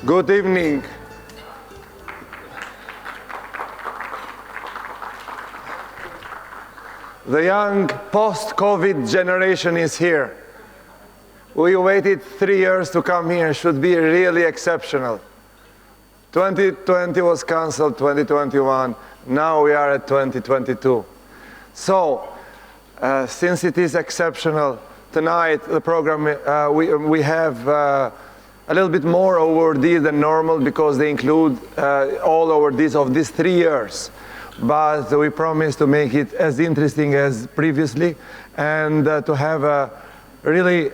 Good evening. The young post-COVID generation is here. We waited 3 years to come here. It should be really exceptional. 2020 was canceled, 2021. Now we are at 2022. So, since it is exceptional, tonight the program, we have a little bit more awardees than normal because they include all awardees of these 3 years. But we promise to make it as interesting as previously and to have a really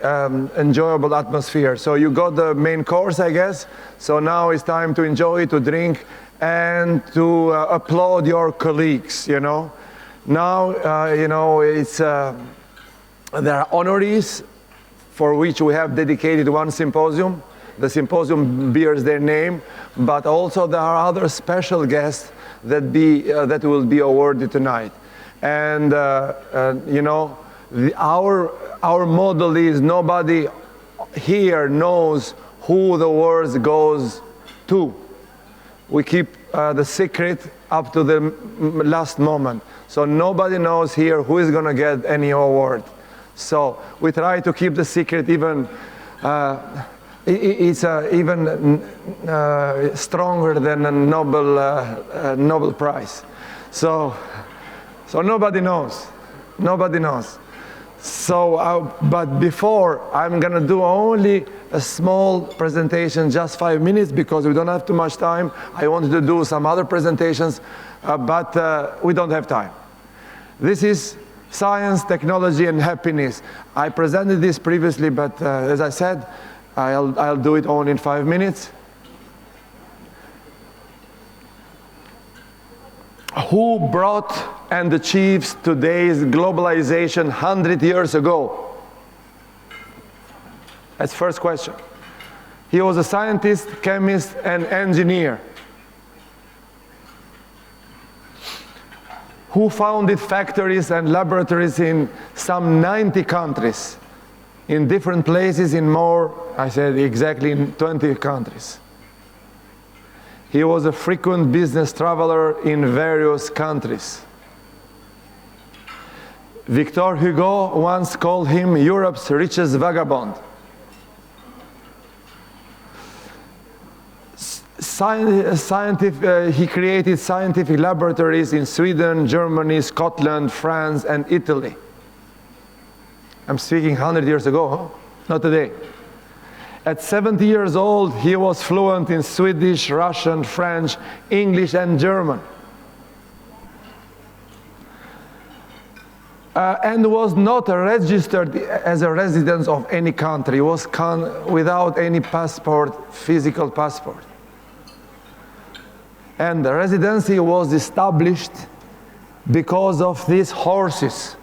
enjoyable atmosphere. So you got the main course, I guess. So now it's time to enjoy, to drink, and to applaud your colleagues, you know. Now, you know, it's, there are honorees for which we have dedicated one symposium. The symposium bears their name, but also there are other special guests that will be awarded tonight. And, you know, our model is nobody here knows who the award goes to. We keep the secret up to the last moment. So nobody knows here who is going to get any award. So we try to keep the secret even, it's even stronger than a Nobel Prize. So nobody knows. Nobody knows. So, but before, I'm going to do only a small presentation, just 5 minutes, because we don't have too much time. I wanted to do some other presentations, but we don't have time. This is science, technology, and happiness. I presented this previously, but as I said, I'll do it only in 5 minutes. Who brought and achieves today's globalization 100 years ago? That's the first question. He was a scientist, chemist, and engineer. Who founded factories and laboratories in some 90 countries, in different places, in more, I said exactly in 20 countries. He was a frequent business traveler in various countries. Victor Hugo once called him Europe's richest vagabond. He created scientific laboratories in Sweden, Germany, Scotland, France, and Italy. I'm speaking 100 years ago, huh? Not today. At 70 years old, he was fluent in Swedish, Russian, French, English, and German. And was not registered as a resident of any country. He was without any passport, physical passport. And the residency was established because of these horses.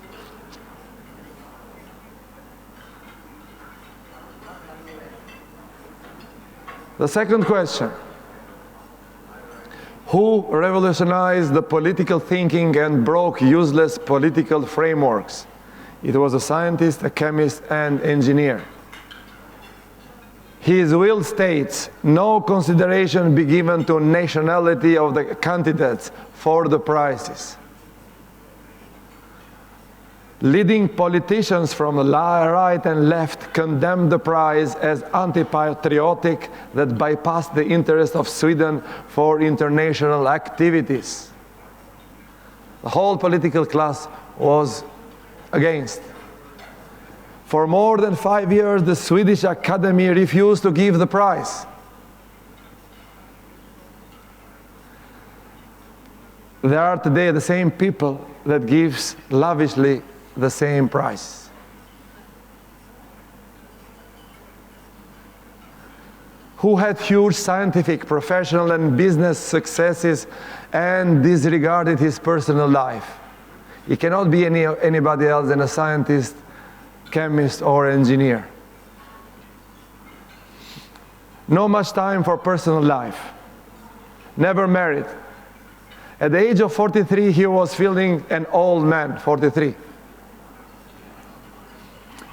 The second question, who revolutionized the political thinking and broke useless political frameworks? It was a scientist, a chemist, and engineer. His will states, no consideration be given to nationality of the candidates for the prizes. Leading politicians from the right and left condemned the prize as anti-patriotic that bypassed the interest of Sweden for international activities. The whole political class was against. For more than 5 years, the Swedish Academy refused to give the prize. There are today the same people that gives lavishly the same price. Who had huge scientific, professional, and business successes and disregarded his personal life. He cannot be anybody else than a scientist, chemist, or engineer. No much time for personal life. Never married. At the age of 43, he was feeling an old man, 43.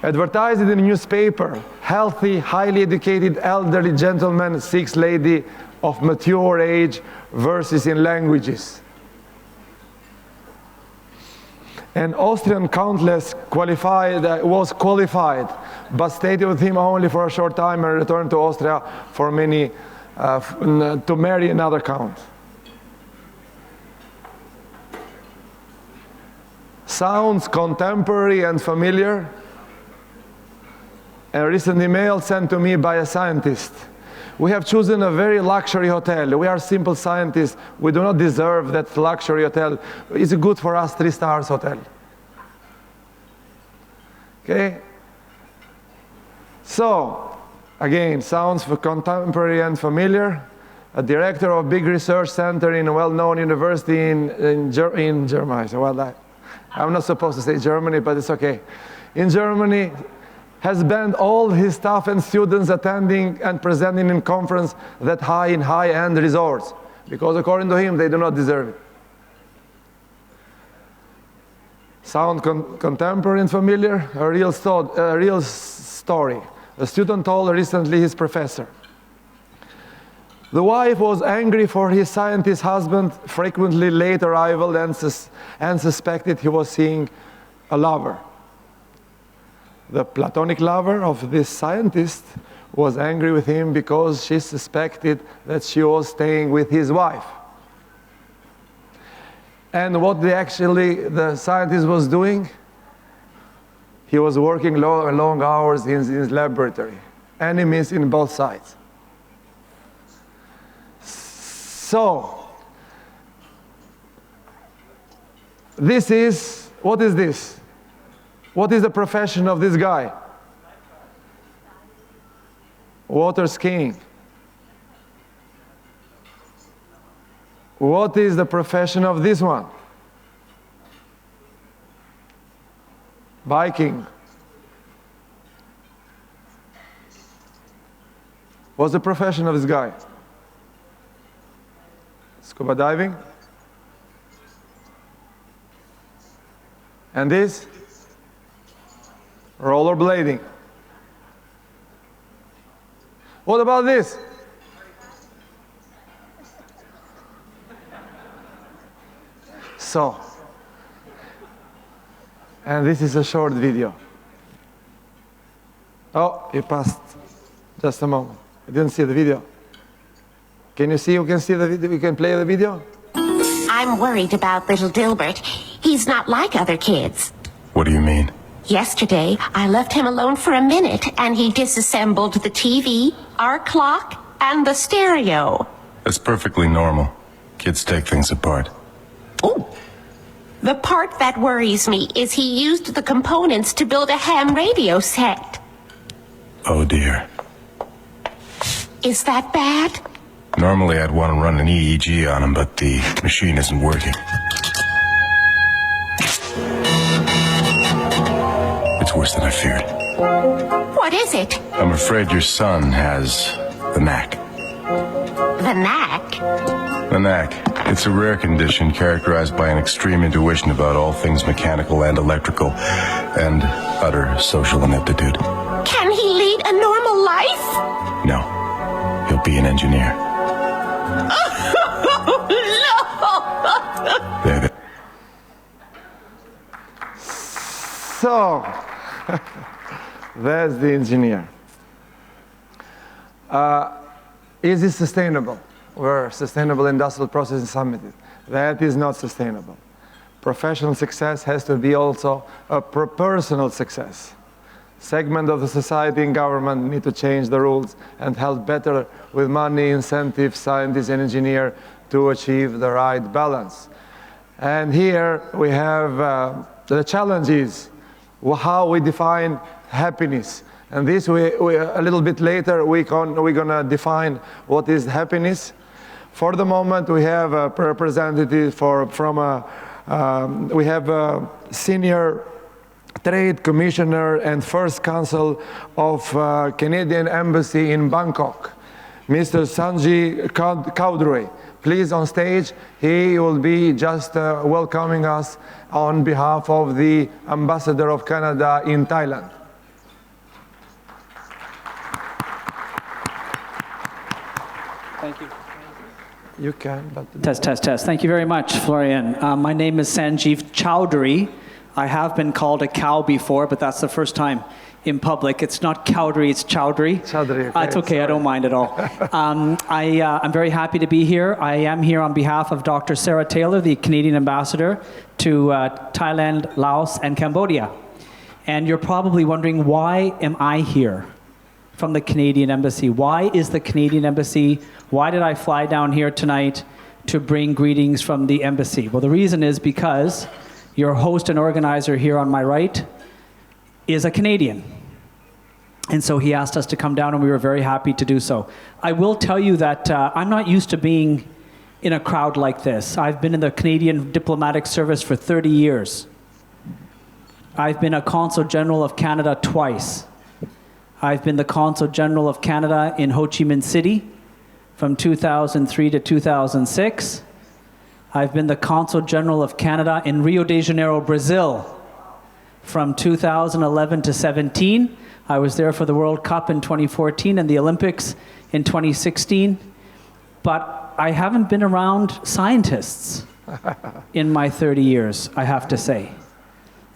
Advertised in the newspaper, healthy, highly educated elderly gentleman seeks lady of mature age verses in languages. An Austrian countess was qualified, but stayed with him only for a short time and returned to Austria for to marry another count. Sounds contemporary and familiar. A recent email sent to me by a scientist. We have chosen a very luxury hotel. We are simple scientists. We do not deserve that luxury hotel. It's good for us 3 stars hotel. Okay? So, again, sounds contemporary and familiar. A director of big research center in a well-known university in Germany. So, well, I'm not supposed to say Germany, but it's okay. In Germany, has banned all his staff and students attending and presenting in conference that high-end resorts, because according to him, they do not deserve it. Sound contemporary and familiar? A real story. A student told recently his professor. The wife was angry for his scientist husband, frequently late arrival, and suspected he was seeing a lover. The platonic lover of this scientist was angry with him because she suspected that she was staying with his wife. And what the scientist was doing, he was working long hours in his laboratory. Enemies in both sides. So, what is this? What is the profession of this guy? Water skiing. What is the profession of this one? Biking. What's the profession of this guy? Scuba diving. And this? Rollerblading. What about this? So, and this is a short video. Oh, it passed. Just a moment. I didn't see the video. Can you see? You can see the video? You can play the video? I'm worried about little Dilbert. He's not like other kids. What do you mean? Yesterday, I left him alone for a minute, and he disassembled the TV, our clock, and the stereo. That's perfectly normal. Kids take things apart. Oh. The part that worries me is he used the components to build a ham radio set. Oh dear. Is that bad? Normally I'd want to run an EEG on him, but the machine isn't working. It's worse than I feared. What is it? I'm afraid your son has the knack. The knack? The knack. It's a rare condition characterized by an extreme intuition about all things mechanical and electrical, and utter social ineptitude. Can he lead a normal life? No. He'll be an engineer. No! There. So, there's the engineer. Is it sustainable? Where Sustainable Industrial Processing Summit is. That is not sustainable. Professional success has to be also a personal success. Segment of the society and government need to change the rules and help better with money, incentives, scientists and engineers to achieve the right balance. And here we have the challenge is how we define happiness. And this a little bit later we're gonna define what is happiness. For the moment, we have a representative we have a senior trade commissioner and first consul of Canadian Embassy in Bangkok, Mr. Sanji Kaudroy. Please on stage, he will be just welcoming us on behalf of the Ambassador of Canada in Thailand. Thank you. You can, but... Test, test, test. Thank you very much, Florian. My name is Sanjeev Chowdhury. I have been called a cow before, but that's the first time in public. It's not Chowdhury, it's Chowdhury. Chowdhury, okay. It's okay, I don't mind at all. I'm very happy to be here. I am here on behalf of Dr. Sarah Taylor, the Canadian ambassador to Thailand, Laos, and Cambodia. And you're probably wondering, why am I here from the Canadian Embassy? Why is the Canadian Embassy, why did I fly down here tonight to bring greetings from the embassy? Well, the reason is because your host and organizer here on my right is a Canadian. And so he asked us to come down, and we were very happy to do so. I will tell you that I'm not used to being in a crowd like this. I've been in the Canadian diplomatic service for 30 years. I've been a Consul General of Canada twice. I've been the Consul General of Canada in Ho Chi Minh City from 2003 to 2006. I've been the Consul General of Canada in Rio de Janeiro, Brazil from 2011 to 17. I was there for the World Cup in 2014 and the Olympics in 2016. But I haven't been around scientists in my 30 years, I have to say.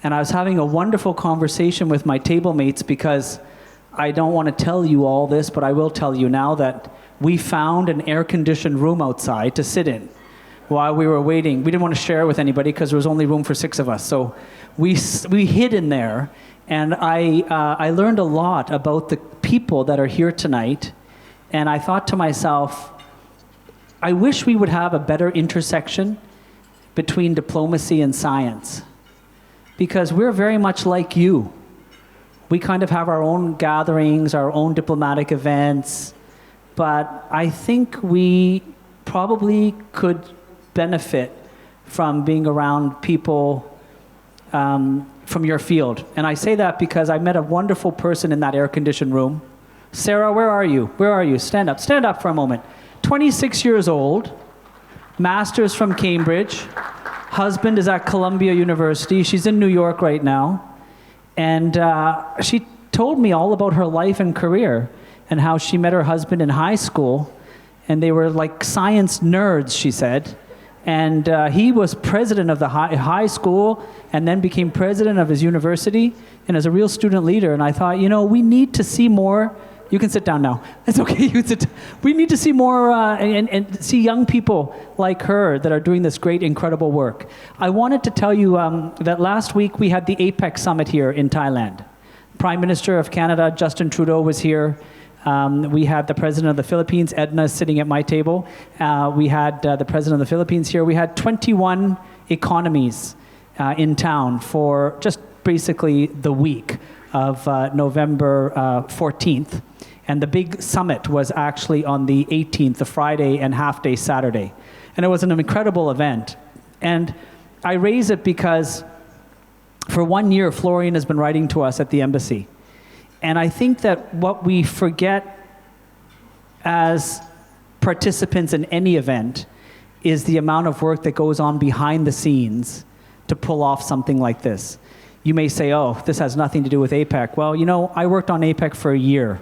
And I was having a wonderful conversation with my table mates, because I don't want to tell you all this, but I will tell you now that we found an air-conditioned room outside to sit in while we were waiting. We didn't want to share it with anybody because there was only room for 6 of us. So we hid in there, and I learned a lot about the people that are here tonight. And I thought to myself, I wish we would have a better intersection between diplomacy and science, because we're very much like you. We kind of have our own gatherings, our own diplomatic events, but I think we probably could benefit from being around people from your field. And I say that because I met a wonderful person in that air-conditioned room. Sarah, where are you? Where are you? Stand up for a moment. 26 years old, master's from Cambridge, husband is at Columbia University. She's in New York right now. And she told me all about her life and career and how she met her husband in high school, and they were like science nerds, she said. And he was president of the high school and then became president of his university and is a real student leader. And I thought, you know, we need to see more. You can sit down now. It's okay. You can sit. We need to see more and see young people like her that are doing this great, incredible work. I wanted to tell you that last week we had the APEC summit here in Thailand. Prime Minister of Canada, Justin Trudeau, was here. We had the President of the Philippines, Edna, sitting at my table. We had the President of the Philippines here. We had 21 economies in town for just basically the week of November 14th. And the big summit was actually on the 18th, the Friday and half-day Saturday. And it was an incredible event. And I raise it because for 1 year, Florian has been writing to us at the embassy. And I think that what we forget as participants in any event is the amount of work that goes on behind the scenes to pull off something like this. You may say, oh, this has nothing to do with APEC. Well, you know, I worked on APEC for a year.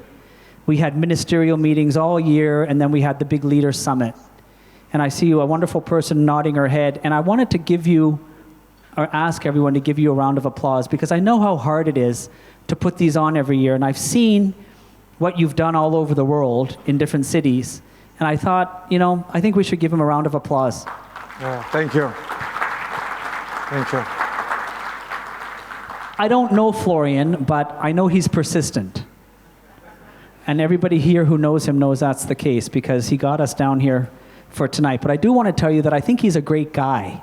We had ministerial meetings all year, and then we had the big leader summit. And I see a wonderful person nodding her head, and I wanted to give you, or ask everyone to give you a round of applause, because I know how hard it is to put these on every year, and I've seen what you've done all over the world in different cities, and I thought, you know, I think we should give him a round of applause. Yeah, thank you. Thank you. I don't know Florian, but I know he's persistent. And everybody here who knows him knows that's the case, because he got us down here for tonight. But I do want to tell you that I think he's a great guy.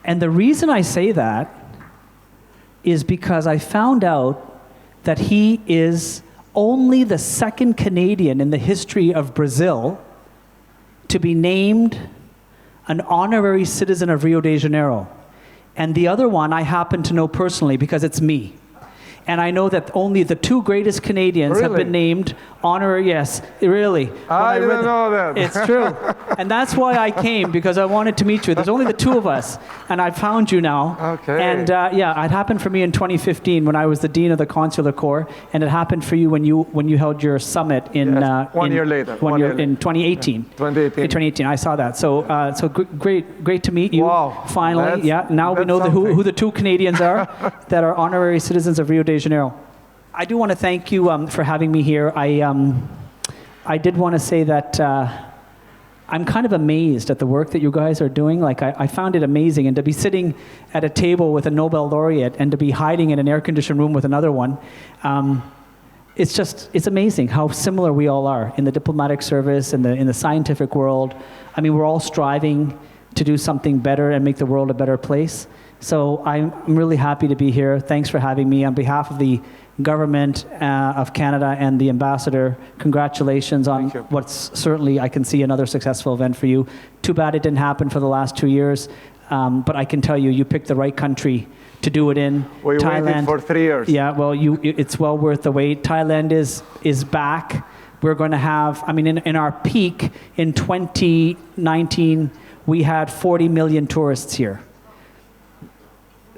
And the reason I say that is because I found out that he is only the second Canadian in the history of Brazil to be named an honorary citizen of Rio de Janeiro. And the other one I happen to know personally because it's me. And I know that only the 2 greatest Canadians have Really? been named honorary, yes, really. When I read didn't know that. It's true. And that's why I came, because I wanted to meet you. There's only the 2 of us, and I found you now. Okay. And yeah, it happened for me in 2015 when I was the Dean of the Consular Corps, and it happened for you when you held your summit in... Yes, one year later. In 2018. 2018. In 2018, I saw that. So, great to meet you. Wow. Finally, That's- yeah. Now we that's know something. who the 2 Canadians are that are honorary citizens of Rio de Janeiro. I do want to thank you for having me here. I did want to say that I'm kind of amazed at the work that you guys are doing. Like, I found it amazing, and to be sitting at a table with a Nobel laureate and to be hiding in an air-conditioned room with another one, it's amazing how similar we all are in the diplomatic service and in the scientific world. I mean, we're all striving to do something better and make the world a better place. So I'm really happy to be here. Thanks for having me. On behalf of the government of Canada and the ambassador, congratulations on what's certainly, I can see, another successful event for you. Too bad it didn't happen for the last 2 years, but I can tell you, you picked the right country to do it in. We waited for 3 years. Yeah, well, it's well worth the wait. Thailand is back. We're going to have, I mean, in our peak in 2019, we had 40 million tourists here.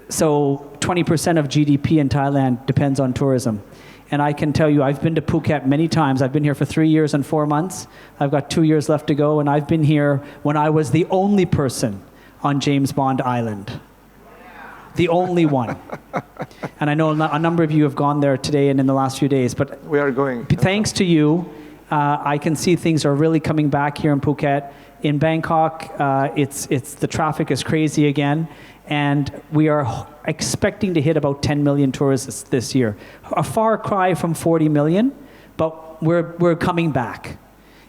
So 20% of GDP in Thailand depends on tourism. And I can tell you, I've been to Phuket many times. I've been here for 3 years and 4 months. I've got 2 years left to go, and I've been here when I was the only person on James Bond Island. The only one. And I know a number of you have gone there today and in the last few days, but We are going. thanks to you, I can see things are really coming back here in Phuket. In Bangkok, the traffic is crazy again, and we are expecting to hit about 10 million tourists this year. A far cry from 40 million, but we're coming back.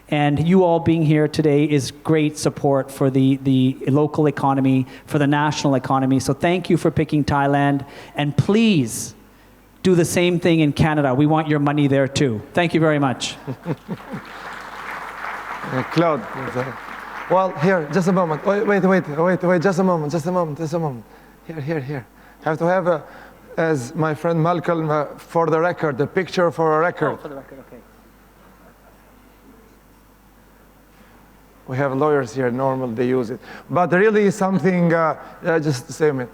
And you all being here today is great support for the local economy, for the national economy. So thank you for picking Thailand, and please do the same thing in Canada. We want your money there too. Thank you very much. Claude. Well, here, just a moment. Wait, just a moment. Here. Have to have, as my friend Malcolm, for the record, a picture for a record. Oh, for the record, okay. We have lawyers here, normal, they use it. But really something, just say a minute.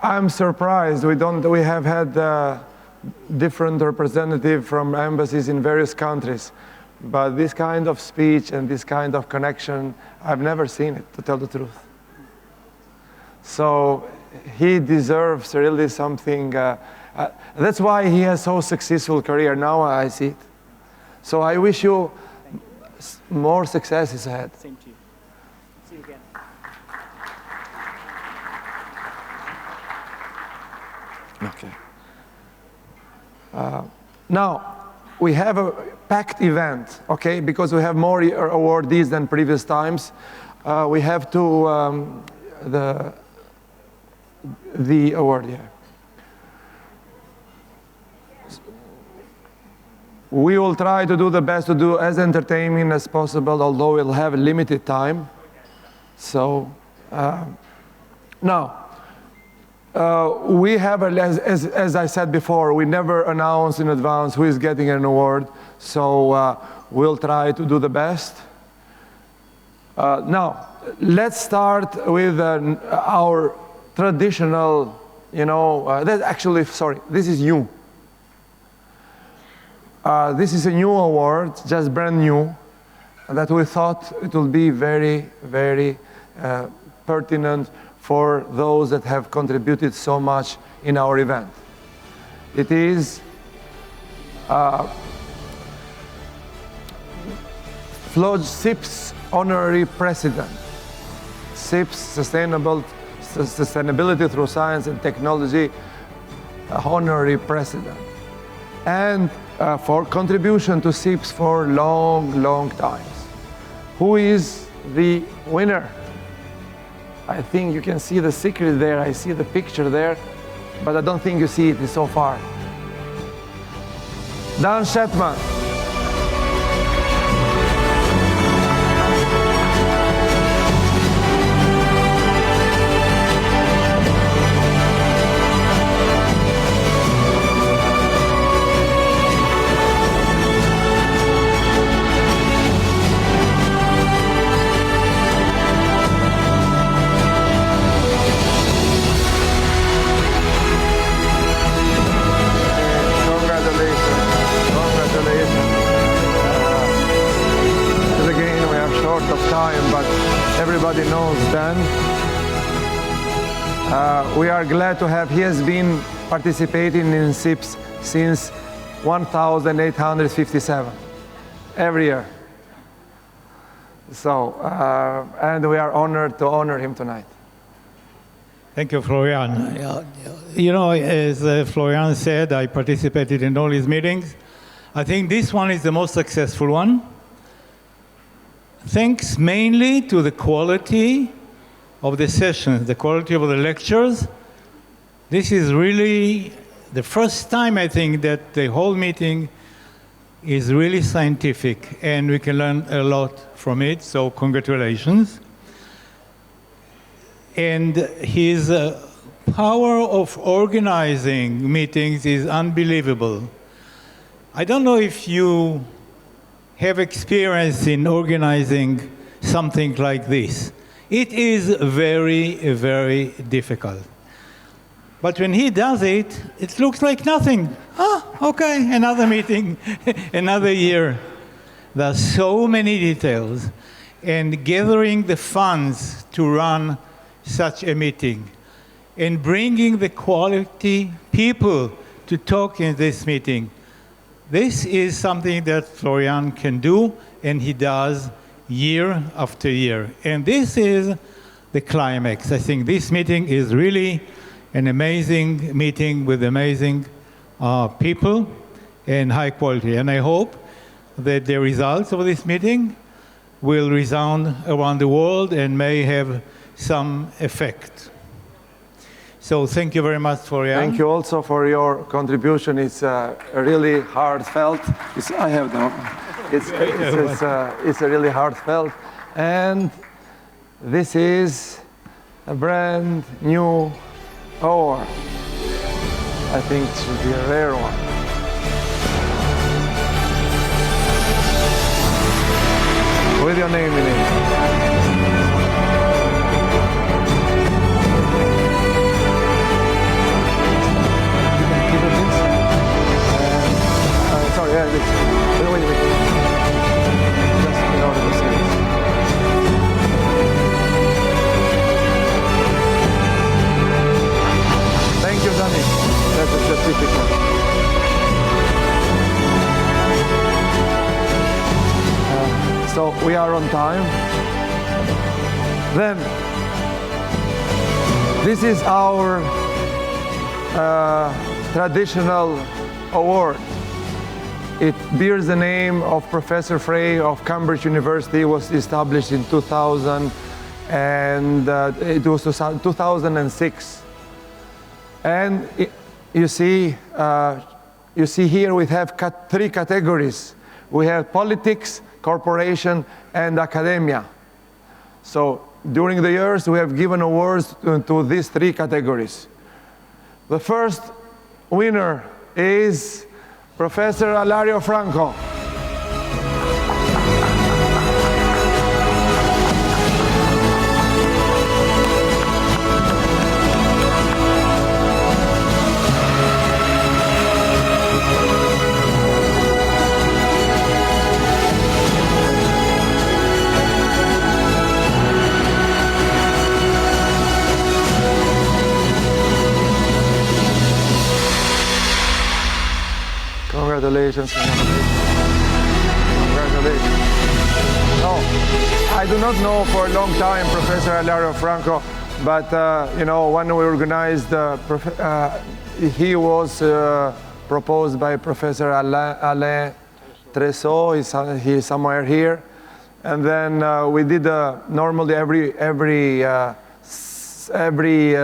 I'm surprised we have had different representatives from embassies in various countries. But this kind of speech and this kind of connection, I've never seen it, to tell the truth. So he deserves really something. That's why he has so successful career. Now I see it. So I wish you more successes ahead. Same to you. See you again. Okay. Now, we have a packed event, okay, because we have more awardees than previous times. We have the award, yeah. We will try to do the best to do as entertaining as possible, although we'll have a limited time. So, now, we have, as I said before, we never announce in advance who is getting an award, so we'll try to do the best. Now, let's start with our traditional, this is new. This is a new award, just brand new, that we thought it will be very, very pertinent for those that have contributed so much in our event. It is FLOGEN SIPS Honorary President. SIPS, Sustainability through Science and Technology Honorary President. And for contribution to SIPS for long times. Who is the winner? I think you can see the secret there. I see the picture there, but I don't think you see it so far. Dan Shetman. We are glad to have, he has been participating in SIPS since 1857, every year. So, and we are honored to honor him tonight. Thank you, Florian. You know, as Florian said, I participated in all his meetings. I think this one is the most successful one. Thanks mainly to the quality of the sessions, the quality of the lectures. This is really the first time, I think, that the whole meeting is really scientific, and we can learn a lot from it, so congratulations. And his power of organizing meetings is unbelievable. I don't know if you have experience in organizing something like this. It is very, very difficult. But when he does it, it looks like nothing. Okay, another meeting, another year. There are so many details. And gathering the funds to run such a meeting and bringing the quality people to talk in this meeting. This is something that Florian can do, and he does year after year. And this is the climax. I think this meeting is really an amazing meeting with amazing people and high quality. And I hope that the results of this meeting will resound around the world and may have some effect. So thank you very much, Florian. Thank you also for your contribution. It's really heartfelt. I have no. It's a really heartfelt, and this is a brand new award. I think it should be a rare one. With your name in it. Sorry, yeah, wait. Just in order to see this. Thank you, Danny. That's a certificate. So we are on time. Then, this is our traditional award. It bears the name of Professor Frey of Cambridge University. It was established in 2000, and it was 2006. And you see here we have three categories. We have politics, corporation, and academia. So during the years, we have given awards to these three categories. The first winner is Professor Alario Franco. Congratulations. Congratulations. No, I do not know for a long time Professor Alario Franco, but you know, when we organized, he was proposed by Professor Alain Tresot. He's somewhere here, and then we did normally every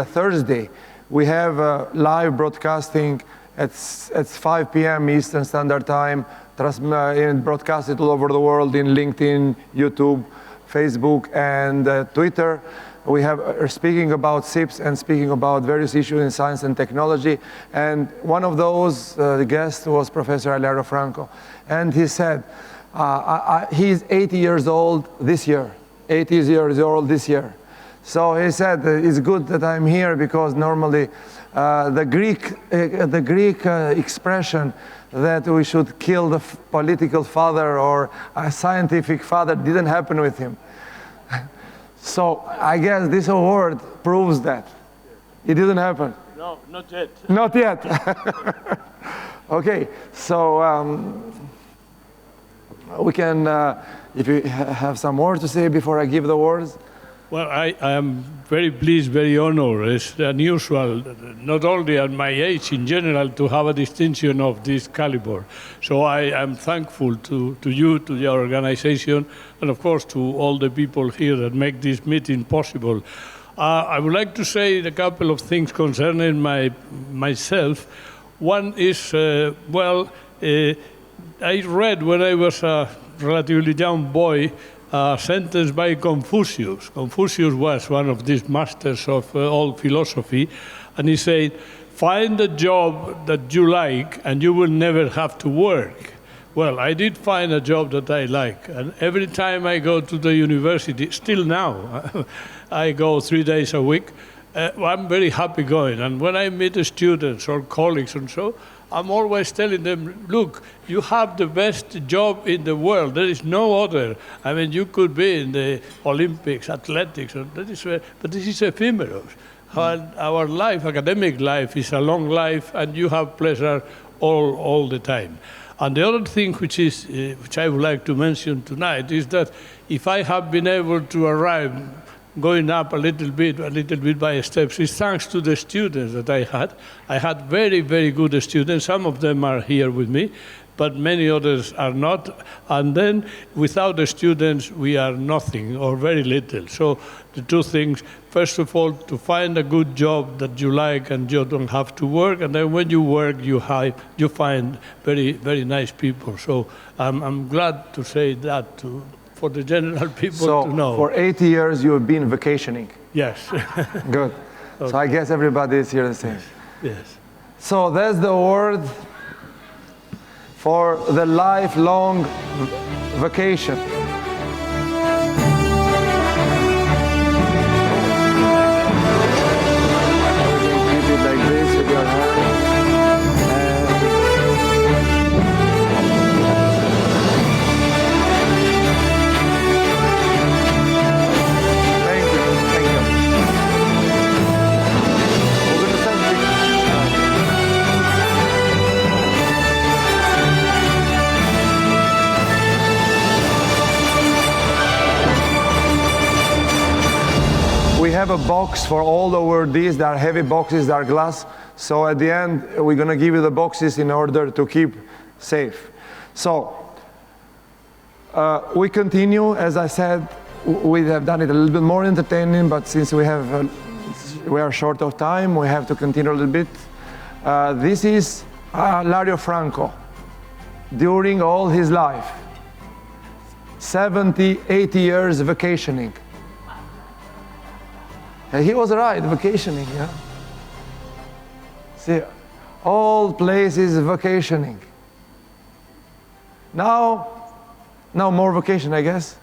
Thursday we have live broadcasting at 5 p.m. Eastern Standard Time, broadcasted all over the world in LinkedIn, YouTube, Facebook, and Twitter. We have speaking about SIPS and speaking about various issues in science and technology. And one of those guests was Professor Alario Franco. And he said, he's 80 years old this year, 80 years old this year. So he said, it's good that I'm here because normally the Greek expression that we should kill the political father or a scientific father didn't happen with him. So I guess this award proves that. It didn't happen? No, not yet. Not yet. Okay, so we can, if you have some more to say before I give the words. Well, I am very pleased, very honored. It's unusual, not only at my age in general, to have a distinction of this caliber. So I am thankful to you, to your organization, and of course to all the people here that make this meeting possible. I would like to say a couple of things concerning myself. One is, I read when I was a relatively young boy a sentence by Confucius. Confucius was one of these masters of all philosophy, and he said, find a job that you like and you will never have to work. Well, I did find a job that I like, and every time I go to the university, still now, I go 3 days a week, I'm very happy going. And when I meet the students or colleagues and so, I'm always telling them, look, you have the best job in the world. There is no other. I mean, you could be in the Olympics, athletics, but this is ephemeral. Our life, academic life, is a long life, and you have pleasure all the time. And the other thing which I would like to mention tonight is that if I have been able to arrive going up a little bit by steps, is thanks to the students that I had. I had very, very good students. Some of them are here with me, but many others are not. And then without the students, we are nothing or very little. So the two things, first of all, to find a good job that you like and you don't have to work. And then when you work, you find very, very nice people. So I'm glad to say that for the general people to know. So for 80 years, you have been vacationing. Yes. Good. Okay. So I guess everybody is here the same. Yes. So that's the word for the lifelong vacation. Keep it like this with your hand. We have a box for all the awardees. There are heavy boxes, there are glass. So at the end, we're going to give you the boxes in order to keep safe. So we continue. As I said, we have done it a little bit more entertaining, but since we are short of time, we have to continue a little bit. This is Lario Franco. During all his life, 70, 80 years vacationing. And he was right, vacationing, yeah. See, all places vacationing. Now more vacation, I guess.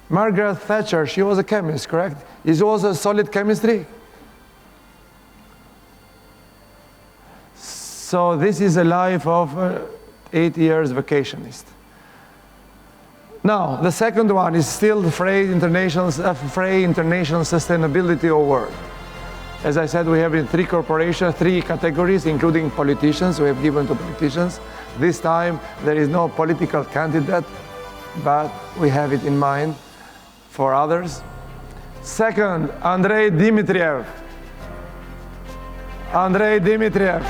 Margaret Thatcher, she was a chemist, correct? It was a solid chemistry. So this is a life of 8 years vacationist. Now, the second one is still the FREI International Sustainability Award. As I said, we have in 3 corporations, 3 categories, including politicians. We have given to politicians. This time, there is no political candidate, but we have it in mind for others. Second, Andrei Dmitriev. Andrei Dmitriev.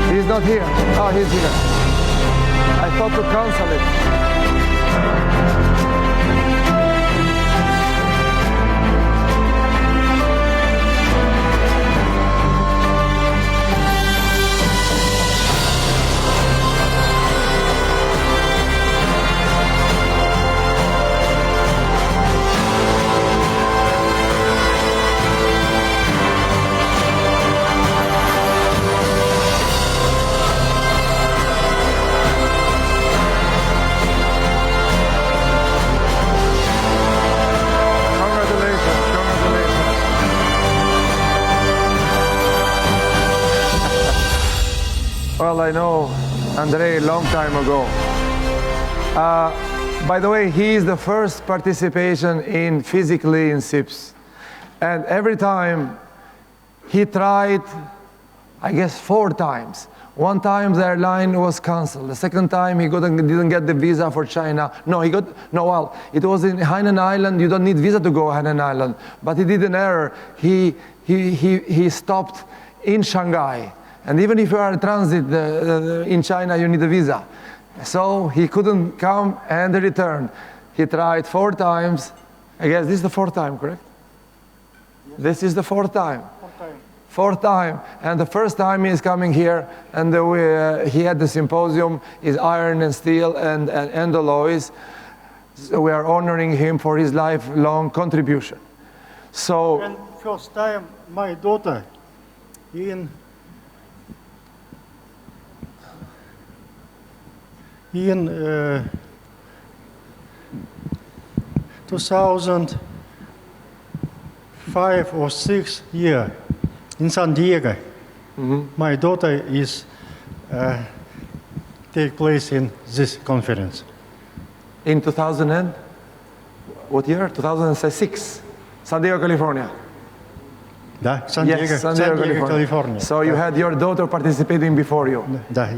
He's not here. Oh, he's here. I thought to cancel it. Well, I know Andrei a long time ago. By the way, he is the first participation in physically in SIPS. And every time he tried, I guess 4 times. One time the airline was canceled. The second time he didn't get the visa for China. No, it was in Hainan Island. You don't need visa to go Hainan Island. But he did an error. He stopped in Shanghai. And even if you are in transit in China, you need a visa. So he couldn't come and return. He tried 4 times. I guess this is the 4th time, correct? Yes. This is the 4th time. 4th time. And the first time he is coming here, and he had the symposium, is iron and steel and alloys. So we are honoring him for his lifelong contribution. So. And first time, my daughter in 2005 or 6 year in San Diego. My daughter is take place in this conference. In 2000 and what year? 2006, San Diego, California. San Diego, California. So you had your daughter participating before you?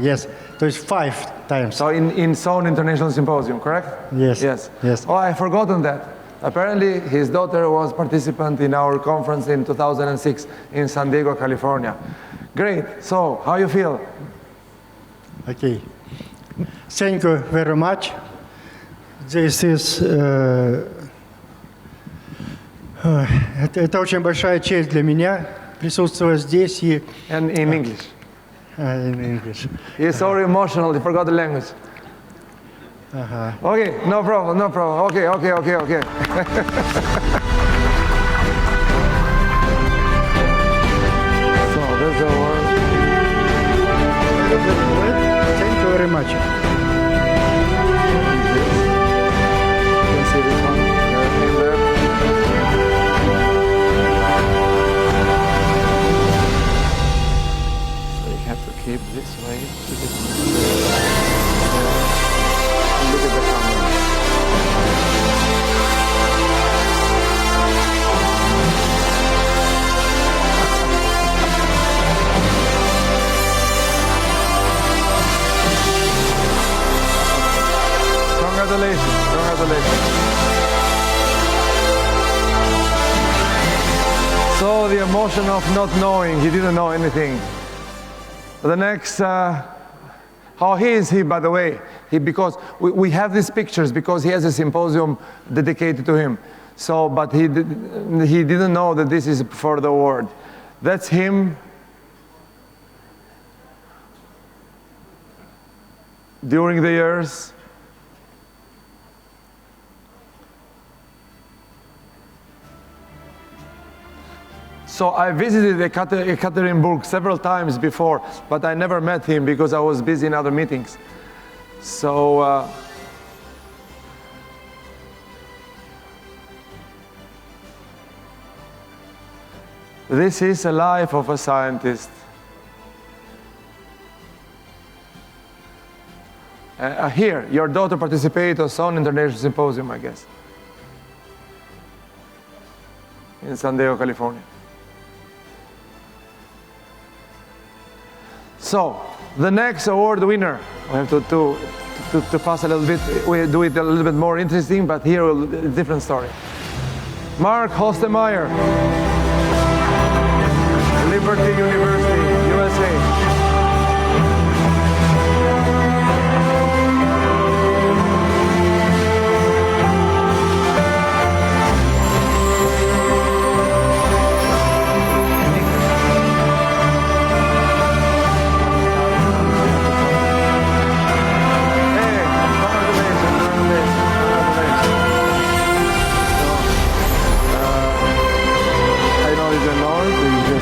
Yes, so it's 5 times. So in Seoul International Symposium, correct? Yes. Yes. Oh, I forgotten that. Apparently, his daughter was participant in our conference in 2006 in San Diego, California. Great. So, how you feel? Okay. Thank you very much. This is... Это очень большая честь для меня присутствовать здесь и... And in English. In English. He's so emotional, he forgot the language. Okay, no problem. Okay. So, there's the word. Thank you very much. You can see this one. There. So you have to keep this way. Look at the camera. Congratulations. So the emotion of not knowing, he didn't know anything. The next, how is he, by the way? Because we have these pictures because he has a symposium dedicated to him. So, but he didn't know that this is for the award. That's him during the years. So I visited Ekaterinburg several times before, but I never met him because I was busy in other meetings. So this is a life of a scientist. Here, your daughter participated in Seoul International Symposium, I guess, in San Diego, California. So, the next award winner, we have to pass a little bit, we do it a little bit more interesting, but here a different story. Mark Hostemeyer, Liberty University, USA.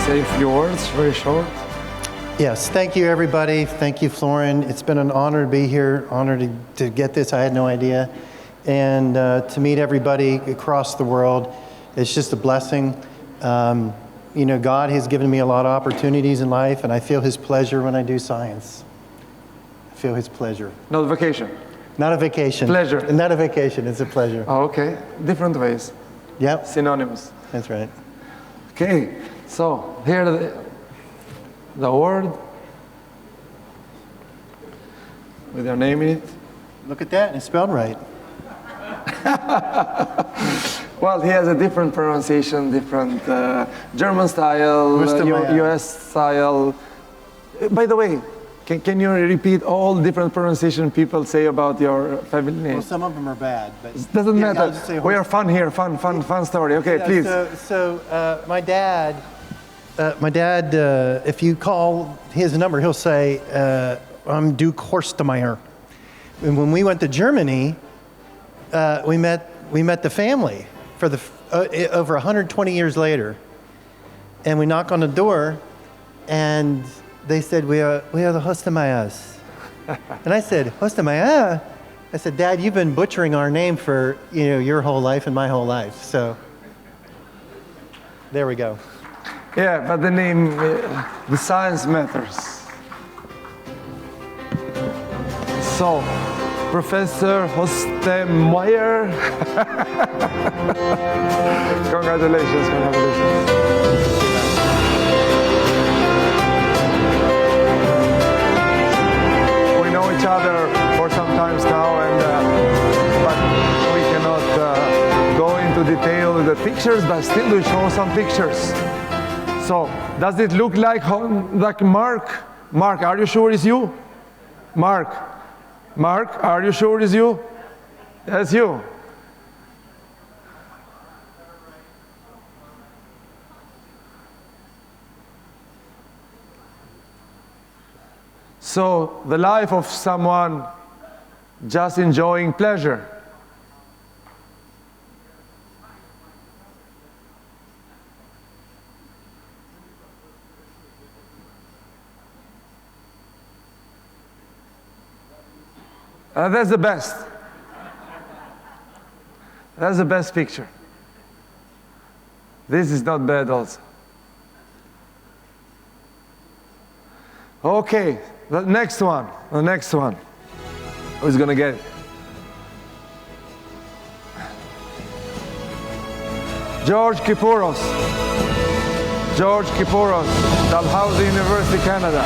Say a few words, very short. Yes, thank you everybody. Thank you, Florian. It's been an honor to be here, honor to get this. I had no idea. And to meet everybody across the world, it's just a blessing. You know, God has given me a lot of opportunities in life, and I feel His pleasure when I do science. I feel His pleasure. Not vacation. Not a vacation. Pleasure. Not a vacation, it's a pleasure. Oh, okay. Different ways. Yep, Synonymous. that's right. Okay. So here the award with your name in it. Look at that, it's spelled right. Well, he has a different pronunciation, different German style, US style. By the way, can you repeat all different pronunciation people say about your family name? Well, some of them are bad, but It doesn't yeah, I'll matter. just say We are fun here, fun story. Okay, Yeah, please. So my dad, if you call his number, he'll say, I'm Duke Horstemeyer. And when we went to Germany, we met the family for over 120 years later. And we knock on the door, and they said, we are the Horstemeyers. And I said, Horstemeyer? I said, Dad, you've been butchering our name for your whole life and my whole life. So there we go. Yeah, but the name, the science matters. So, Professor Horstemeyer. Congratulations, congratulations. We know each other for some times now, but we cannot go into detail with the pictures, but still we show some pictures. So, does it look like Mark? Mark, are you sure it's you? Mark, are you sure it's you? That's you. So, the life of someone just enjoying pleasure. That's the best. That's the best picture. This is not bad also. Okay, the next one. Who's gonna get it? George Kipouros, Dalhousie University, Canada.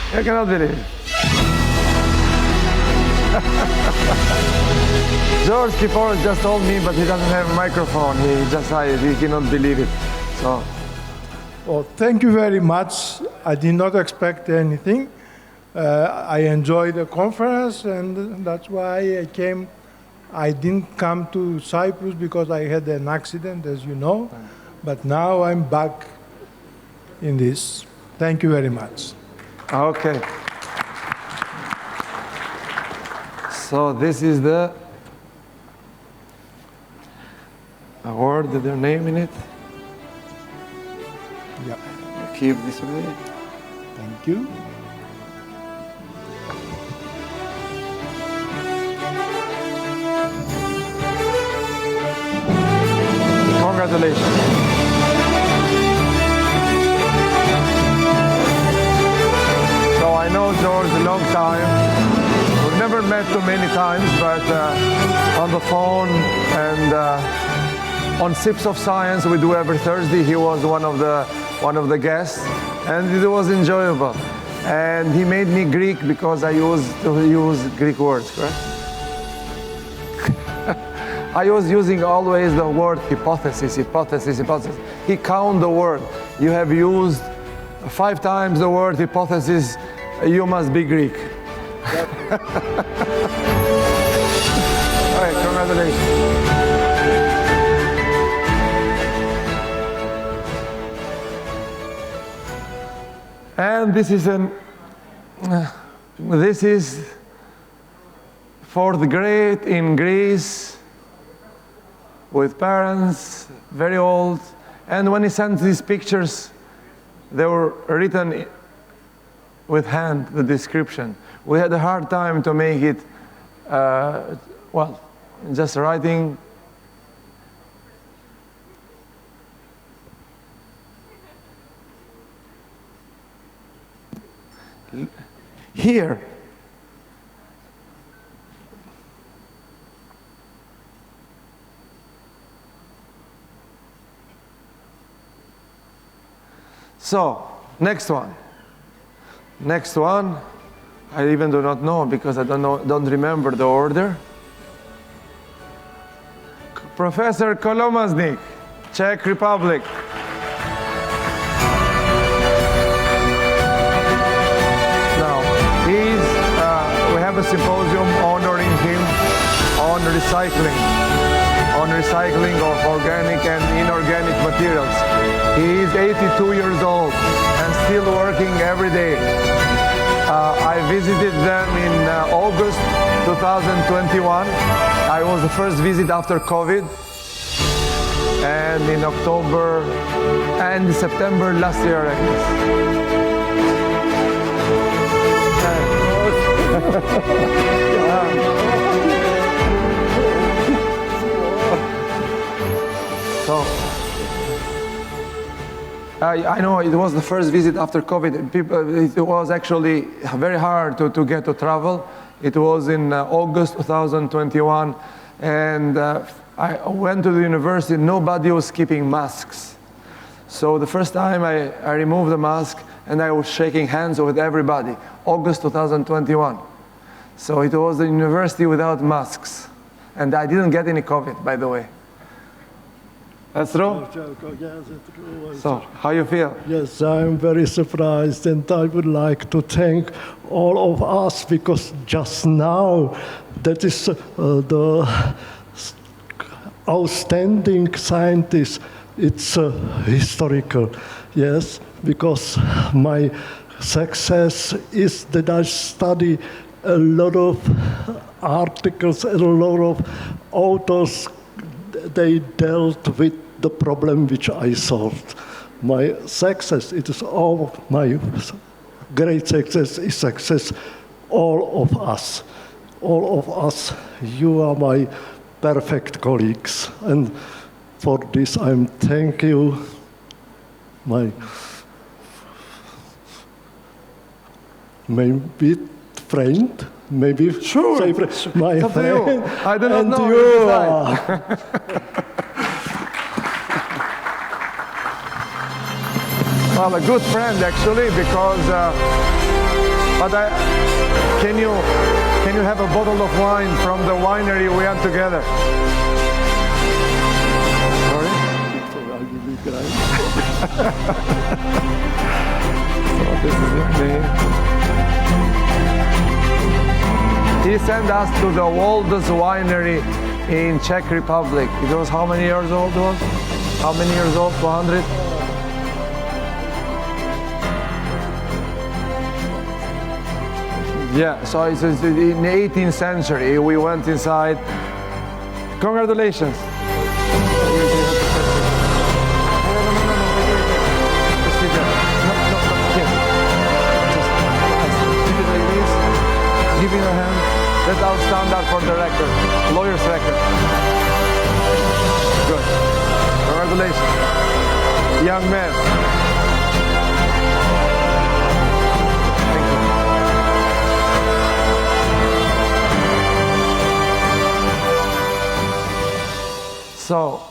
I cannot believe it. George Kipouros just told me, but he doesn't have a microphone. He just said he cannot believe it. So. Well, thank you very much. I did not expect anything. I enjoyed the conference, and that's why I came. I didn't come to Cyprus because I had an accident, as you know, but now I'm back in this. Thank you very much. Okay. So this is the award with their name in it. Yeah. Keep this way. Thank you. Congratulations. So I know George a long time. We've never met too many times, but on the phone and on Sips of Science we do every Thursday. He was one of the guests, and it was enjoyable. And he made me Greek because I used to use Greek words, correct? I was using always the word hypothesis. He counted the word. You have used 5 times the word hypothesis, you must be Greek. Yep. All right, congratulations. And this is for the great in Greece, with parents, very old. And when he sent these pictures, they were written with hand, the description. We had a hard time to make it, well, just writing. Here. So, next one. Next one, I even do not know because I don't remember the order. Professor Kolomaznik, Czech Republic. Now, we have a symposium honoring him on recycling of organic and inorganic materials. He is 82 years old and still working every day. I visited them in August 2021. I was the first visit after COVID. And in October and September last year, I guess. So, I know it was the first visit after COVID. It was actually very hard to get to travel. It was in August 2021, and I went to the university. Nobody was keeping masks. So the first time I removed the mask, and I was shaking hands with everybody. August 2021. So it was the university without masks. And I didn't get any COVID, by the way. That's true? So, how you feel? Yes, I'm very surprised, and I would like to thank all of us, because just now, that is the outstanding scientist. It's historical, yes, because my success is that I study a lot of articles, a lot of authors. They dealt with the problem which I solved. My success, it is all my great success is success, all of us. All of us, you are my perfect colleagues. And for this, I'm thank you, my maybe friend, maybe sure, my friend. I do not and know. You Well, a good friend actually, because. Can you have a bottle of wine from the winery we had together? Sorry. So this is your name. He sent us to the oldest winery in Czech Republic. It was how many years old? How many years old? 200? Yeah, so it's in the 18th century. We went inside. Congratulations. Give me your hand. That's our standard for the record, lawyer's record. Good. Congratulations, young man. Thank you. So,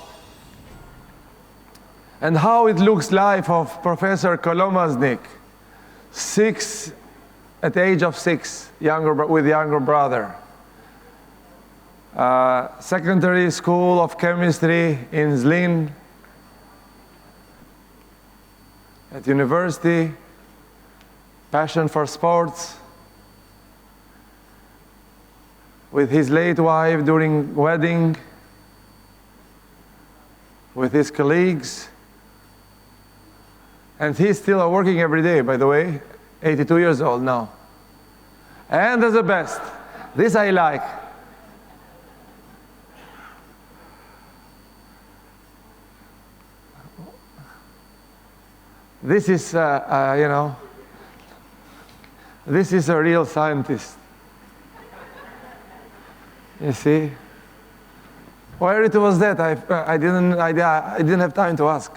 and how it looks life of Professor Kolomaznik, at the age of 6, with younger brother. Secondary School of Chemistry in Zlin. At university, passion for sports. With his late wife during wedding. With his colleagues. And he's still working every day, by the way. 82 years old now. And as the best, this I like. This is, you know, this is a real scientist. You see? Where it was that? I didn't have time to ask.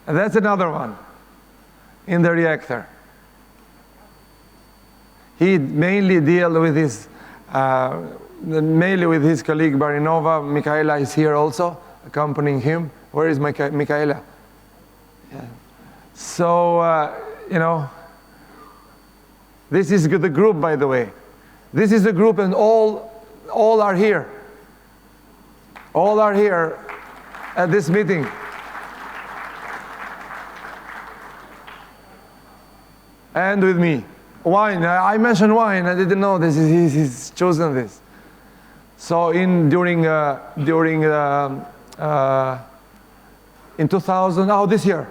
And that's another one in the reactor. He mainly deals with his, mainly with his colleague Barinova. Michaela is here also, accompanying him. Where is Michaela? Yeah. So, you know, this is the group, by the way. This is the group, and all are here. All are here at this meeting. And with me. Wine, I mentioned wine, I didn't know this, he's chosen this. So in 2000, oh, this year,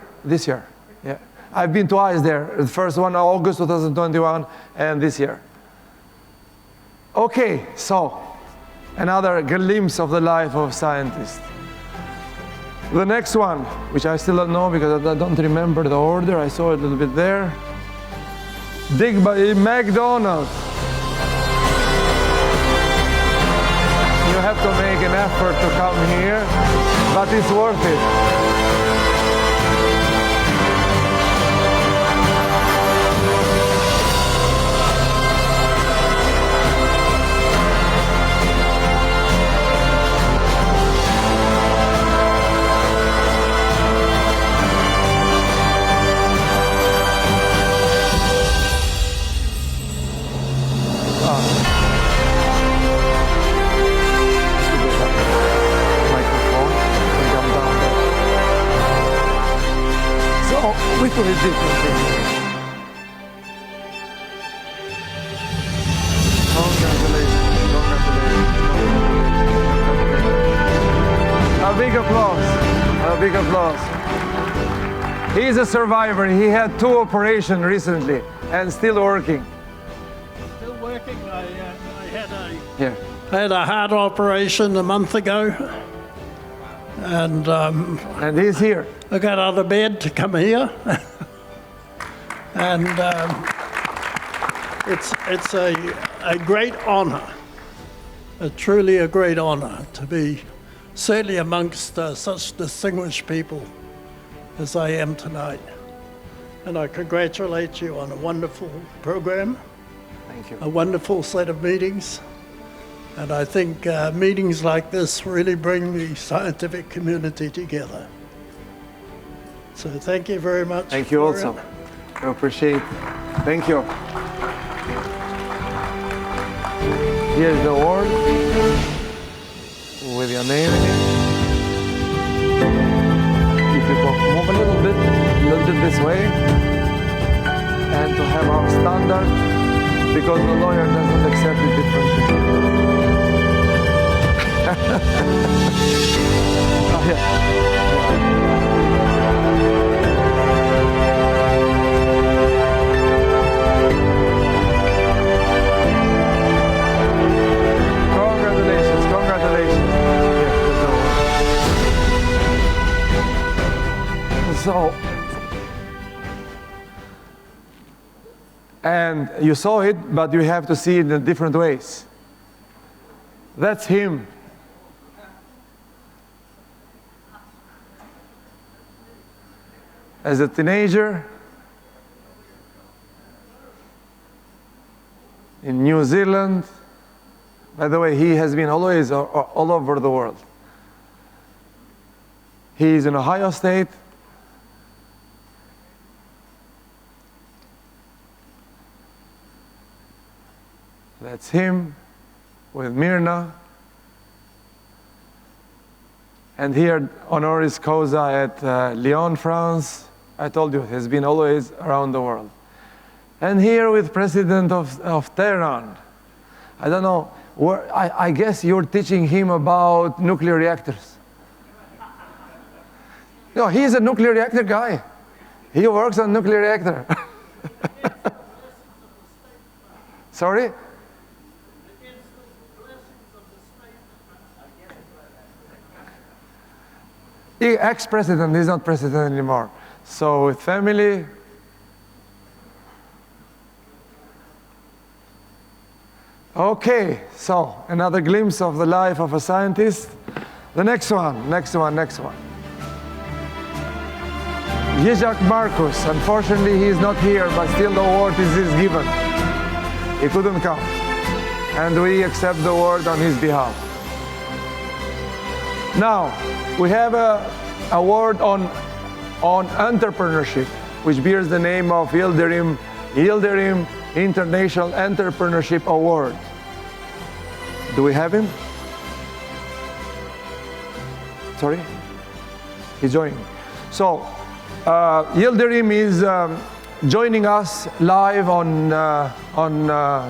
yeah. I've been twice there, the first one, August 2021, and this year. Okay, so, another glimpse of the life of scientists. The next one, which I still don't know because I don't remember the order, I saw it a little bit there. Dig by McDonald's. You have to make an effort to come here, but it's worth it. With the A big applause. A big applause. He's a survivor. He had 2 operations recently and still working. Still working. I had a heart operation a month ago. And he's here. I got out of bed to come here. And it's a great honor, truly a great honor to be certainly amongst such distinguished people as I am tonight. And I congratulate you on a wonderful program. Thank you. A wonderful set of meetings. And I think meetings like this really bring the scientific community together. So thank you very much. Thank you also. I appreciate it. Thank you. Here's the award with your name in it. If you move a little bit this way, and to have our standard, because the lawyer doesn't accept it differently. Oh, yeah. Congratulations, congratulations. So, and you saw it, but you have to see it in different ways. That's him. As a teenager in New Zealand. By the way, he has been always all over the world. He is in Ohio State. That's him with Myrna. And here, honoris causa at Lyon, France. I told you, he's been always around the world. And here with President of Tehran. I don't know, I guess you're teaching him about nuclear reactors. No, he's a nuclear reactor guy. He works on nuclear reactor. Sorry? Ex-president, he's not president anymore. So with family. Okay, so another glimpse of the life of a scientist. The next one. Jezak Marcus, unfortunately he is not here, but still the award is given. He couldn't come. And we accept the award on his behalf. Now, we have an award on entrepreneurship, which bears the name of Yildirim International Entrepreneurship Award. Do we have him? Sorry? He's joining. So, Yildirim is joining us live on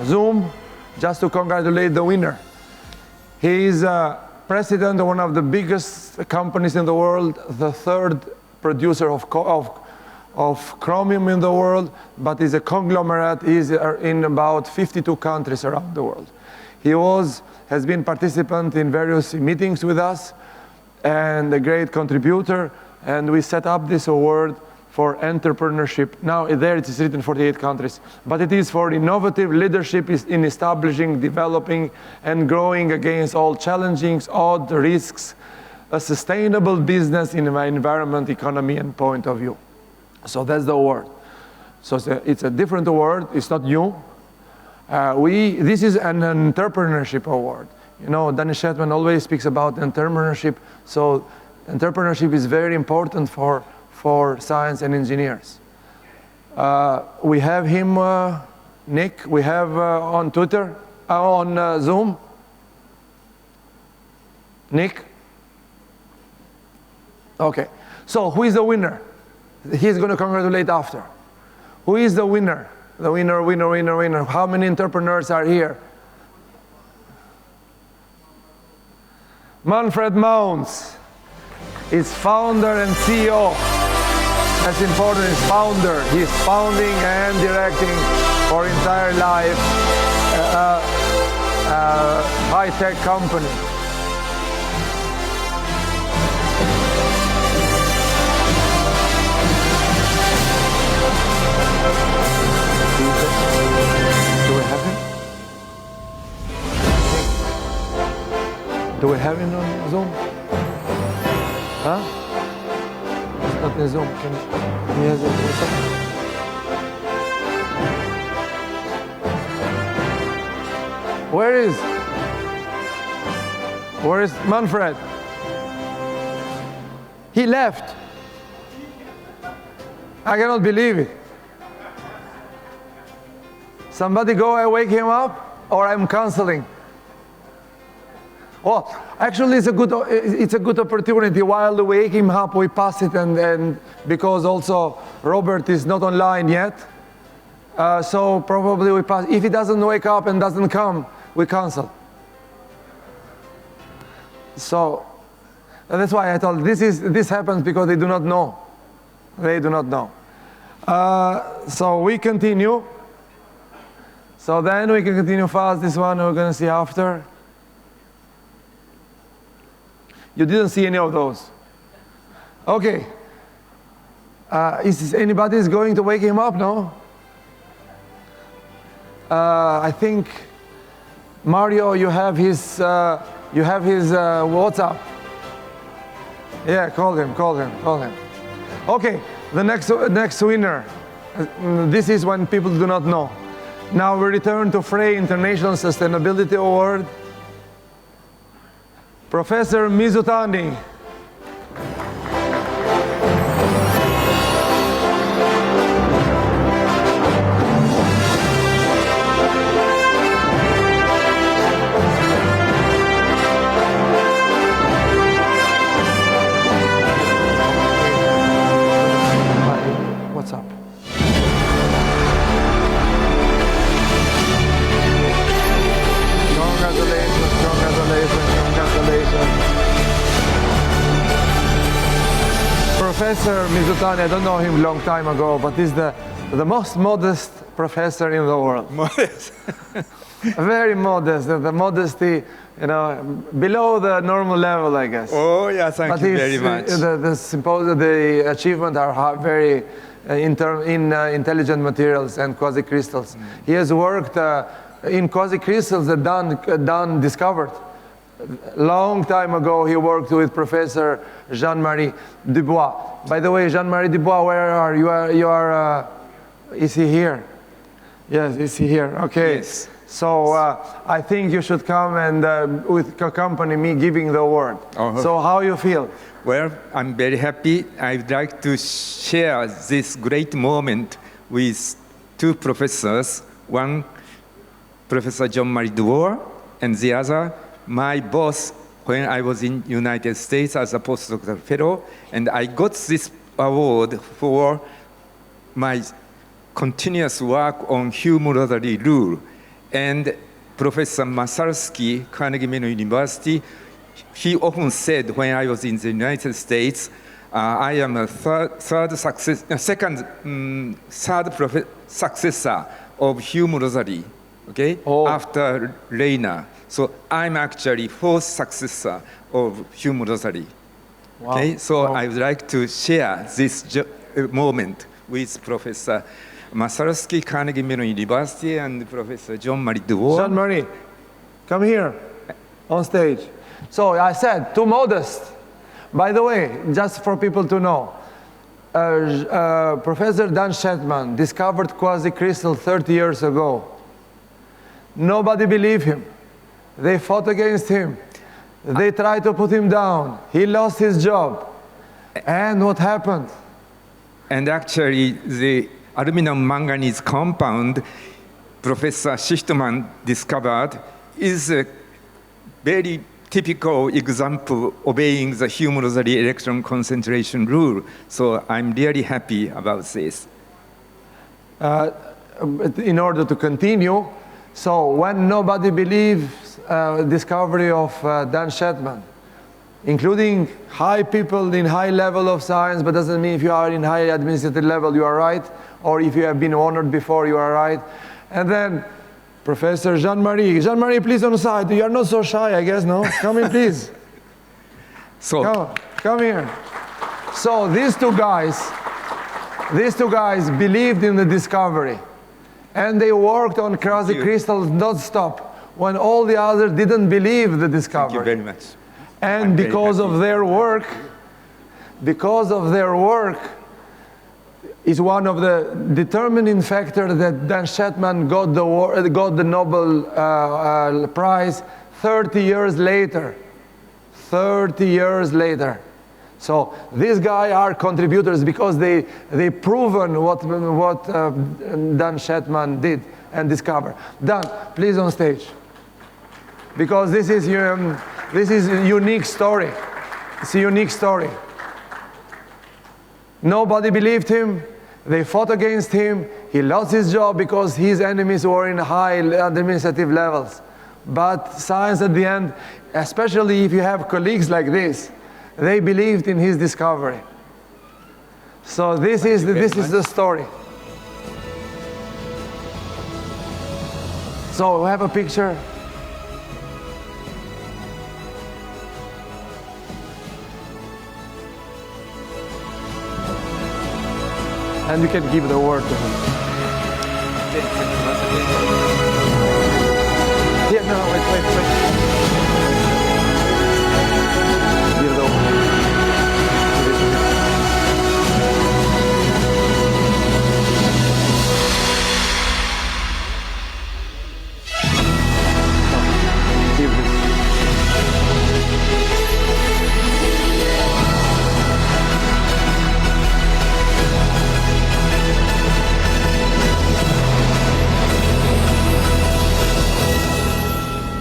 Zoom just to congratulate the winner. He is president of one of the biggest companies in the world, the third producer of chromium in the world, but is a conglomerate. He's in about 52 countries around the world. He has been participant in various meetings with us and a great contributor, and we set up this award for entrepreneurship. Now there it is written 48 countries, but it is for innovative leadership in establishing, developing, and growing against all challenging, odd risks, a sustainable business in my environment, economy, and point of view. So that's the award. So it's a different award. It's not new. This is an entrepreneurship award. You know, Danny Shetman always speaks about entrepreneurship. So entrepreneurship is very important for science and engineers. We have him, Nick. We have on Twitter, on Zoom. Nick. Okay. So who is the winner? He's going to congratulate after. Who is the winner? The winner. How many entrepreneurs are here? Manfred Mounds is founder and CEO. That's important, he's founder. He's founding and directing for entire life a high-tech company. Do we have him on Zoom? Huh? It's not in Zoom. He has it. Where is Manfred? He left. I cannot believe it. Somebody go and wake him up, or I'm canceling. Well, actually, it's a good opportunity. While we wake him up, we pass it, and because also Robert is not online yet, so probably we pass. If he doesn't wake up and doesn't come, we cancel. So that's why I told this happens because they do not know. They do not know. So we continue. So then we can continue fast. This one we're going to see after. You didn't see any of those. Okay. Is anybody going to wake him up? No? I think Mario, you have his WhatsApp. Yeah, call him. Okay, the next winner. This is when people do not know. Now we return to Frey International Sustainability Award. Professor Mizutani. What's up? Congratulations. Professor Mizutani, I don't know him a long time ago, but he's the most modest professor in the world. Modest. Very modest. The modesty you know, below the normal level, I guess. Oh, yeah, thank you very much. The achievement are very in intelligent materials and quasi-crystals. He has worked in quasi-crystals that Don discovered. Long time ago, he worked with Professor Jean-Marie Dubois. By the way, Jean-Marie Dubois, where are you? Is he here? Yes, is he here? Okay. Yes. So I think you should come and accompany me giving the award. So how you feel? Well, I'm very happy. I'd like to share this great moment with two professors. One, Professor Jean-Marie Dubois, and the other, my boss, when I was in United States as a postdoctoral fellow, and I got this award for my continuous work on Hume-Rotary rule. And Professor Masalsky, Carnegie Mellon University, he often said when I was in the United States, I am a third successor of Hume-Rotary, okay, after Rayner. So I'm actually fourth successor of Hume-Rotary. Wow. Okay, so I would like to share this moment with Professor Masalsky, Carnegie Mellon University, and Professor Jean-Marie Dubois. Jean-Marie, come here on stage. So I said, too modest. By the way, just for people to know, Professor Dan Shetman discovered quasi-crystal 30 years ago. Nobody believed him. They fought against him. They tried to put him down. He lost his job. And what happened? And actually, the aluminum manganese compound Professor Schichtman discovered is a very typical example obeying the Hume-Rotary electron concentration rule. So I'm really happy about this. In order to continue, so when nobody believes discovery of Dan Shetman, including high people in high level of science, but doesn't mean if you are in high administrative level you are right, or if you have been honored before you are right. And then Professor Jean-Marie. Jean-Marie, please on the side. You are not so shy, I guess, no? Come in, please. So come here. So these two guys believed in the discovery, and they worked on quasi-crystals non-stop when all the others didn't believe the discovery. Thank you very much. And because of their work, is one of the determining factors that Dan Shetman got the Nobel Prize 30 years later. 30 years later. So these guys are contributors because they proven what Dan Shetman did and discovered. Dan, please on stage. Because this is a unique story. It's a unique story. Nobody believed him. They fought against him. He lost his job because his enemies were in high administrative levels. But science at the end, especially if you have colleagues like this, they believed in his discovery. So this is the story. So we have a picture. And you can give the word to him. Yeah, no, wait. Give the word. Give this.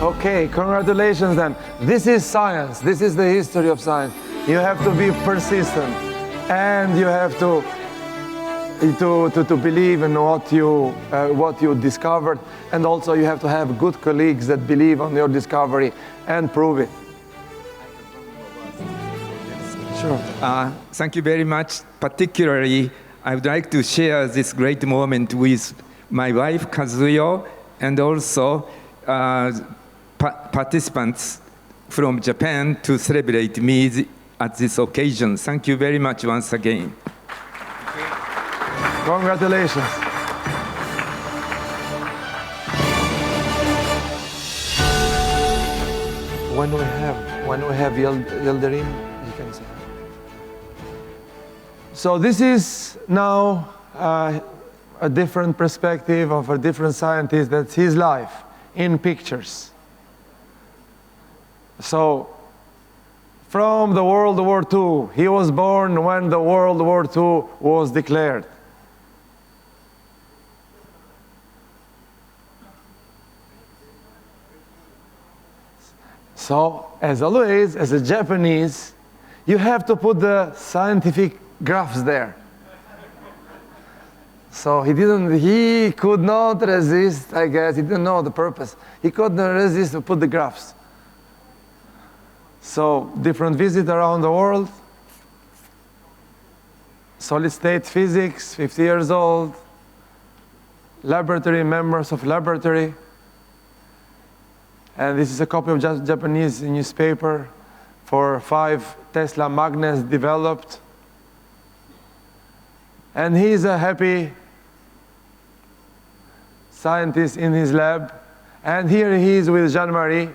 Okay, congratulations then. This is science. This is the history of science. You have to be persistent, and you have to believe in what you discovered, and also you have to have good colleagues that believe on your discovery and prove it. Sure. Thank you very much. Particularly, I would like to share this great moment with my wife, Kazuyo, and also participants from Japan to celebrate me at this occasion. Thank you very much once again. Congratulations. When we have Yildirim, you can say. So this is now a different perspective of a different scientist. That's his life in pictures. So from the World War II, he was born when the World War II was declared. So, as always, as a Japanese, you have to put the scientific graphs there. So he could not resist, I guess, he didn't know the purpose. He couldn't resist to put the graphs. So, different visits around the world. Solid state physics, 50 years old. Laboratory, members of laboratory. And this is a copy of Japanese newspaper for 5 Tesla magnets developed. And he's a happy scientist in his lab. And here he is with Jean-Marie.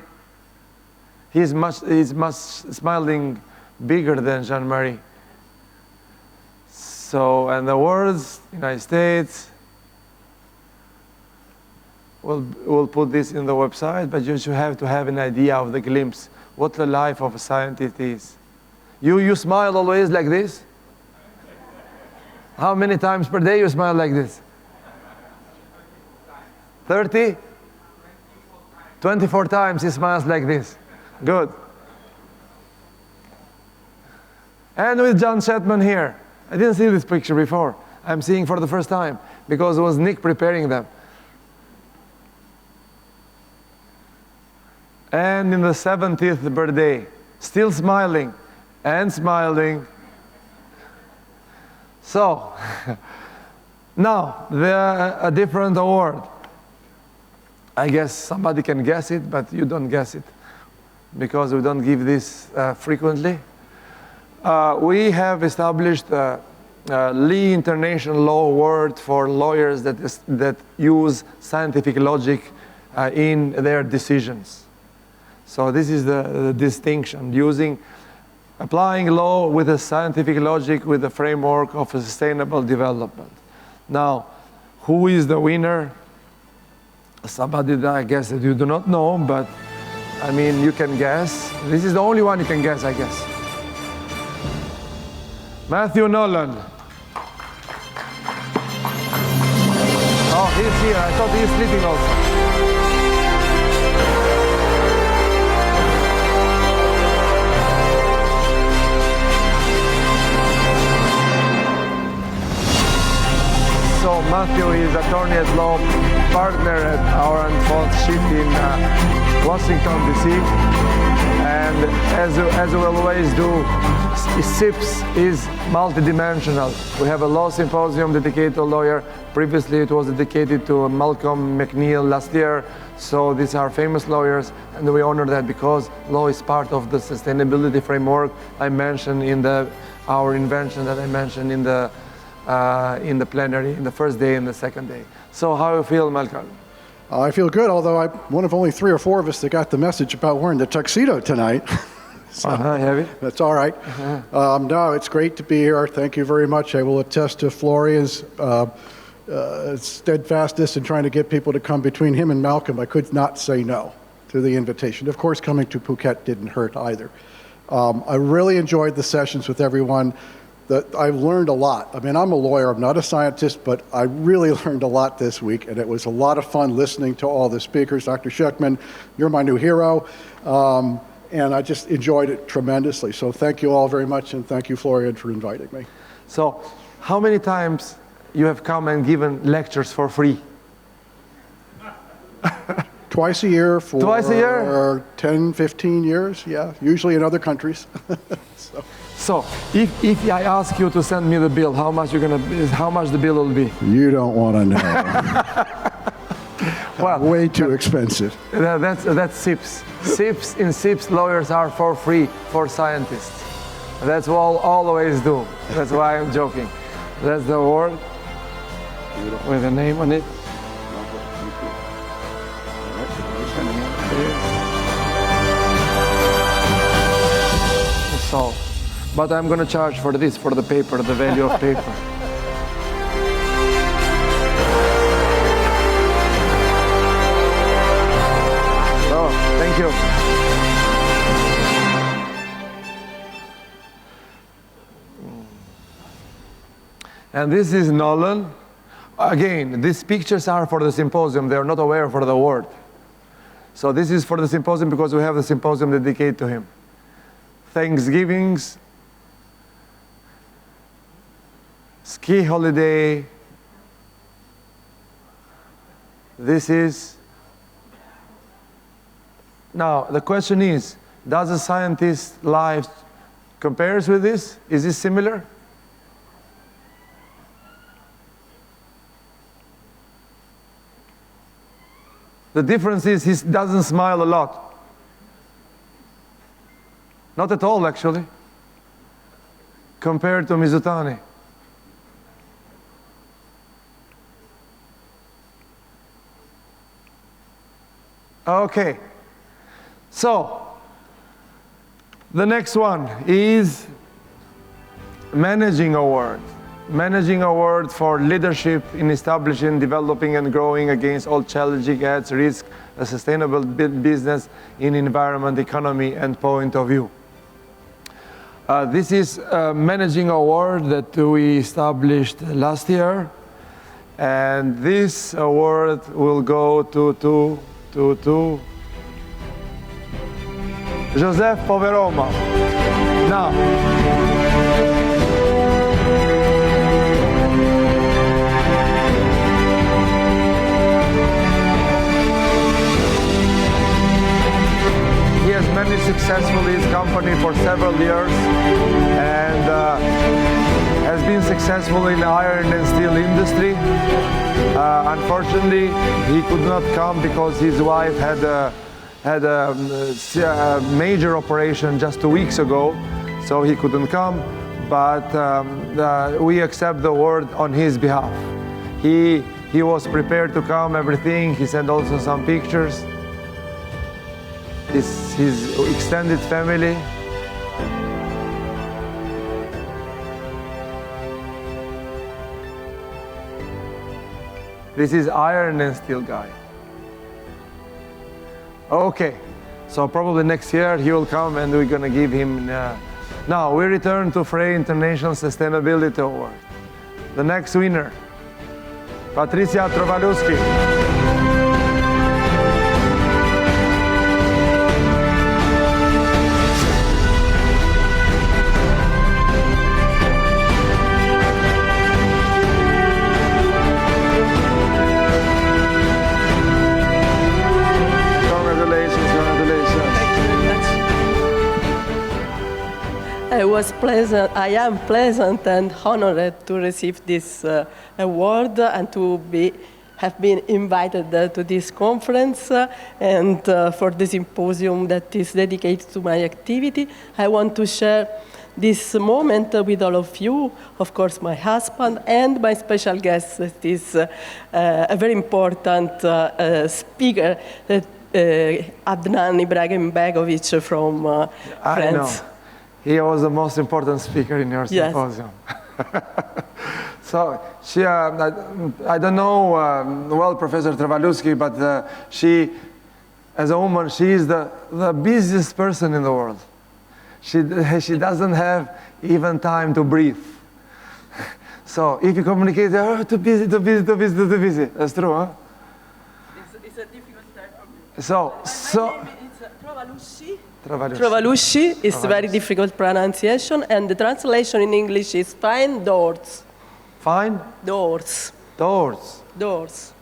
He's much smiling bigger than Jean-Marie. So, and the words, United States, we'll put this in the website, but you should have to have an idea of the glimpse, what the life of a scientist is. You smile always like this? How many times per day you smile like this? 30? 24 times he smiles like this. Good. And with John Shetman here. I didn't see this picture before. I'm seeing for the first time because it was Nick preparing them. And in the 70th birthday, still smiling and smiling. So, now, a different award. I guess somebody can guess it, but you don't guess it because we don't give this frequently. We have established a Lee International Law Award for lawyers that use scientific logic in their decisions. So this is the distinction, applying law with a scientific logic with the framework of a sustainable development. Now, who is the winner? Somebody that I guess that you do not know, but I mean, you can guess. This is the only one you can guess, I guess. Matthew Nolan. Oh, he's here. I thought he's sleeping also. So Matthew is attorney at law, partner at our Fourth in Washington, D.C. And as we always do, SIPS is multidimensional. We have a law symposium dedicated to a lawyer. Previously, it was dedicated to Malcolm McNeil last year. So these are famous lawyers, and we honor that because law is part of the sustainability framework I mentioned in our invention that I mentioned in the plenary, in the first day and the second day. So how do you feel, Malcolm? I feel good, although I'm one of only 3 or 4 of us that got the message about wearing the tuxedo tonight. So have you? That's all right. No, it's great to be here. Thank you very much. I will attest to Florian's steadfastness in trying to get people to come. Between him and Malcolm, I could not say no to the invitation. Of course, coming to Phuket didn't hurt either. I really enjoyed the sessions with everyone. I've learned a lot. I mean, I'm a lawyer, I'm not a scientist, but I really learned a lot this week, and it was a lot of fun listening to all the speakers. Dr. Schuckman, you're my new hero, and I just enjoyed it tremendously. So thank you all very much, and thank you, Florian, for inviting me. So how many times you have come and given lectures for free? Twice a year for 10, 15 years, yeah, usually in other countries. So if I ask you to send me the bill, how much the bill will be? You don't want to know. Well, way too expensive. That's SIPS. SIPS, in SIPS, lawyers are for free for scientists. That's what I'll always do. That's why I'm joking. That's the award with a name on it. So, but I'm going to charge for this, for the paper, the value of paper. So, thank you. And this is Nolan. Again, these pictures are for the symposium. They are not aware for the award. So this is for the symposium because we have the symposium dedicated to him. Thanksgivings, ski holiday. This is. Now, the question is, does a scientist's life compares with this? Is this similar? The difference is he doesn't smile a lot. Not at all, actually, compared to Mizutani. Okay. So, the next one is Managing Award. Managing Award for leadership in establishing, developing, and growing against all challenging adds risk, a sustainable business in environment, economy, and point of view. This is a Managing Award that we established last year, and this award will go to Joseph Poveroma. Now, managed successfully his company for several years and has been successful in the iron and steel industry. Unfortunately, he could not come because his wife had a major operation just 2 weeks ago, so he couldn't come, but we accept the award on his behalf. He was prepared to come, everything. He sent also some pictures. His extended family. This is iron and steel guy. Okay, so probably next year he will come and we're gonna give him. Now we return to Frey International Sustainability Award. The next winner, Patricia Trovaluski. I am pleasant and honored to receive this award and to have been invited to this conference and for the symposium that is dedicated to my activity. I want to share this moment with all of you, of course my husband and my special guest, that is a very important speaker, Adnan Ibrahimbegovic from France. I know. He was the most important speaker in your symposium. Yes. So she, I don't know well Professor Trovaluski, but she, as a woman, she is the busiest person in the world. She doesn't have even time to breathe. So if you communicate, too busy. That's true, huh? It's a difficult time for me. So my name is Trovaluski. Trovaluski is very difficult pronunciation, and the translation in English is fine doors. Fine? Doors. Doors. Doors.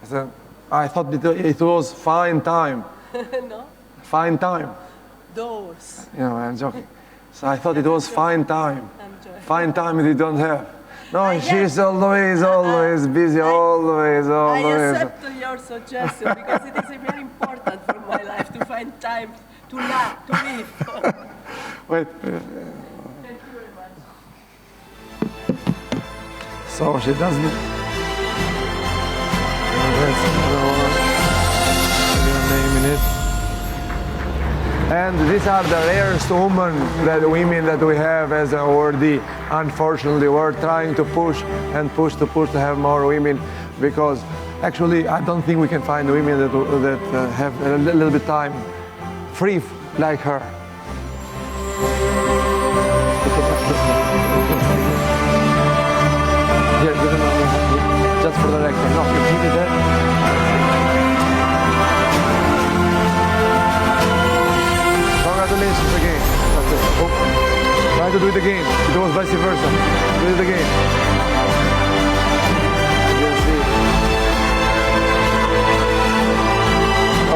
So I thought it was fine time. No? Fine time. Doors. You know, I'm joking. So I thought it was fine time. Fine time they don't have. No, she's always busy, always. I accept your suggestion because it is very important for my life to find time to laugh, to live. Wait. Thank you very much. So she doesn't. Name in it. And these are the rarest women that we have as an awardee. Unfortunately, we're trying to push to have more women, because actually I don't think we can find women that have a little bit time free like her. Here, give him just for the record. No, you keep it there. Congratulations again. Oh, try to do it again. It was vice versa. Do it again.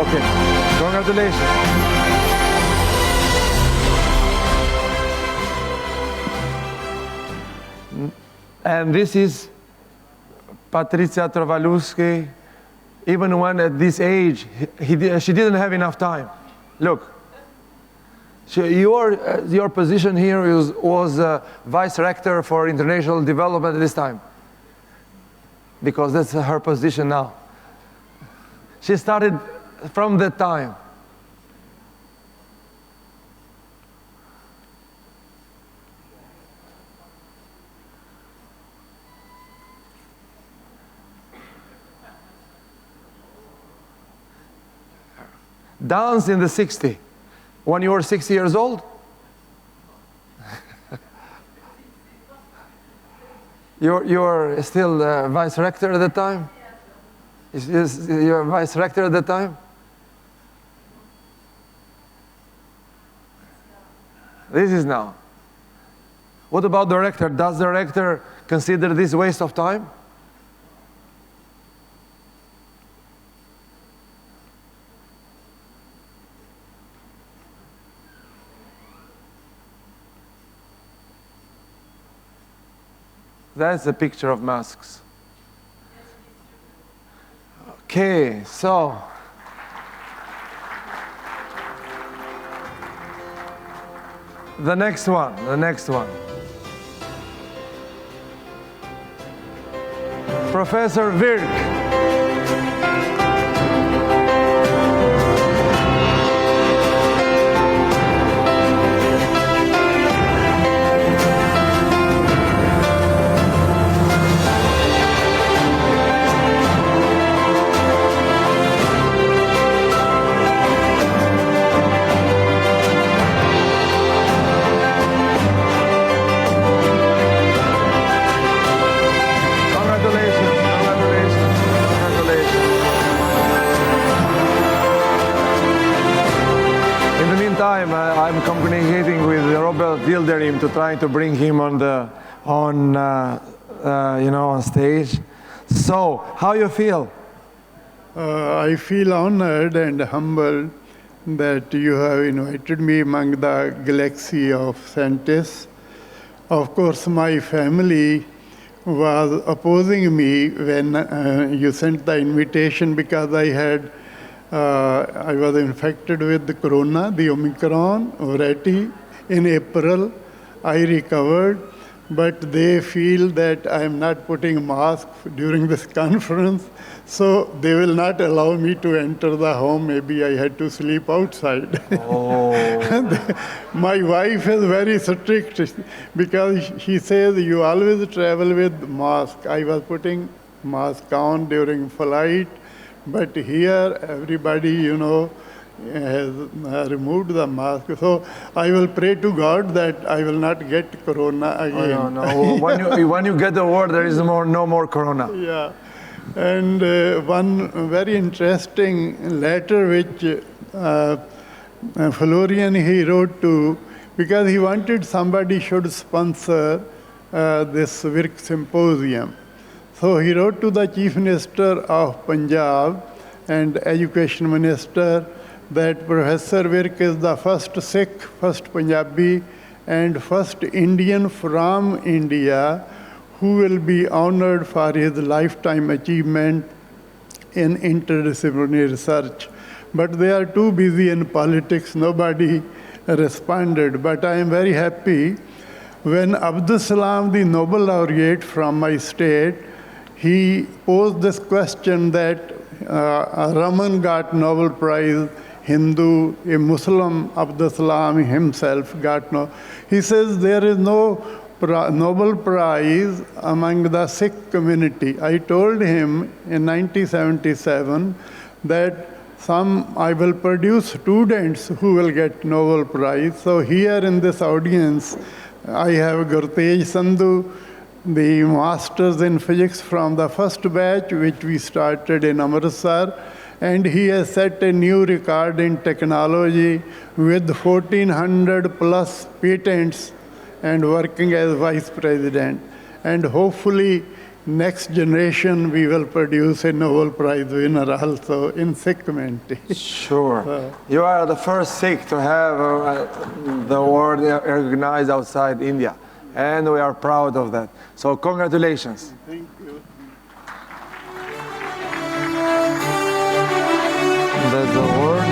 Okay. Congratulations. And this is Patricia Trovaluski. Even when at this age, she didn't have enough time. Look. Your position here was Vice Rector for International Development at this time, because that's her position now. She started from that time. Dance in the 60s. When you were 60 years old? you were still vice rector at the time? Is you were vice rector at the time? This is now. What about the rector? Does the rector consider this waste of time? That's a picture of masks. Okay, so the next one. Professor Virk. I'm communicating with Robert Dilderim to try to bring him on stage. So, how you feel? I feel honored and humbled that you have invited me among the galaxy of scientists. Of course, my family was opposing me when you sent the invitation, because I was infected with the corona, the Omicron variety, in April. I recovered, but they feel that I am not putting mask during this conference, so they will not allow me to enter the home. Maybe I had to sleep outside. Oh. My wife is very strict, because she says you always travel with mask. I was putting mask on during flight. But here, everybody, has removed the mask. So I will pray to God that I will not get corona again. Oh, no. When you get the award, there is no more corona. Yeah. And one very interesting letter which Florian, he wrote to, because he wanted somebody should sponsor this Virk Symposium. So he wrote to the Chief Minister of Punjab and Education Minister that Professor Virk is the first Sikh, first Punjabi, and first Indian from India who will be honored for his lifetime achievement in interdisciplinary research. But they are too busy in politics, nobody responded. But I am very happy when Abdul Salam, the Nobel laureate from my state, he posed this question that Raman got Nobel Prize, Hindu, a Muslim, Abdul Salam himself got no. He says there is no Nobel Prize among the Sikh community. I told him in 1977 that I will produce students who will get Nobel Prize. So here in this audience, I have Gurtej Sandhu, the Masters in Physics from the first batch, which we started in Amritsar. And he has set a new record in technology with 1,400 plus patents and working as vice president. And hopefully, next generation, we will produce a Nobel Prize winner also in Sikh community. Sure. You are the first Sikh to have the award recognized outside India. And we are proud of that. So congratulations. Thank you. That's the award.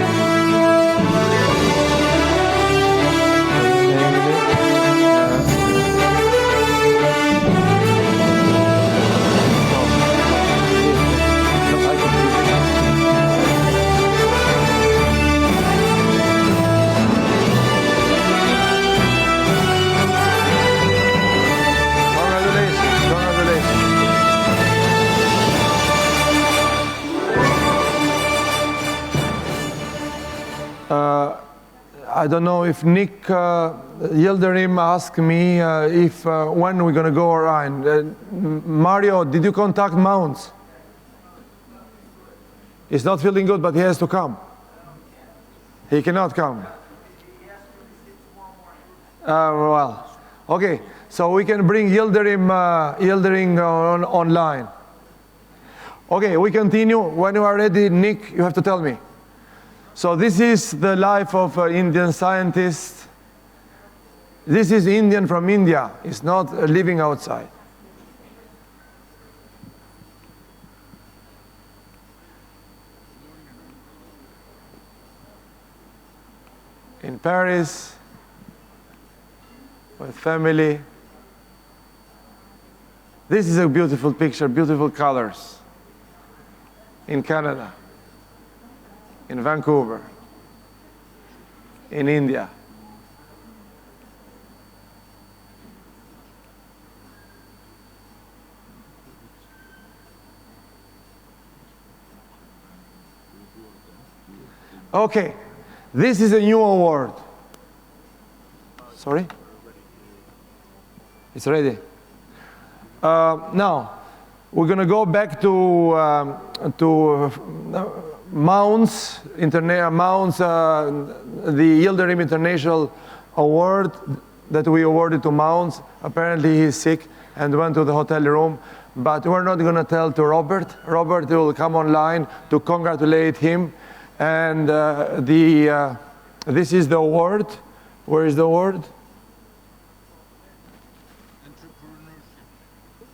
I don't know if Nick Yildirim asked me if when we're going to go around. Mario, did you contact Mounts? He's not feeling good, but he has to come. He cannot come. Well, okay. So we can bring Yildirim online. Okay, we continue. When you are ready, Nick, you have to tell me. So this is the life of an Indian scientist. This is Indian from India. It's not living outside. In Paris, with family. This is a beautiful picture, beautiful colors. In Canada. In Vancouver, in India. Okay, this is a new award. Sorry? It's ready. Now, we're going to go back to Mounts, the Yildirim International Award that we awarded to Mounts. Apparently he's sick and went to the hotel room, but we're not going to tell to Robert. Robert will come online to congratulate him. And this is the award. Where is the award?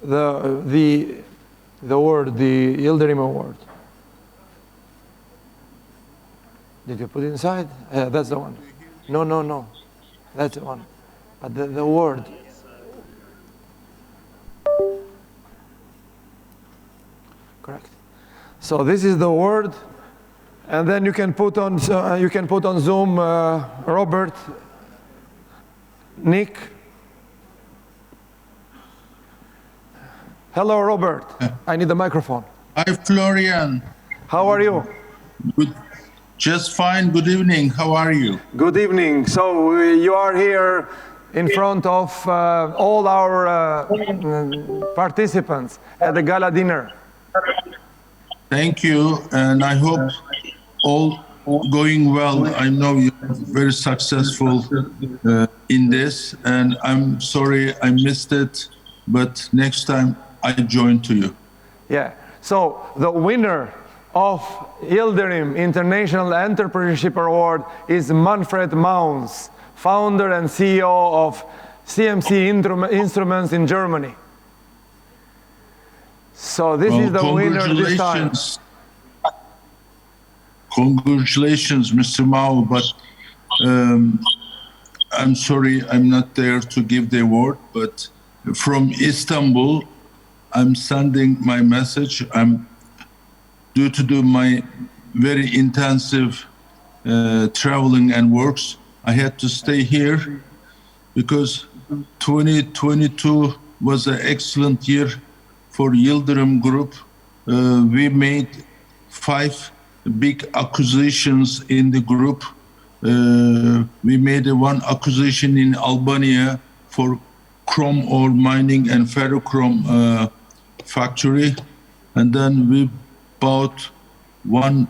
The award, the Yildirim Award. Did you put it inside? Yeah, that's the one. No. That's the one. But the award. Correct. So this is the award, and then you can put on Zoom Robert, Nick. Hello, Robert. I need the microphone. Hi, Florian. How are you? Good. Just fine. Good evening. How are you? Good evening. So you are here in front of all our participants at the gala dinner. Thank you, and I hope all going well. I know you're very successful in this, and I'm sorry I missed it, but next time I join to you. Yeah. So the winner of Yildirim International Entrepreneurship Award is Manfred Mounts, founder and CEO of CMC Instruments in Germany. So this is the winner this time. Congratulations, Mr. Mao, but I'm sorry I'm not there to give the award, but from Istanbul, I'm sending my message. I'm due to my very intensive traveling and works. I had to stay here because 2022 was an excellent year for Yildirim Group. We made 5 big acquisitions in the group. We made one acquisition in Albania for chrome ore mining and ferrochrome factory. And then we bought one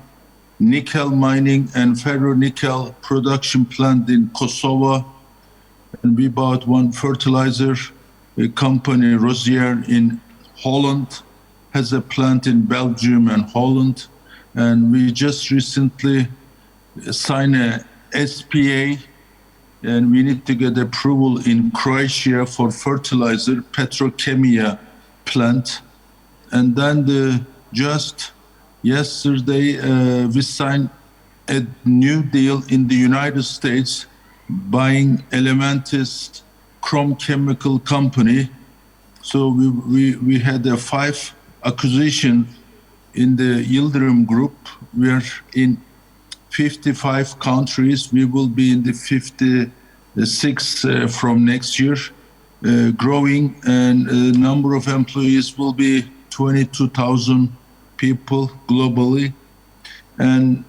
nickel mining and ferronickel production plant in Kosovo. And we bought one fertilizer company, Rosier, in Holland, has a plant in Belgium and Holland. And we just recently signed a SPA, and we need to get approval in Croatia for fertilizer, petrochemia plant. And then just yesterday, we signed a new deal in the United States, buying Elementis chrome chemical company. So we had a 5 acquisition in the Yildirim Group. We are in 55 countries. We will be in the 56 from next year, growing, and the number of employees will be 22,000 people globally. And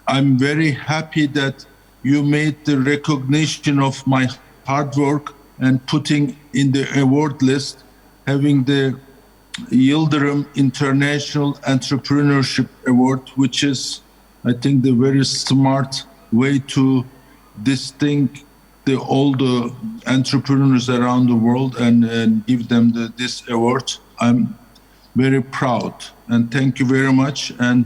I'm very happy that you made the recognition of my hard work and putting in the award list, having the Yildirim International Entrepreneurship Award, which is, I think, the very smart way to distinct all the entrepreneurs around the world and give them this award. I'm very proud, and thank you very much, and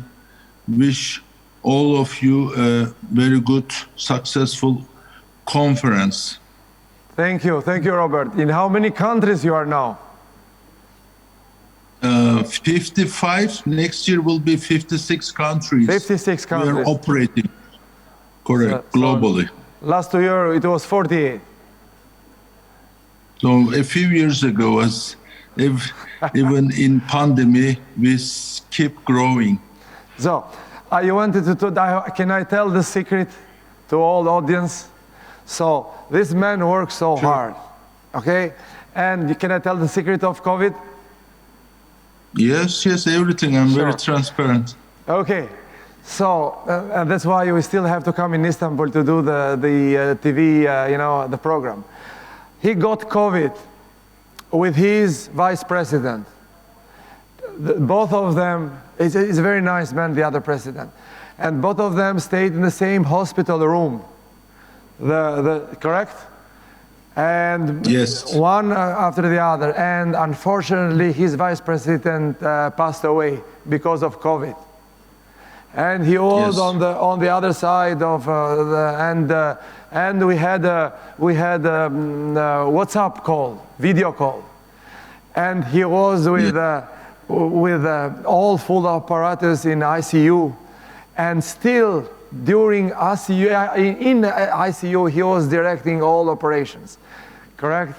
wish all of you a very good, successful conference. Thank you, Robert. In how many countries you are now? 55. Next year will be 56 countries. 56 countries. We are operating, correct, globally. Last year it was 48. So a few years ago, even in pandemic, we keep growing. So, you wanted to, can I tell the secret to all the audience? So, this man works so hard, okay? And can I tell the secret of COVID? Yes, everything. I'm very transparent. Okay, so and that's why we still have to come in Istanbul to do the TV, the program. He got COVID with his vice president. Both of them, he's a very nice man, the other president, and both of them stayed in the same hospital room. Correct? And yes, one after the other, and unfortunately his vice president passed away because of COVID, and he was on the other side of and we had WhatsApp call, video call, and he was with all full apparatus in ICU, and still during ICU, in ICU, he was directing all operations, correct?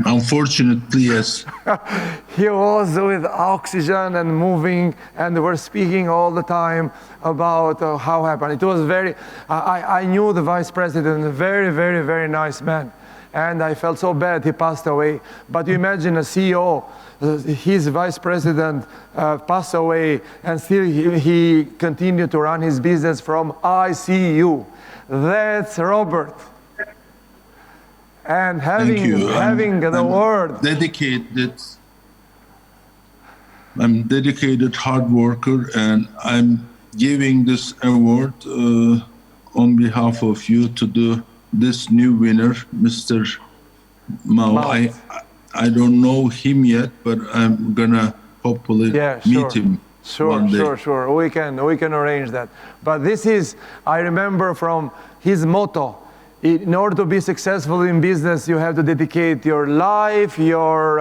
Unfortunately, yes. He was with oxygen and moving, and we're speaking all the time about how happened. It was I knew the vice president, a very, very, very nice man. And I felt so bad he passed away. But you imagine a CEO, his vice president passed away, and still he continued to run his business from ICU. That's Robert. And having the word. I'm dedicated hard worker, and I'm giving this award on behalf of you to this new winner, Mr. Mao. I don't know him yet, but I'm gonna hopefully meet him one day. Sure. We can arrange that. But this is, I remember from his motto: in order to be successful in business, you have to dedicate your life, your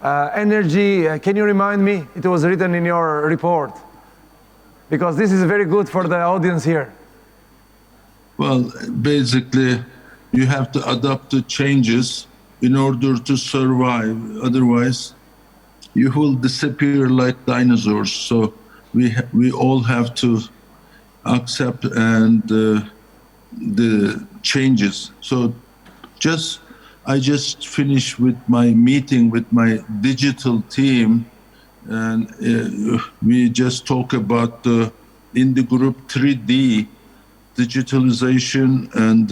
energy. Can you remind me? It was written in your report. Because this is very good for the audience here. Well, basically, you have to adapt to changes in order to survive. Otherwise, you will disappear like dinosaurs. So we all have to accept and the changes. So I just finished with my meeting with my digital team, and we just talk about in the group 3D digitalization, and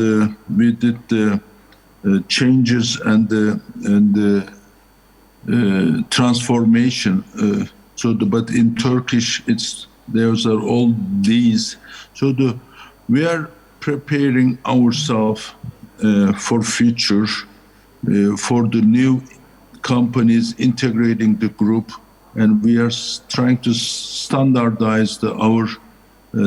we did the changes and the transformation. But in Turkish, those are all these. So we are preparing ourselves for future, for the new companies integrating the group, and we are trying to standardize our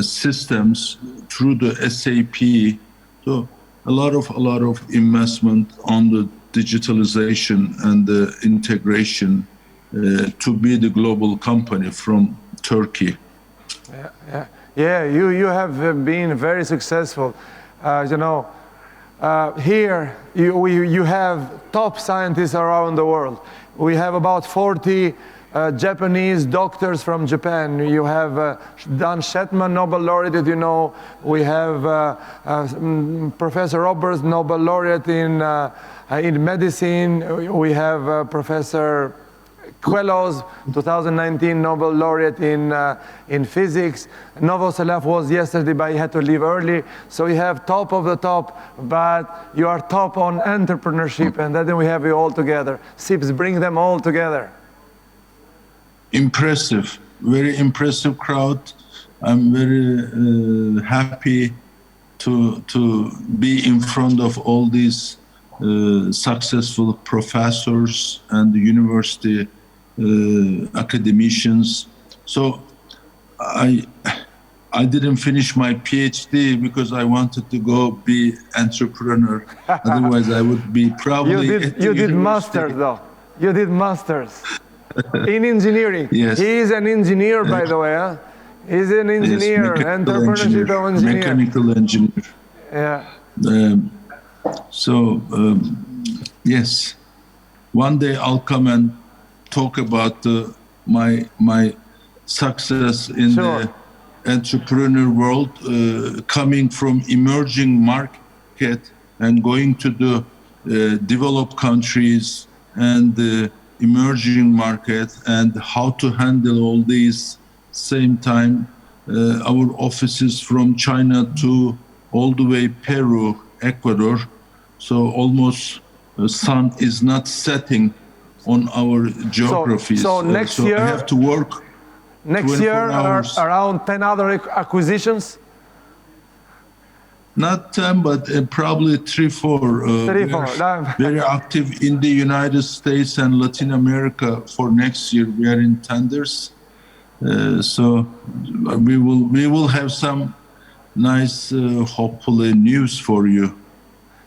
systems through the SAP. So a lot of investment on the digitalization and the integration to be the global company from Turkey. Yeah. You have been very successful. Here you have top scientists around the world. We have about 40 Japanese doctors from Japan. You have Dan Shetman, Nobel laureate, We have Professor Roberts, Nobel laureate in medicine. We have Professor Quellos, 2019 Nobel laureate in physics. Novoselov was yesterday, but he had to leave early. So we have top of the top, but you are top on entrepreneurship, and then we have you all together. SIPS, bring them all together. Impressive, very impressive crowd. I'm very happy to be in front of all these successful professors and university academicians. So I didn't finish my PhD because I wanted to go be entrepreneur. Otherwise, I would be probably. You did masters though. You did masters in engineering. Yes. He is an engineer, by the way. Huh? He's an engineer, yes, entrepreneurship engineer. Mechanical engineer. Yeah. Yes, one day I'll come and talk about my success in the entrepreneur world, coming from emerging market and going to the developed countries and the emerging market, and how to handle all these same time. Our offices from China to all the way Peru, Ecuador, so almost the sun is not setting on our geographies. So next year, I have to work. Next year, around 10 other acquisitions. Not 10, but probably 3, 4. Very active in the United States and Latin America. For next year, we are in tenders. So we will have some nice, hopefully, news for you.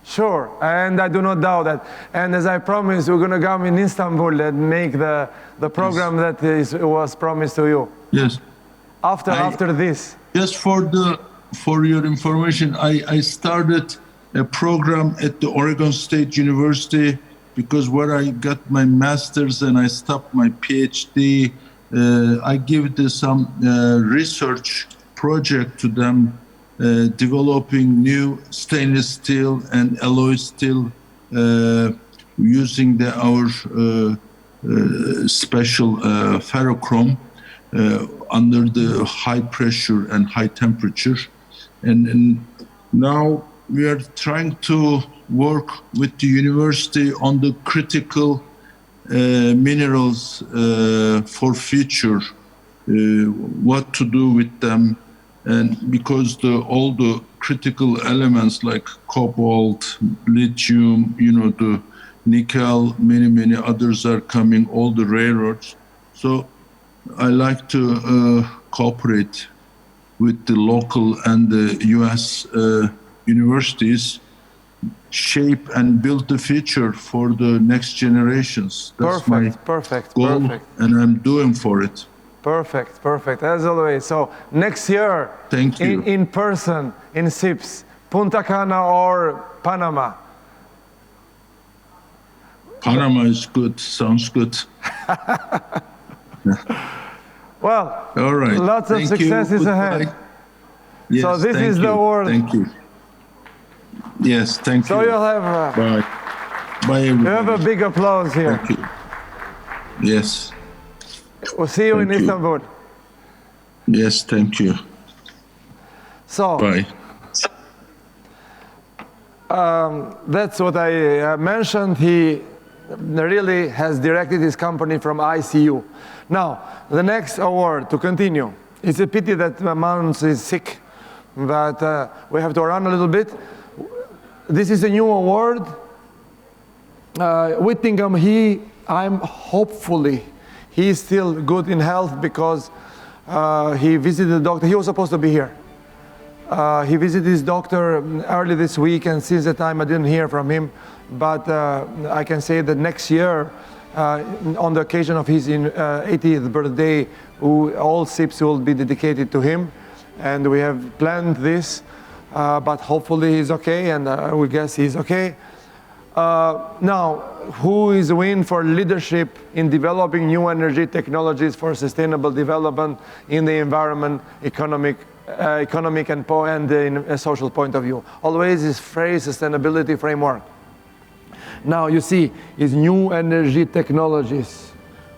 Sure, and I do not doubt that. And as I promised, we're going to come in Istanbul and make the program that was promised to you. Yes. After this. Just for your information, I started a program at the Oregon State University, because where I got my master's and I stopped my PhD, I give some research project to them, developing new stainless steel and alloy steel using our special ferrochrome under the high pressure and high temperature. And now we are trying to work with the university on the critical minerals for future, what to do with them. And because all the critical elements like cobalt, lithium, the nickel, many others are coming, all the rare earths. So I like to cooperate with the local and the US universities shape and build the future for the next generations. That's my goal, and I'm doing for it. Perfect, perfect, as always. So next year, thank you. In person, in SIPS, Punta Cana or Panama? Panama is good, sounds good. Well, all right. Lots of successes ahead. Yes, so this is the award. Thank you. Yes, thank you. So you'll have bye. Bye, everybody. You have a big applause here. Thank you. Yes. We'll see you in Istanbul. Yes, thank you. So, bye. That's what I mentioned. He really has directed his company from ICU. Now, the next award, to continue. It's a pity that Mans is sick, but we have to run a little bit. This is a new award. Whittingham, I'm hopefully, he's still good in health because he visited the doctor. He was supposed to be here. He visited his doctor early this week, and since the time I didn't hear from him. But I can say that next year, on the occasion of his 80th birthday, all SIPS will be dedicated to him. And we have planned this, but hopefully he's okay, and we guess he's okay. Now, who is winning for leadership in developing new energy technologies for sustainable development in the environment, economic and in a social point of view? Always is phrase sustainability framework. Now you see, is new energy technologies.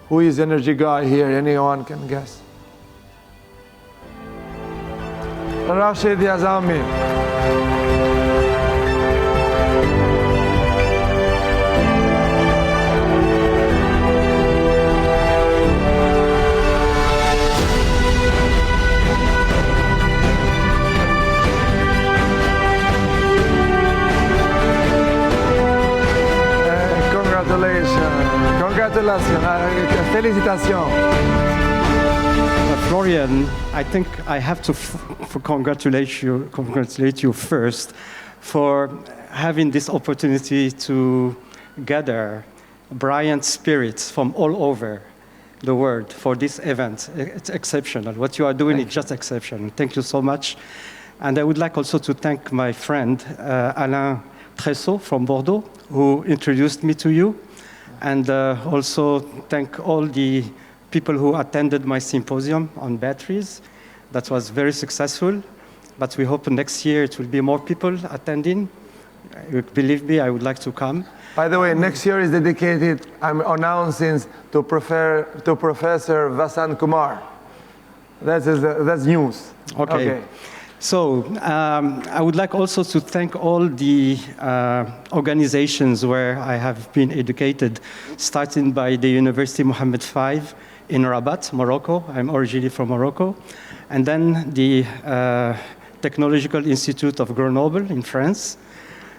Who is energy guy here? Anyone can guess? Rashid Yazami. Félicitations. Florian, I think I have to congratulate you first for having this opportunity to gather brilliant spirits from all over the world for this event. It's exceptional. What you are doing is just exceptional. Thank you so much. And I would like also to thank my friend Alain Tressot from Bordeaux, who introduced me to you. And also thank all the people who attended my symposium on batteries. That was very successful, but we hope next year it will be more people attending. Believe me, I would like to come. By the way, next year is dedicated, I'm announcing, to Professor Vasant Kumar. That's news. Okay. So I would like also to thank all the organizations where I have been educated, starting by the University Mohammed V in Rabat, Morocco. I'm originally from Morocco. And then the Technological Institute of Grenoble in France.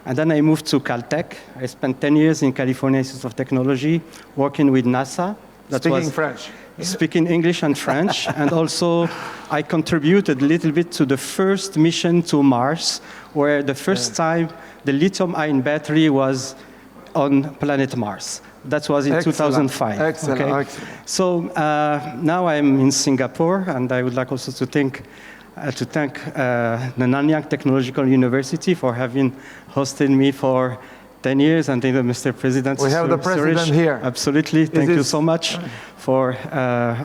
And then I moved to Caltech. I spent 10 years in California Institute of Technology, working with NASA. Speaking French. Speaking English and French, and also I contributed a little bit to the first mission to Mars, where the first time the lithium-ion battery was on planet Mars. That was in 2005. Excellent, okay? excellent. So now I'm in Singapore, and I would like also to thank the Nanyang Technological University for having hosted me for 10 years, and Mr. President. We have the president here. Absolutely. Thank you so much for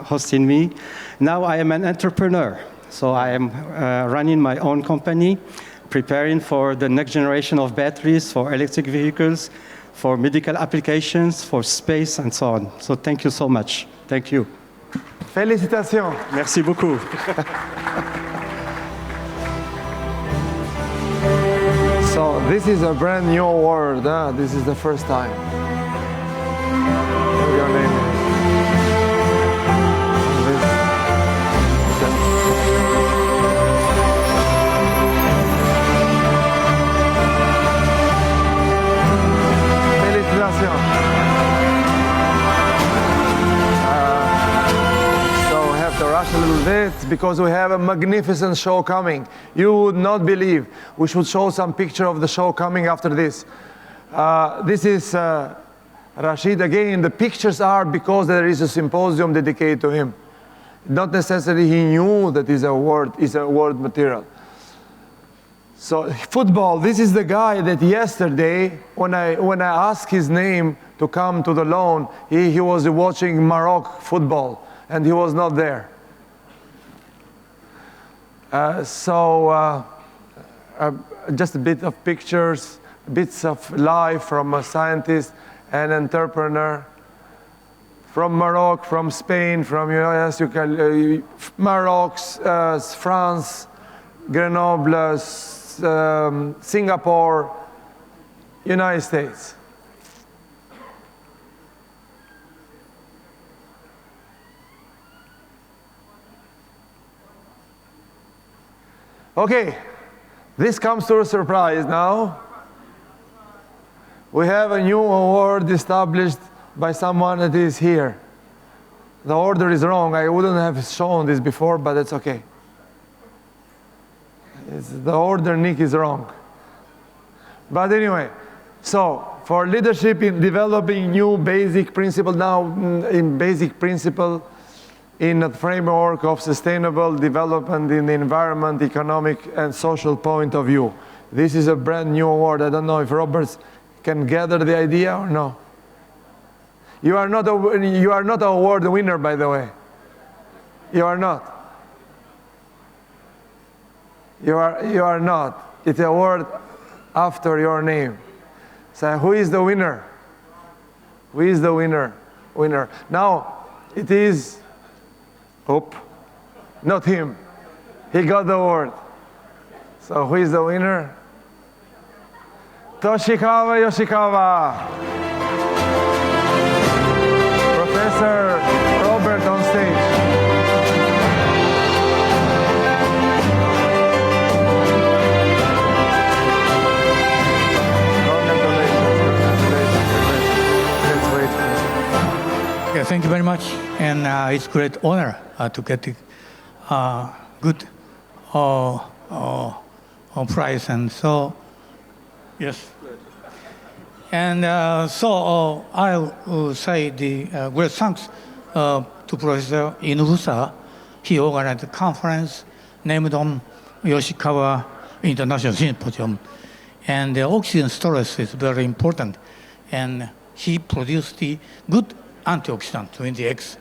hosting me. Now I am an entrepreneur. So I am running my own company, preparing for the next generation of batteries for electric vehicles, for medical applications, for space, and so on. So thank you so much. Thank you. Félicitations. Merci beaucoup. So this is a brand new award. This is the first time. What's your name? Félicitations. So we have to rush a little it because we have a magnificent show coming. You would not believe. We should show some picture of the show coming after this. This is Rashid again. The pictures are because there is a symposium dedicated to him. Not necessarily he knew that is award material. So football, this is the guy that yesterday, when I asked his name to come to the loan, he was watching Morocco football, and he was not there. Just a bit of pictures, bits of life from a scientist, an entrepreneur, from Morocco, from Spain, from US, Morocco, France, Grenoble, Singapore, United States. Okay, this comes to a surprise now. We have a new award established by someone that is here. The order is wrong. I wouldn't have shown this before, but it's okay. The order, Nick, is wrong. But anyway, so for leadership in developing new basic principle, now in basic principle in the framework of sustainable development in the environment, economic and social point of view. This is a brand new award. I don't know if Roberts can gather the idea or no. You are not an award winner, by the way. You are not. You are not. It's a award after your name. So who is the winner? Who is the winner? Now, it is, not him. He got the award. So who is the winner? Toshikawa Yoshikawa. Professor Robert on stage. Yeah, thank you very much, and it's a great honor to get the good prize, and so yes. And so I'll say the great thanks to Professor Inubusa. He organized a conference named on Yoshikawa International Symposium, and the oxygen storage is very important, and he produced the good antioxidant 20X.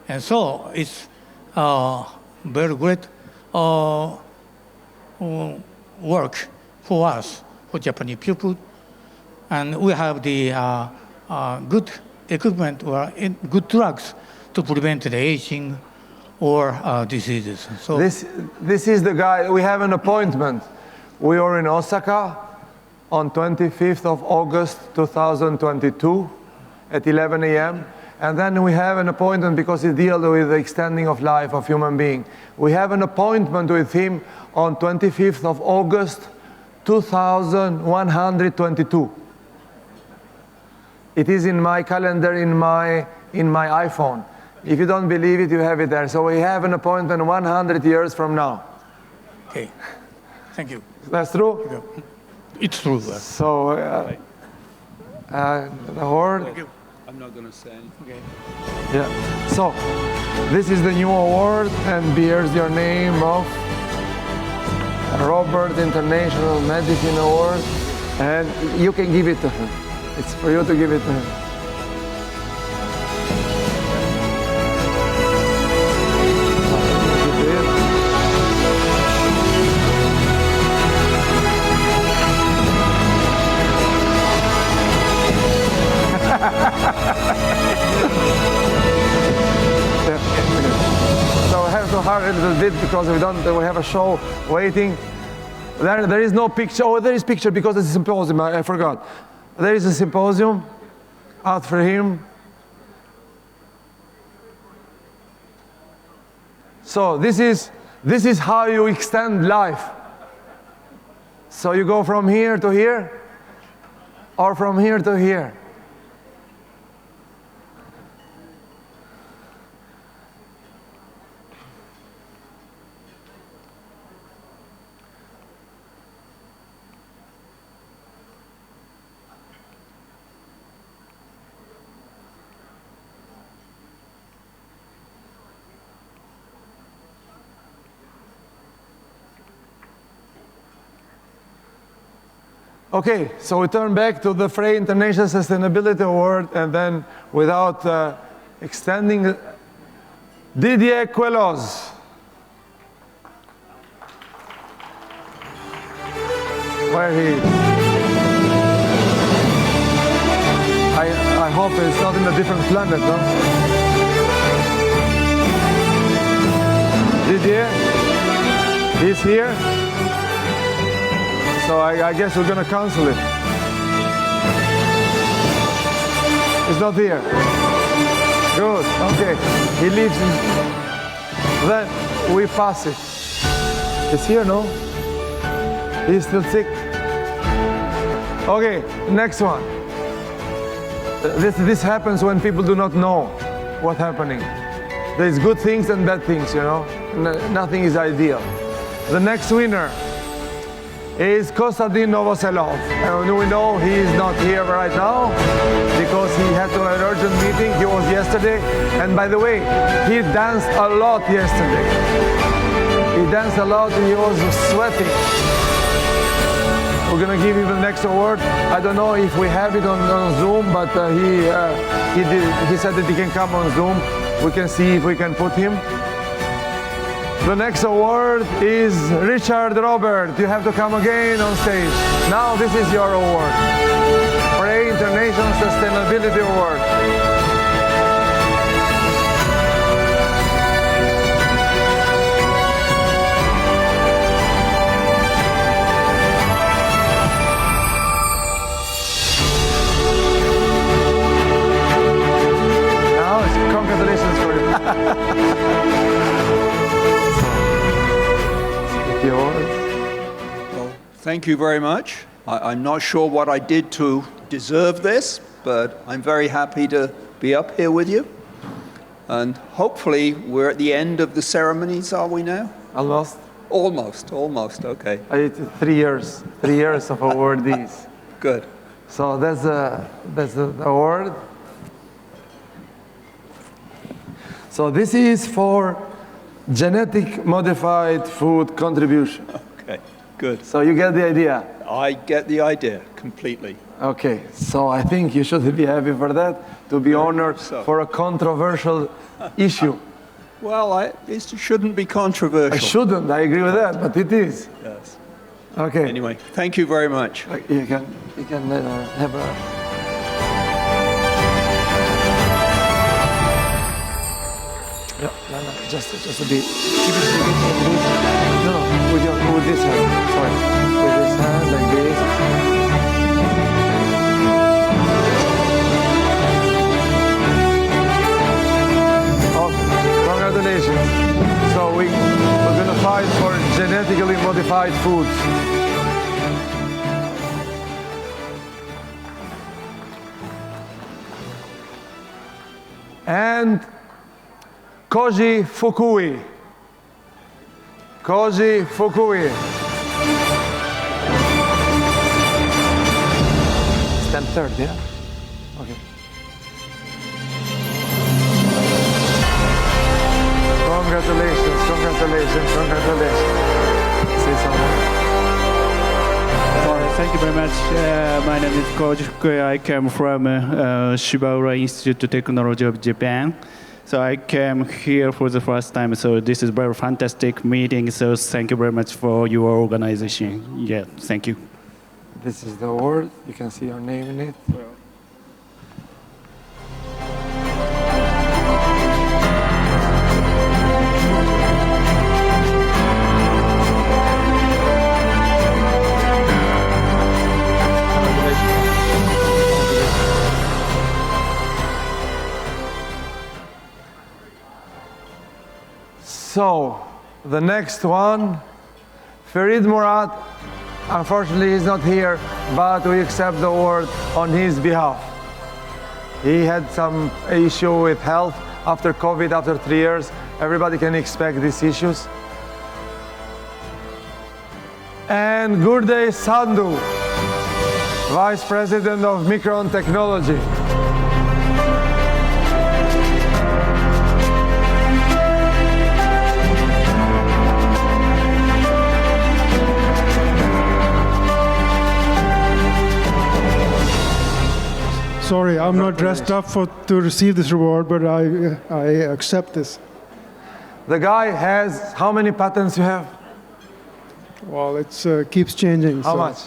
And so it's very great work for us, for Japanese people. And we have the good equipment or good drugs to prevent the aging or diseases. So this is the guy. We have an appointment. We are in Osaka on 25th of August 2022 at 11 a.m. And then we have an appointment because he deals with the extending of life of human being. We have an appointment with him on 25th of August 2122. It is in my calendar, in my iPhone. If you don't believe it, you have it there. So we have an appointment 100 years from now. Okay, thank you. That's true? It's true. So, the award. Thank you. I'm not going to say anything. Okay. Yeah. So, this is the new award, and bears your name of Robert International Medicine Award, and you can give it to him. It's for you to give it to him. So I have to hurry a little bit because we have a show waiting. There is no picture. Oh, there is picture because it's a symposium. I forgot. There is a symposium out for him. So this is how you extend life. So you go from here to here, or from here to here. Okay, so we turn back to the Frey International Sustainability Award, and then without extending, Didier Queloz. Where he is. I hope it's not in a different planet, no? Didier, he's here. So I guess we're going to cancel it. He's not here. Good, okay. He leaves. Then we pass it. He's here, no? He's still sick. Okay, next one. This happens when people do not know what's happening. There's good things and bad things, you know. Nothing is ideal. The next winner is Konstantin Novoselov. And we know he is not here right now because he had to an urgent meeting. He was yesterday. And by the way, he danced a lot yesterday. He danced a lot and he was sweating. We're going to give him the next award. I don't know if we have it on Zoom, but he said that he can come on Zoom. We can see if we can put him. The next award is Richard Robert. You have to come again on stage. Now this is your award. Frey International Sustainability Award. Congratulations for you. Well, thank you very much. I'm not sure what I did to deserve this, but I'm very happy to be up here with you. And hopefully we're at the end of the ceremonies, are we now? Almost. Almost, okay. 3 years. 3 years of awardees. Good. So that's the award. So this is for genetic modified food contribution. Okay, good. So you get the idea? I get the idea completely. Okay, so I think you should be happy for that, to be honored for a controversial issue. Well, it shouldn't be controversial. I shouldn't, I agree with that, but it is. Yes. Okay. Anyway, thank you very much. You can have a... No, just a bit. Keep it. No, with this hand. Sorry, with this hand like this. Oh, congratulations! So we're gonna fight for genetically modified foods. And Koji Fukui. Koji Fukui. Stand third, yeah? Okay. Congratulations, congratulations, congratulations. Say something. Thank you very much. My name is Koji Fukui. I came from Shibaura Institute of Technology of Japan. So I came here for the first time, so this is a very fantastic meeting, so thank you very much for your organization. Yeah, thank you. This is the award. You can see your name in it. So, the next one, Farid Murad, unfortunately he's not here, but we accept the award on his behalf. He had some issue with health after COVID, after 3 years. Everybody can expect these issues. And Gurday Sandhu, Vice President of Micron Technology. sorry, I'm not dressed up to receive this reward, but I accept this. The guy has, how many patents you have? Well, it keeps changing. How so much?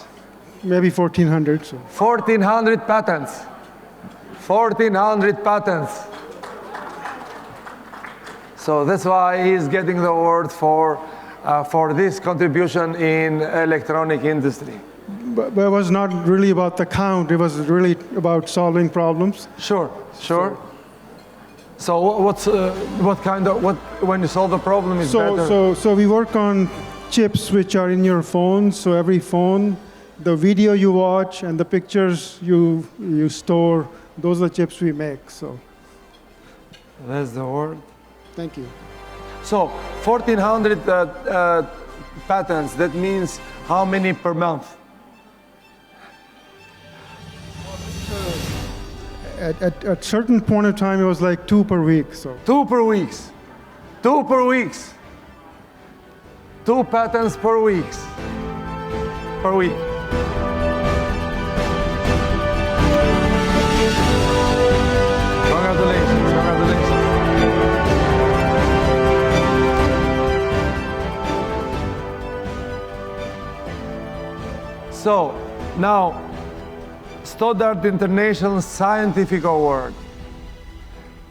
Maybe 1,400. So. 1,400 patents. 1,400 patents. So that's why he's getting the award for this contribution in electronic industry. But it was not really about the count. It was really about solving problems. Sure, sure. So when you solve the problem is better? So we work on chips which are in your phone. So every phone, the video you watch and the pictures you store, those are the chips we make. So that's the word. Thank you. So 1,400 patents. That means how many per month? At a certain point of time, it was like 2 per week. So 2 per week. 2 per week. 2 patents per week. Per week. Congratulations. Congratulations. So now, Stoddard International Scientific Award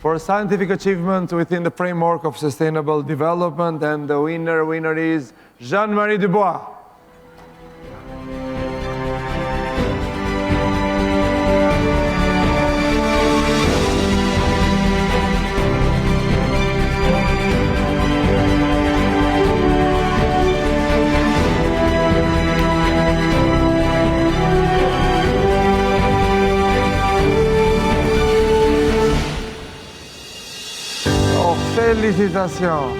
for scientific achievement within the framework of sustainable development, and the winner is Jean-Marie Dubois. Félicitations.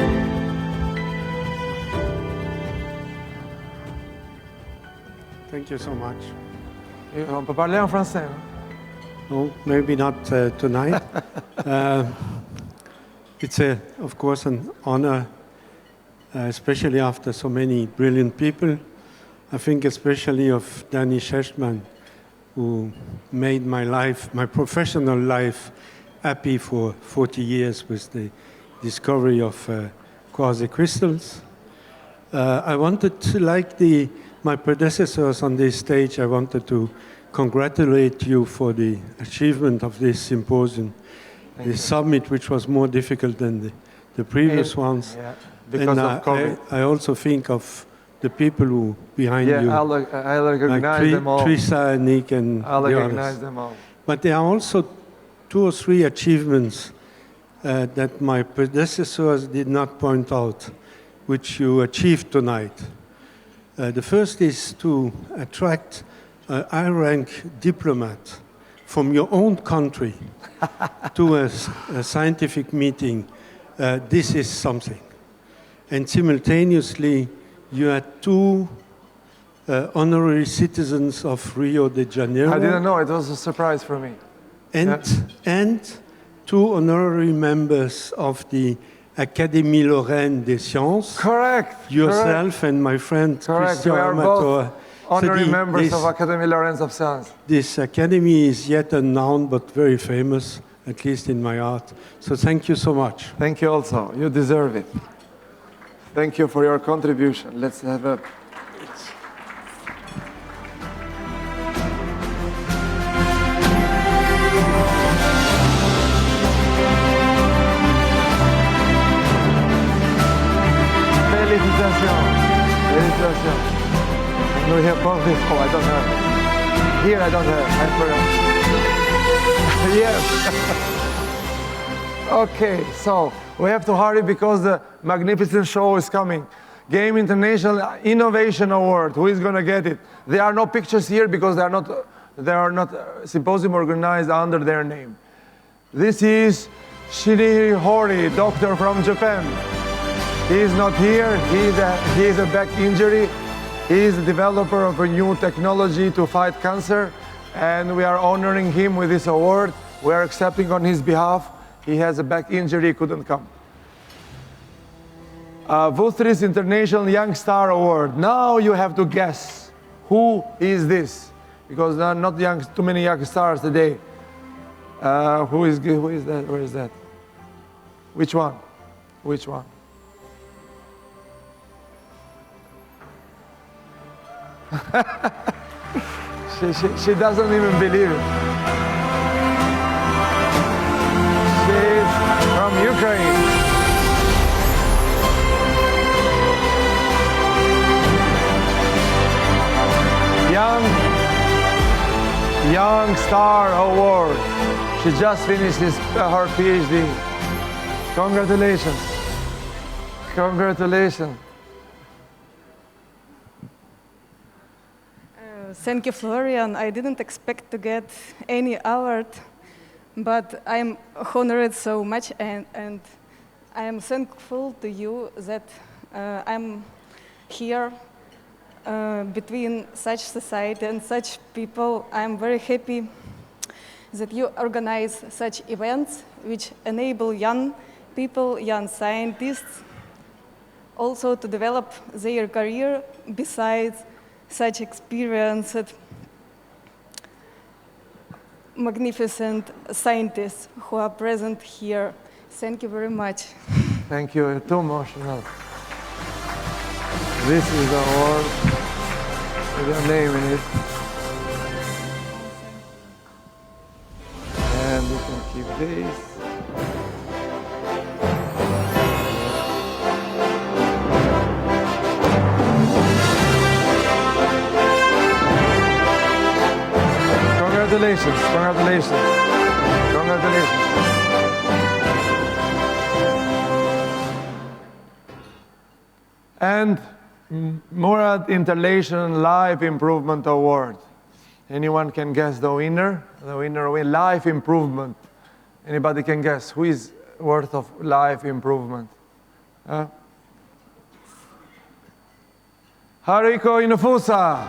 Thank you so much. On peut parler en français. No, maybe not tonight. It's of course an honor, especially after so many brilliant people. I think especially of Danny Shechtman, who made my life, my professional life, happy for 40 years with the discovery of quasi-crystals. I wanted to, like my predecessors on this stage, I wanted to congratulate you for the achievement of this symposium, the summit, which was more difficult than the previous ones. Yeah, because of COVID. I also think of the people who behind you. Yeah, I'll recognize them all. Trisa, Nick, and I'll the recognize others. them all. But there are also 2 or 3 achievements that my predecessors did not point out, which you achieved tonight. The first is to attract a high-rank diplomat from your own country to a scientific meeting. This is something. And simultaneously, you had 2 honorary citizens of Rio de Janeiro. I didn't know. It was a surprise for me. And 2 honorary members of the Académie Lorraine des Sciences. Correct. Yourself correct. And my friend correct. Christian We are Amator. both honorary members of Académie Lorraine of Sciences. This academy is yet unknown, but very famous, at least in my art. So thank you so much. Thank you also. You deserve it. Thank you for your contribution. Let's have a... Félicitations. No, we have both this. Oh, I don't have it. Here I don't have it. I forgot. Yes. Okay, so we have to hurry because the magnificent show is coming. Game International Innovation Award. Who is going to get it? There are no pictures here because they are not symposium organized under their name. This is Shinihiro Hori, doctor from Japan. He is not here. He is a back injury. He is the developer of a new technology to fight cancer, and we are honoring him with this award. We are accepting on his behalf. He has a back injury, he couldn't come. Vuthris International Young Star Award. Now you have to guess who is this, because there are not too many young stars today. Who is that? Where is that? Which one? Which one? she doesn't even believe it. She's from Ukraine. Young Star Award. She just finished her PhD. Congratulations. Congratulations. Thank you, Florian. I didn't expect to get any award, but I'm honored so much, and I am thankful to you that I'm here between such society and such people. I'm very happy that you organize such events which enable young people, young scientists, also to develop their career besides such experienced, magnificent scientists who are present here. Thank you very much. Thank you. You're too emotional. This is the award with your name in it. And you can keep this. Congratulations, congratulations, congratulations. And Murad Interlation Life Improvement Award. Anyone can guess the winner? The winner will life improvement. Anybody can guess who is worth of life improvement? Hariko Inufusa.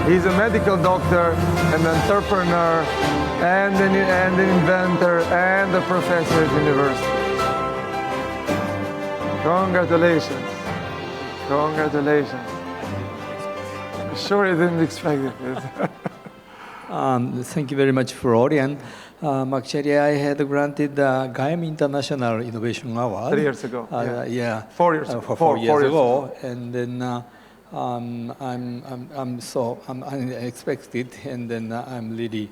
He's a medical doctor, an entrepreneur, and an inventor, and a professor at university. Congratulations. Congratulations. Sure, I didn't expect it. Thank you very much, Florian. Actually, I had granted the GAIM International Innovation Award. 3 years ago. Yeah. 4 years ago. 4 years ago. And then I'm unexpected, and then I'm really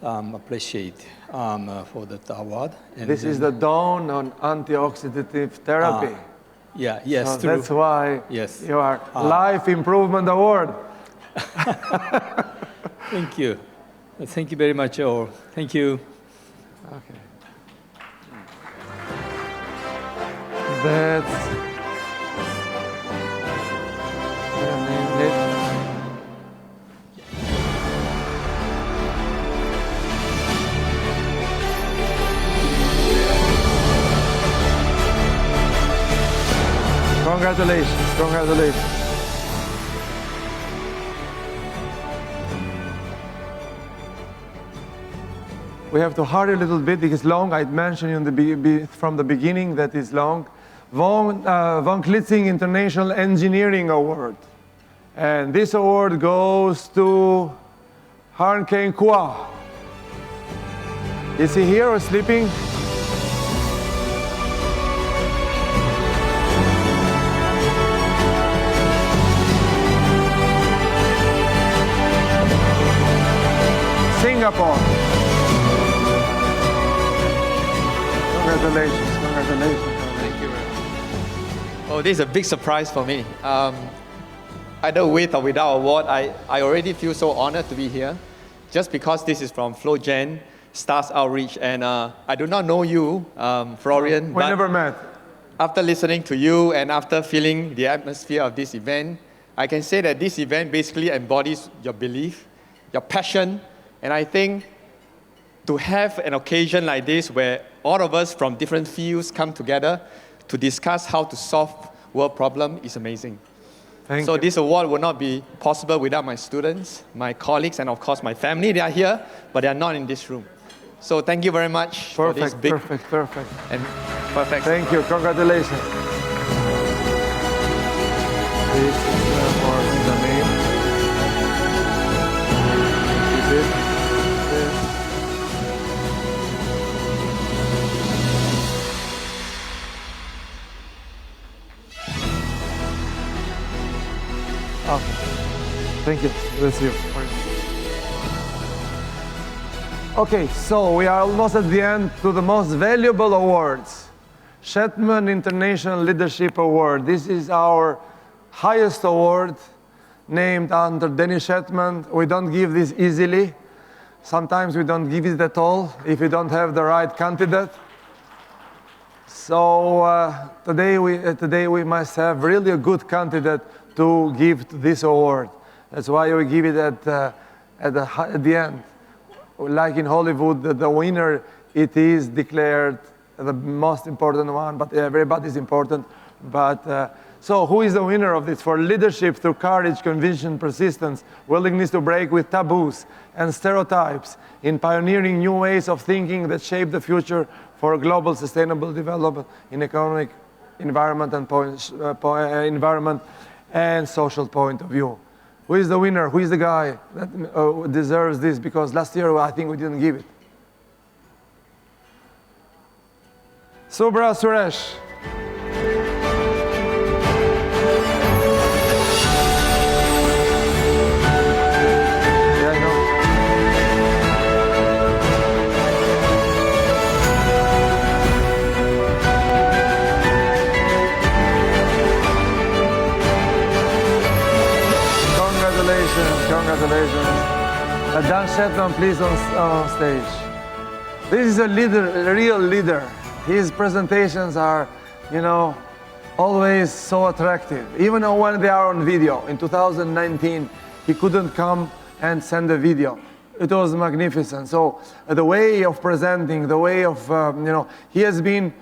appreciate for that award. And this is the dawn on antioxidative therapy. Yes, so true. That's why you are Life Improvement Award. Thank you. Thank you very much, all. Thank you. Okay. That's... Congratulations, congratulations. We have to hurry a little bit because it's long. I mentioned from the beginning that it's long. Von Klitzing International Engineering Award. And this award goes to Han Keng Kwa. Is he here or sleeping? Singapore. Congratulations, congratulations. Thank you very much. Oh, this is a big surprise for me. Either with or without award, I already feel so honored to be here, just because this is from FLOGEN Stars Outreach, and I do not know you, Florian. We never met. After listening to you and after feeling the atmosphere of this event, I can say that this event basically embodies your belief, your passion, and I think to have an occasion like this where all of us from different fields come together to discuss how to solve world problems is amazing. Thank you. This award would not be possible without my students, my colleagues, and of course my family. They are here, but they are not in this room. So thank you very much for this big Perfect. and perfect. Thank you. Congratulations. This is for the name. This. Oh, thank you. That's you. Okay, so we are almost at the end to the most valuable awards. Shetman International Leadership Award. This is our highest award named under Dennis Shetman. We don't give this easily. Sometimes we don't give it at all if we don't have the right candidate. So today we must have really a good candidate to give this award. That's why we give it at the end. Like in Hollywood, the winner, it is declared the most important one, but everybody's important. But so who is the winner of this? For leadership through courage, conviction, persistence, willingness to break with taboos and stereotypes in pioneering new ways of thinking that shape the future for global sustainable development in economic, environment and social point of view. Who is the winner? Who is the guy that deserves this? Because last year, I think we didn't give it. Subra Suresh. Congratulations. Dan Shetman, please on stage. This is a leader, a real leader. His presentations are, always so attractive. Even when they are on video. In 2019, he couldn't come and send a video. It was magnificent. So the way of presenting, the way of, he has been,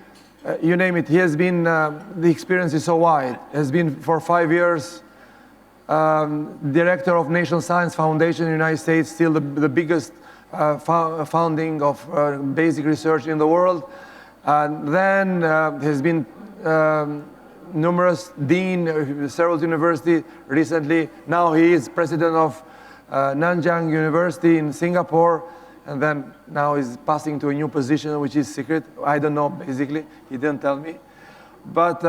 you name it, he has been, the experience is so wide. He has been for 5 years, director of National Science Foundation in the United States, still the biggest founding of basic research in the world. And then has been numerous dean of several universities recently. Now he is president of Nanyang University in Singapore, and then now he's passing to a new position, which is secret. I don't know, basically. He didn't tell me. But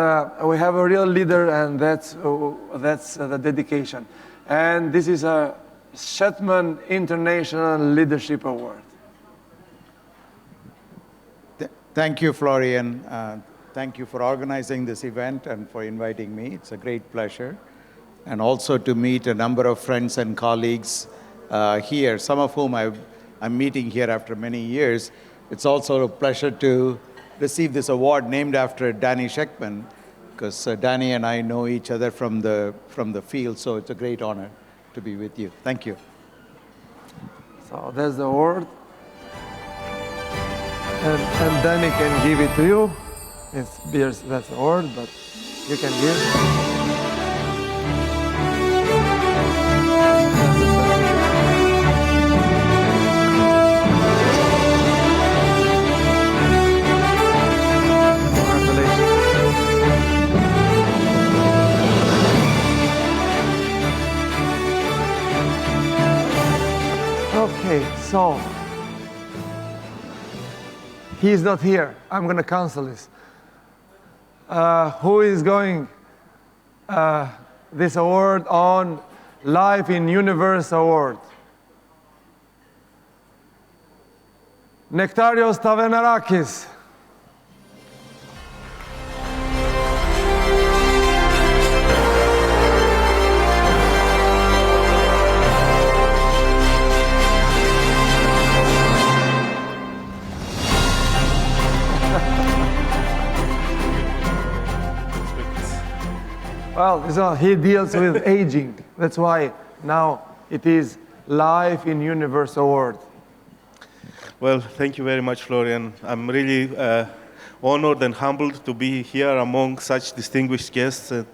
we have a real leader, and that's the dedication. And this is a Shetman International Leadership Award. Thank you, Florian. Thank you for organizing this event and for inviting me. It's a great pleasure. And also to meet a number of friends and colleagues here, some of whom I'm meeting here after many years. It's also a pleasure to receive this award named after Danny Shetman, because Danny and I know each other from the field, so it's a great honor to be with you. Thank you. So there's the award. And Danny can give it to you. That's the award, but you can give. Okay, so he's not here. I'm going to cancel this. Who is going this award on Life in Universe Award? Nektarios Tavenarakis. Well, he deals with aging. That's why now it is Life in Universe Award. Well, thank you very much, Florian. I'm really honored and humbled to be here among such distinguished guests and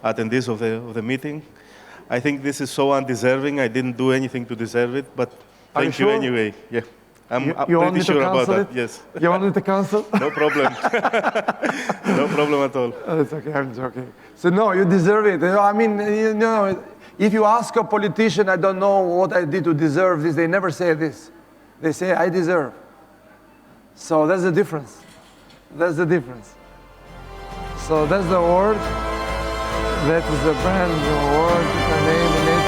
attendees of the meeting. I think this is so undeserving. I didn't do anything to deserve it, but thank you anyway. Yeah. I'm you want pretty me to sure about cancel that, it? yes. You want me to cancel? No problem. No problem at all. Oh, it's okay, I'm joking. So no, you deserve it. I mean, you know, if you ask a politician, I don't know what I did to deserve this, they never say this. They say, I deserve. So that's the difference. That's the difference. So that's the award. That is the brand new award with the name in it.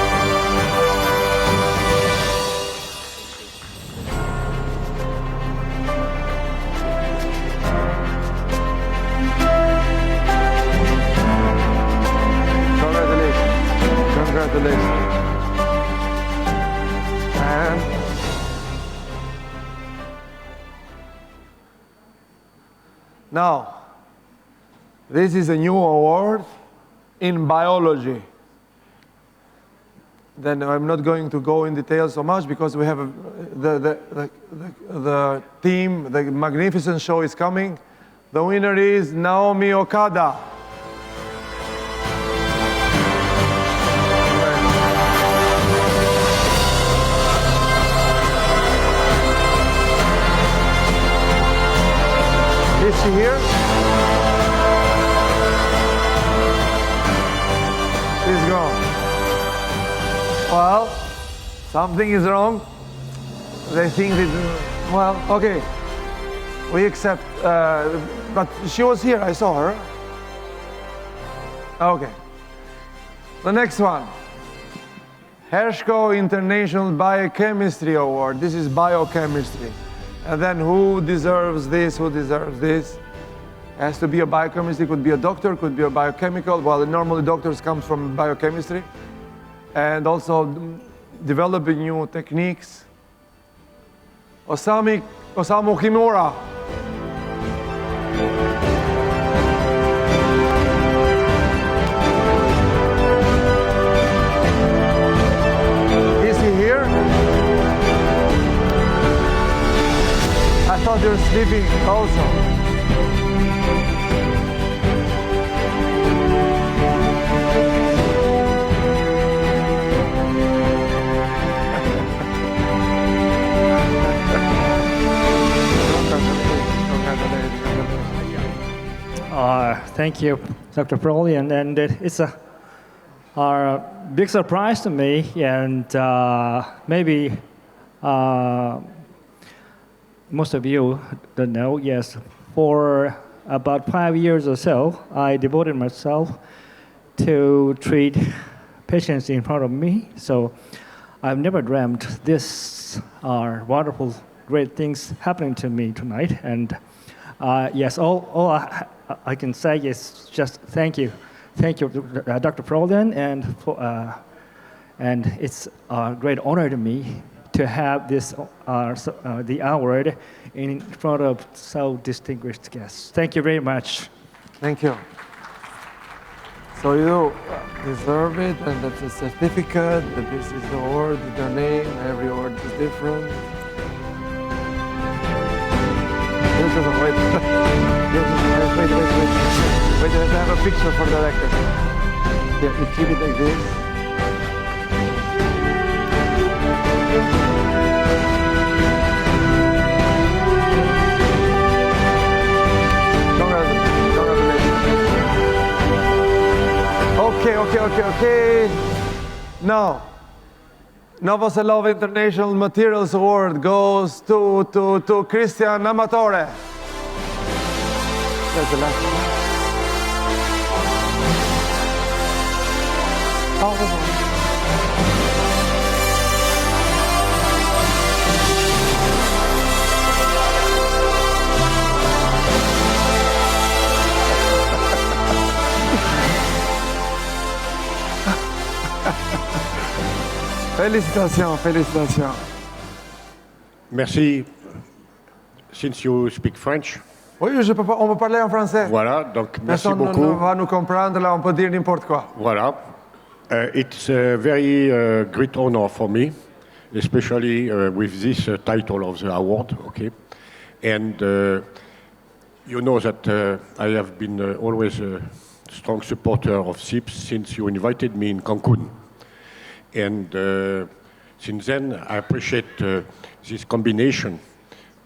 Congratulations. And now, this is a new award in biology. Then I'm not going to go in detail so much because we have the team, the magnificent show is coming. The winner is Naomi Okada. Is she here? She's gone. Well, something is wrong. They think that, well, okay. We accept, but she was here, I saw her. Okay. The next one. Hershko International Biochemistry Award. This is biochemistry. And then who deserves this, who deserves this? It has to be a biochemistry, could be a doctor, could be a biochemical. Well, normally doctors come from biochemistry. And also developing new techniques. Osamu Kimura. Is he here? I thought you were sleeping also. Thank you, Dr. Florian, and it's a big surprise to me, and maybe most of you don't know, yes, for about 5 years or so, I devoted myself to treat patients in front of me, so I've never dreamt this are wonderful, great things happening to me tonight, and yes, all I can say is just thank you, Dr. Florian, and it's a great honor to me to have this the award in front of so distinguished guests. Thank you very much. Thank you. So you deserve it, and that's a certificate. That this is the award, their name. Every award is different. This is a wait. Wait, I have a picture for the record. Yeah, you keep it like this. Okay. Now, Novoselov International Materials Award goes to Christian Amatore. That's the last one. Félicitations. Merci. Since you speak French. Oui, on peut parler en français. Voilà, donc merci Personne beaucoup. ne va nous comprendre, là on peut dire n'importe quoi. Voilà. It's a very great honor for me, especially with this title of the award, okay? And you know that I have been always a strong supporter of SIPS since you invited me in Cancun. And since then, I appreciate this combination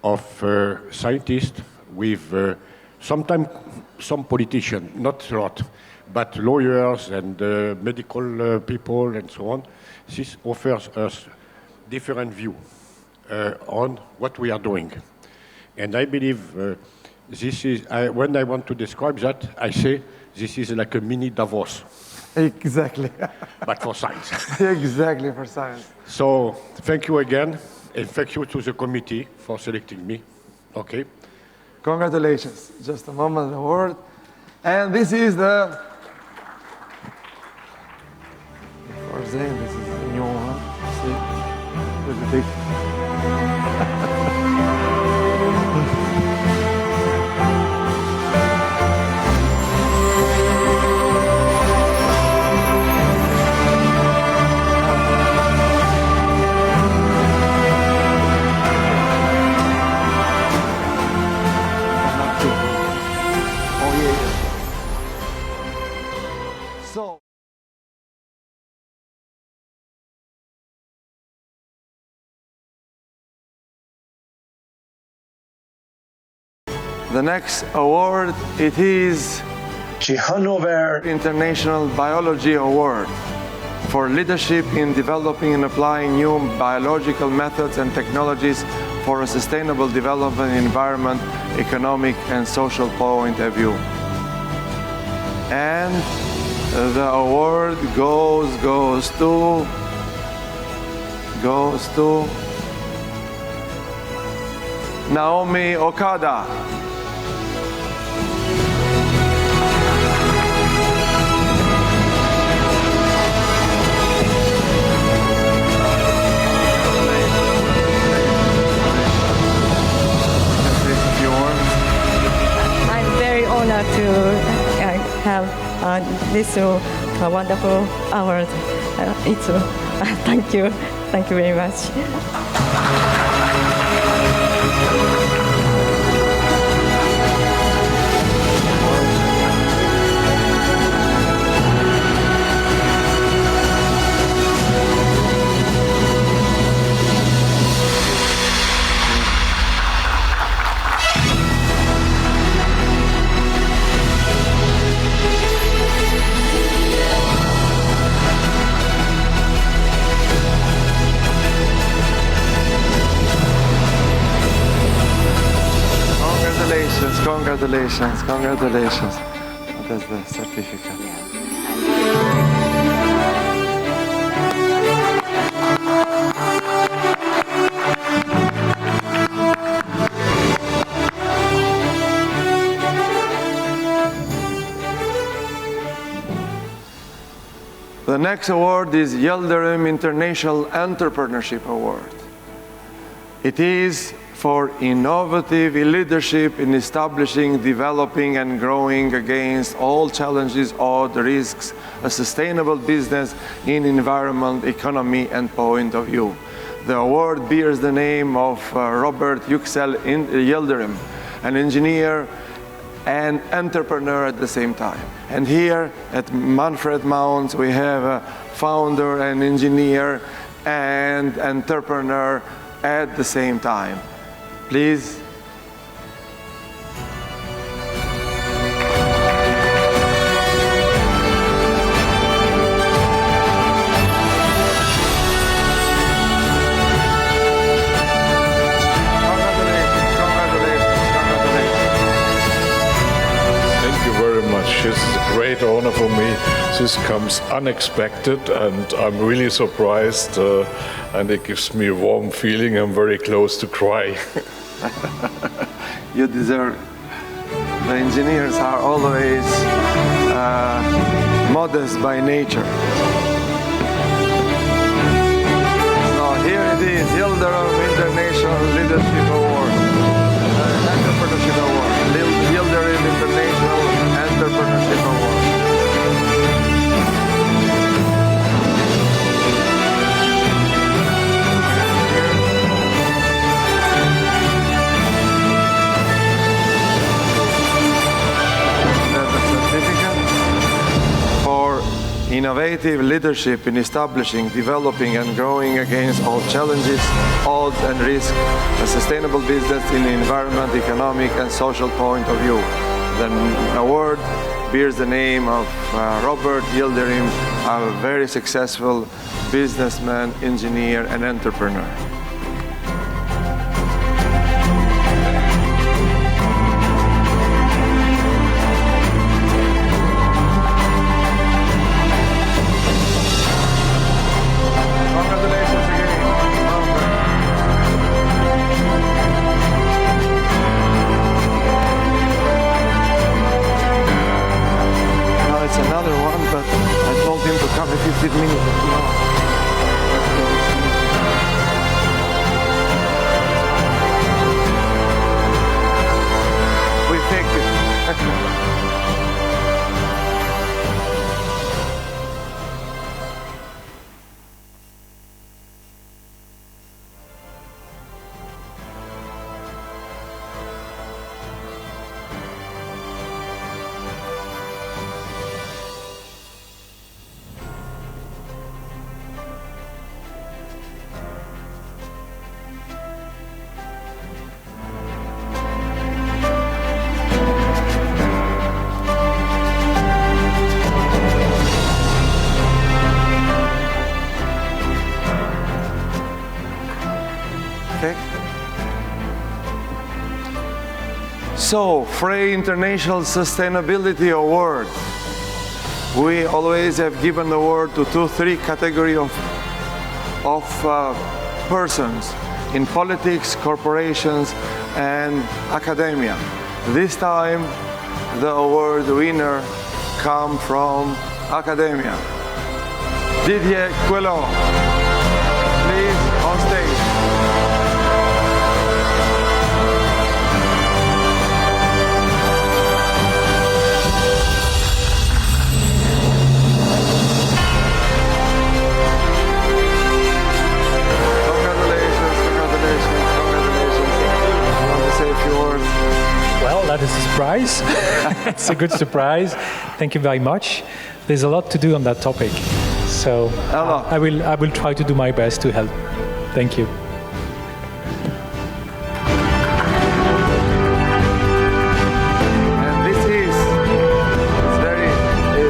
of scientists with sometimes some politicians, not a lot, but lawyers and medical people and so on. This offers us different view on what we are doing. And I believe this is, when I want to describe that, I say this is like a mini Davos. Exactly. But for science. Exactly, for science. So thank you again, and thank you to the committee for selecting me. Okay. Congratulations. Just a moment, the word. And this is the... For Zain, this is the new one. See? With the big... The next award, it is Hanover International Biology Award for leadership in developing and applying new biological methods and technologies for a sustainable development environment, economic and social point of view. And the award goes to Naomi Okada. Honored to have this wonderful award. Thank you very much. Congratulations. That's the certificate. The next award is Yildirim International Entrepreneurship Award. It is for innovative leadership in establishing, developing, and growing against all challenges, odds, risks, a sustainable business in environment, economy, and point of view. The award bears the name of Robert Yüksel Yildirim, an engineer and entrepreneur at the same time. And here at Manfred Mount, we have a founder and engineer and entrepreneur at the same time. Please. This is a great honor for me. This comes unexpected and I'm really surprised and it gives me a warm feeling. I'm very close to cry. You deserve. The engineers are always modest by nature. So here it is, Yildirim International Leadership Award, Entrepreneurship Award, Yildirim International Entrepreneurship Award. innovative leadership in establishing, developing and growing against all challenges, odds and risks, a sustainable business in the environment, economic and social point of view. The award bears the name of Robert Yildirim, a very successful businessman, engineer and entrepreneur. So, Frey International Sustainability Award. We always have given the award to 2-3 categories of persons in politics, corporations, and academia. This time, the award winner comes from academia. Didier Queloz, please on stage. Well, that is a surprise. It's a good surprise. Thank you very much. There's a lot to do on that topic. So I will try to do my best to help. Thank you. And this is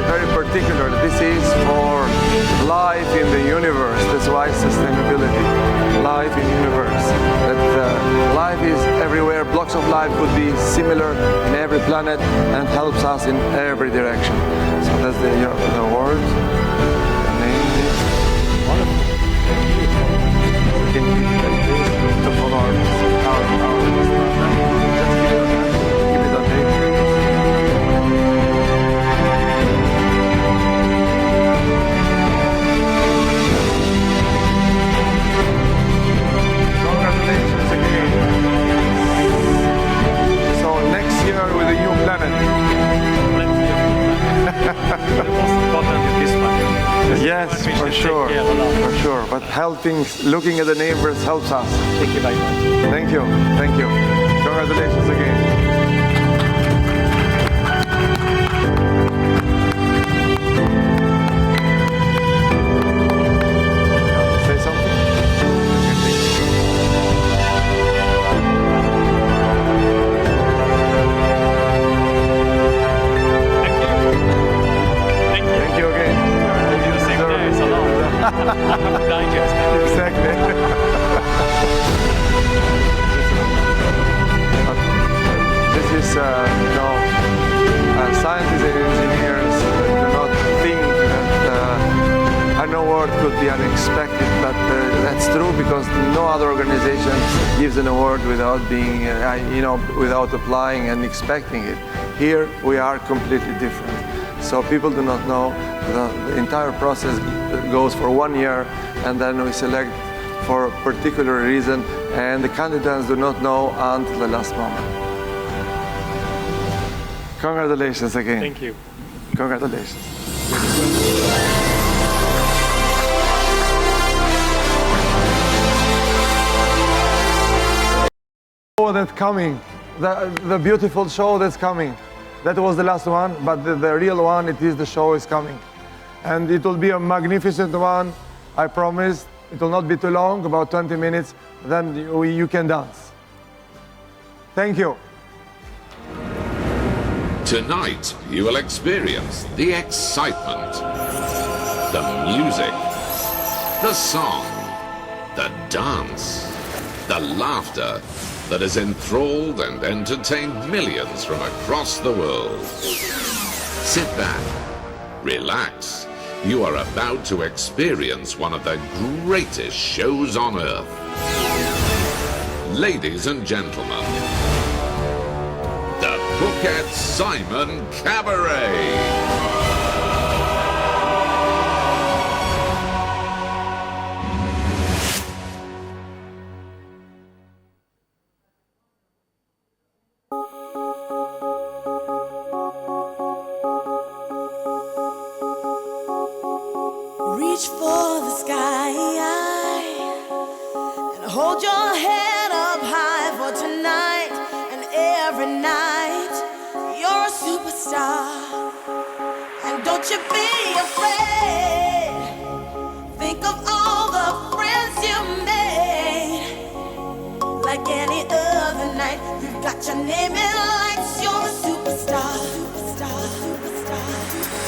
very particular. This is for life in the universe. That's why sustainability, life in the universe. That life is everywhere. Blocks of life could be similar in every planet and helps us in every direction. So that's the award. The name is wonderful. Can you to follow our just keep it on tape. Congratulations again. So next year with a new planet. The most important is this one. Yes, for sure, for sure. But helping, looking at the neighbors helps us. Thank you very much. Thank you, thank you. Congratulations again. Say something? Thank you again. Exactly. This is, scientists and engineers do not think that an award could be unexpected, but that's true because no other organization gives an award without being, without applying and expecting it. Here we are completely different. So people do not know. The entire process goes for 1 year, and then we select for a particular reason, and the candidates do not know until the last moment. Congratulations again. Thank you. Congratulations. Show that's coming, the beautiful show that's coming. That was the last one, but the real one, it is the show is coming. And it will be a magnificent one, I promise. It will not be too long, about 20 minutes, then you can dance. Thank you. Tonight, you will experience the excitement, the music, the song, the dance, the laughter that has enthralled and entertained millions from across the world. Sit back, relax. You are about to experience one of the greatest shows on earth. Ladies and gentlemen, the Phuket Simon Cabaret. Reach for the sky and hold your head up high for tonight and every night. You're a superstar, and don't you be afraid. Think of all the friends you made. Like any other night, you've got your name in lights. You're a superstar, superstar, superstar, superstar.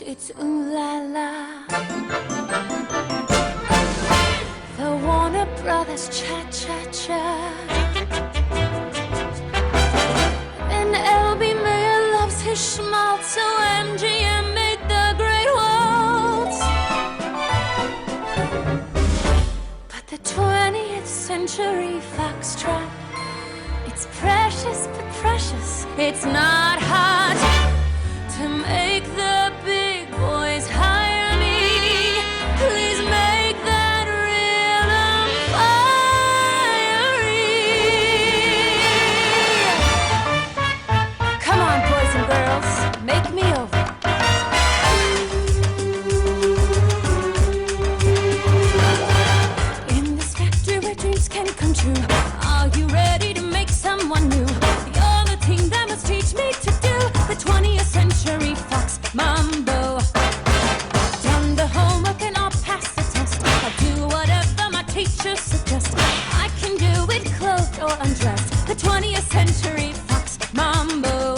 It's ooh la la. The Warner Brothers cha-cha-cha. And L.B. Mayer loves his schmaltz, so MGM made the great waltz. century foxtrot. It's precious, but precious. It's not hard to make the big boys hire me. Please make that rhythm fiery. Come on, boys and girls, make me over. In this factory where dreams can come true, are you ready to make someone new? You're the team that must teach me to do the 20th century fox mambo. Done the homework and I'll pass the test. I'll do whatever my teacher suggests. I can do it clothed or undressed. The 20th century fox mambo.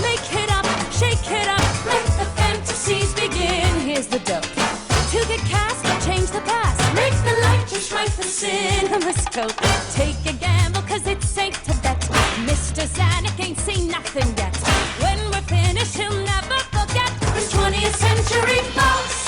Make it up, shake it up, let the fantasies begin. Here's the dope. To get cast or change the past, make the light just right for cinemascope. Take a gamble cause it's safe to bet. Mr. Zanuck ain't seen nothing yet. When we're finished he'll never forget the 20th century fox.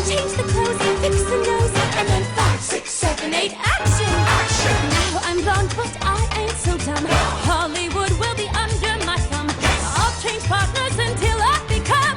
Change the clothes, fix the nose, and then 5, 6, 7, 8, action! Action! Now I'm blonde, but I ain't so dumb. Hollywood will be under my thumb. I'll change partners until I become.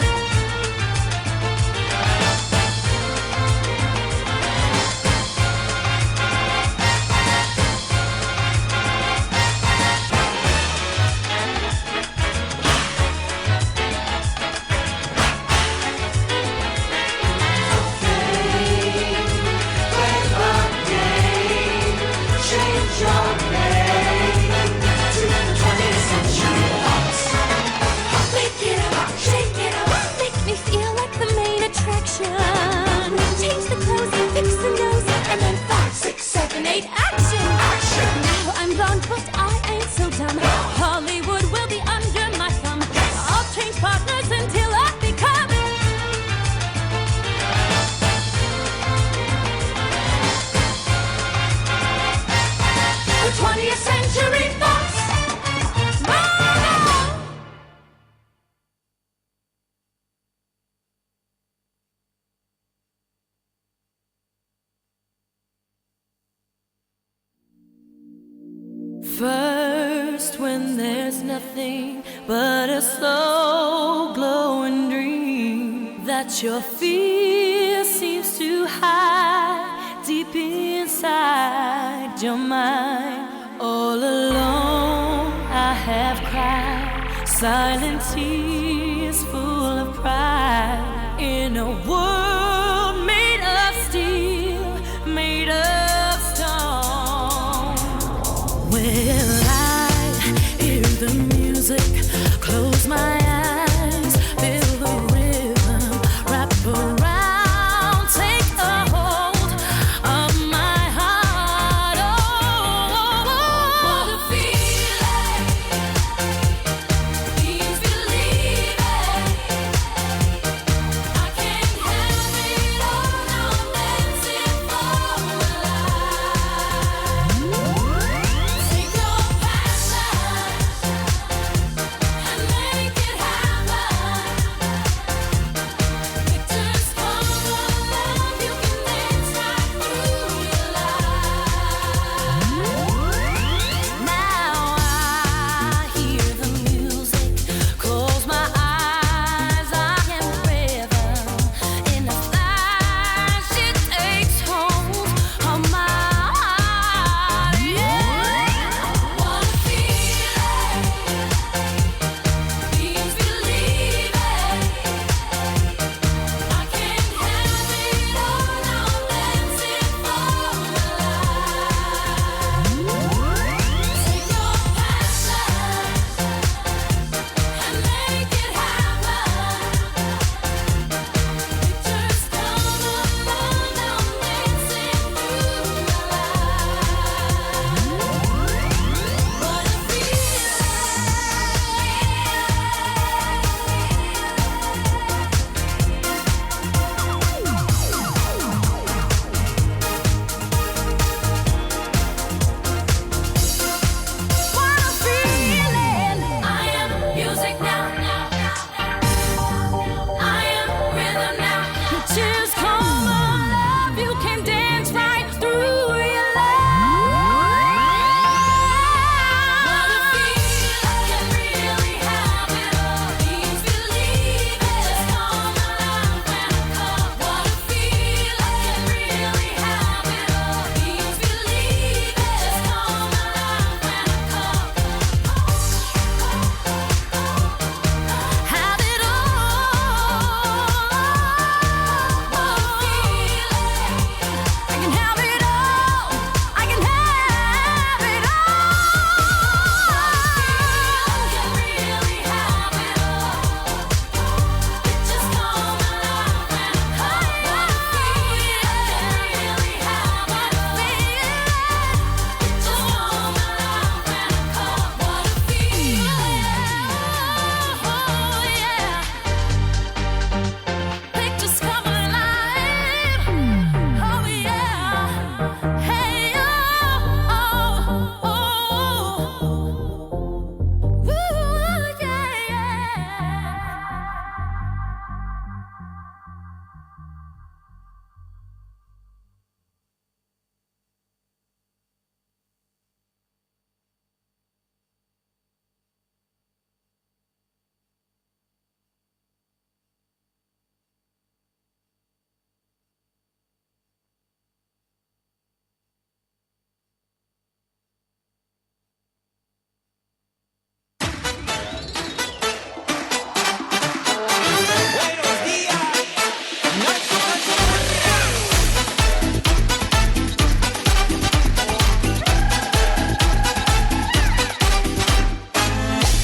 Change the clothes, fix the nose, and then 5, 6, 7, 8, action! Action! Now I'm blonde, but I ain't so dumb. Hollywood will be under my thumb. I'll change partners until I become. The 20th century fox. First, when there's nothing but a slow glowing dream that your fear seems to hide deep inside your mind. All alone I have cried silent tears full of pride in a world made of steel, made of stone. Well, I hear the music, close my eyes, feel the rhythm, wrap around, take a hold of my heart. Oh, what a feeling, means believing. I can't help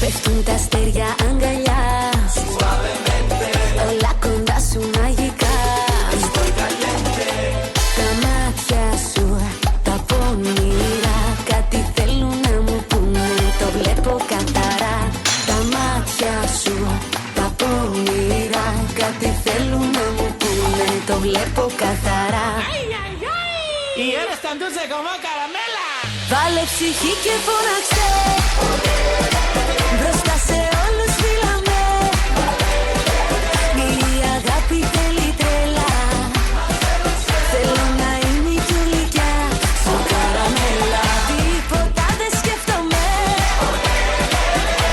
πέφτουν τα αστέρια αγκαλιά. Όλα κοντά σου μαγικά. Τα μάτια σου, τα πονηρά, κάτι θέλουν να μου πούνε, το βλέπω καθαρά. Τα μάτια σου, τα πονηρά, κάτι θέλουν να μου πούνε, το βλέπω καθαρά. Y eres tan dulce como caramela. Βάλε ψυχή και φώναξε, μπροστά σε όλους φύλαμε. Η αγάπη θέλει τρέλα, θέλω να είμαι η πιο γλυκιά, σαν καραμέλα. Τίποτα δεν σκέφτομαι,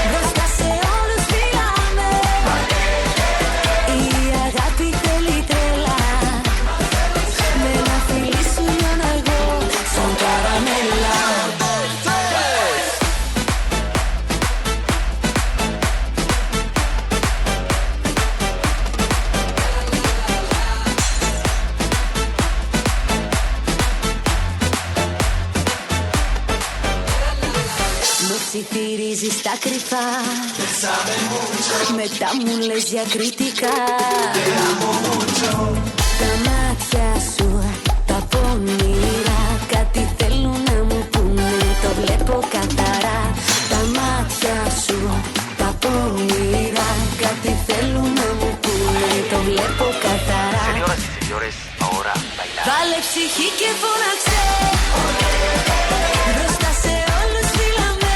μπροστά σε όλους φύλαμε. Η αγάπη θέλει τρέλα, με ένα φιλί σου λιώνω εγώ, σαν καραμέλα. Μου ψιθυρίζεις τα κρυφά, μετά μου λες διακριτικά. Τα μάτια σου, τα πονηρά, κάτι θέλουν να μου πούνε, το βλέπω καθαρά. Τα μάτια σου, τα πονηρά, κάτι θέλουν να μου πούνε, το βλέπω καθαρά. Βάλε ψυχή και φώναξε, μπροστά σε όλους φύλαμε.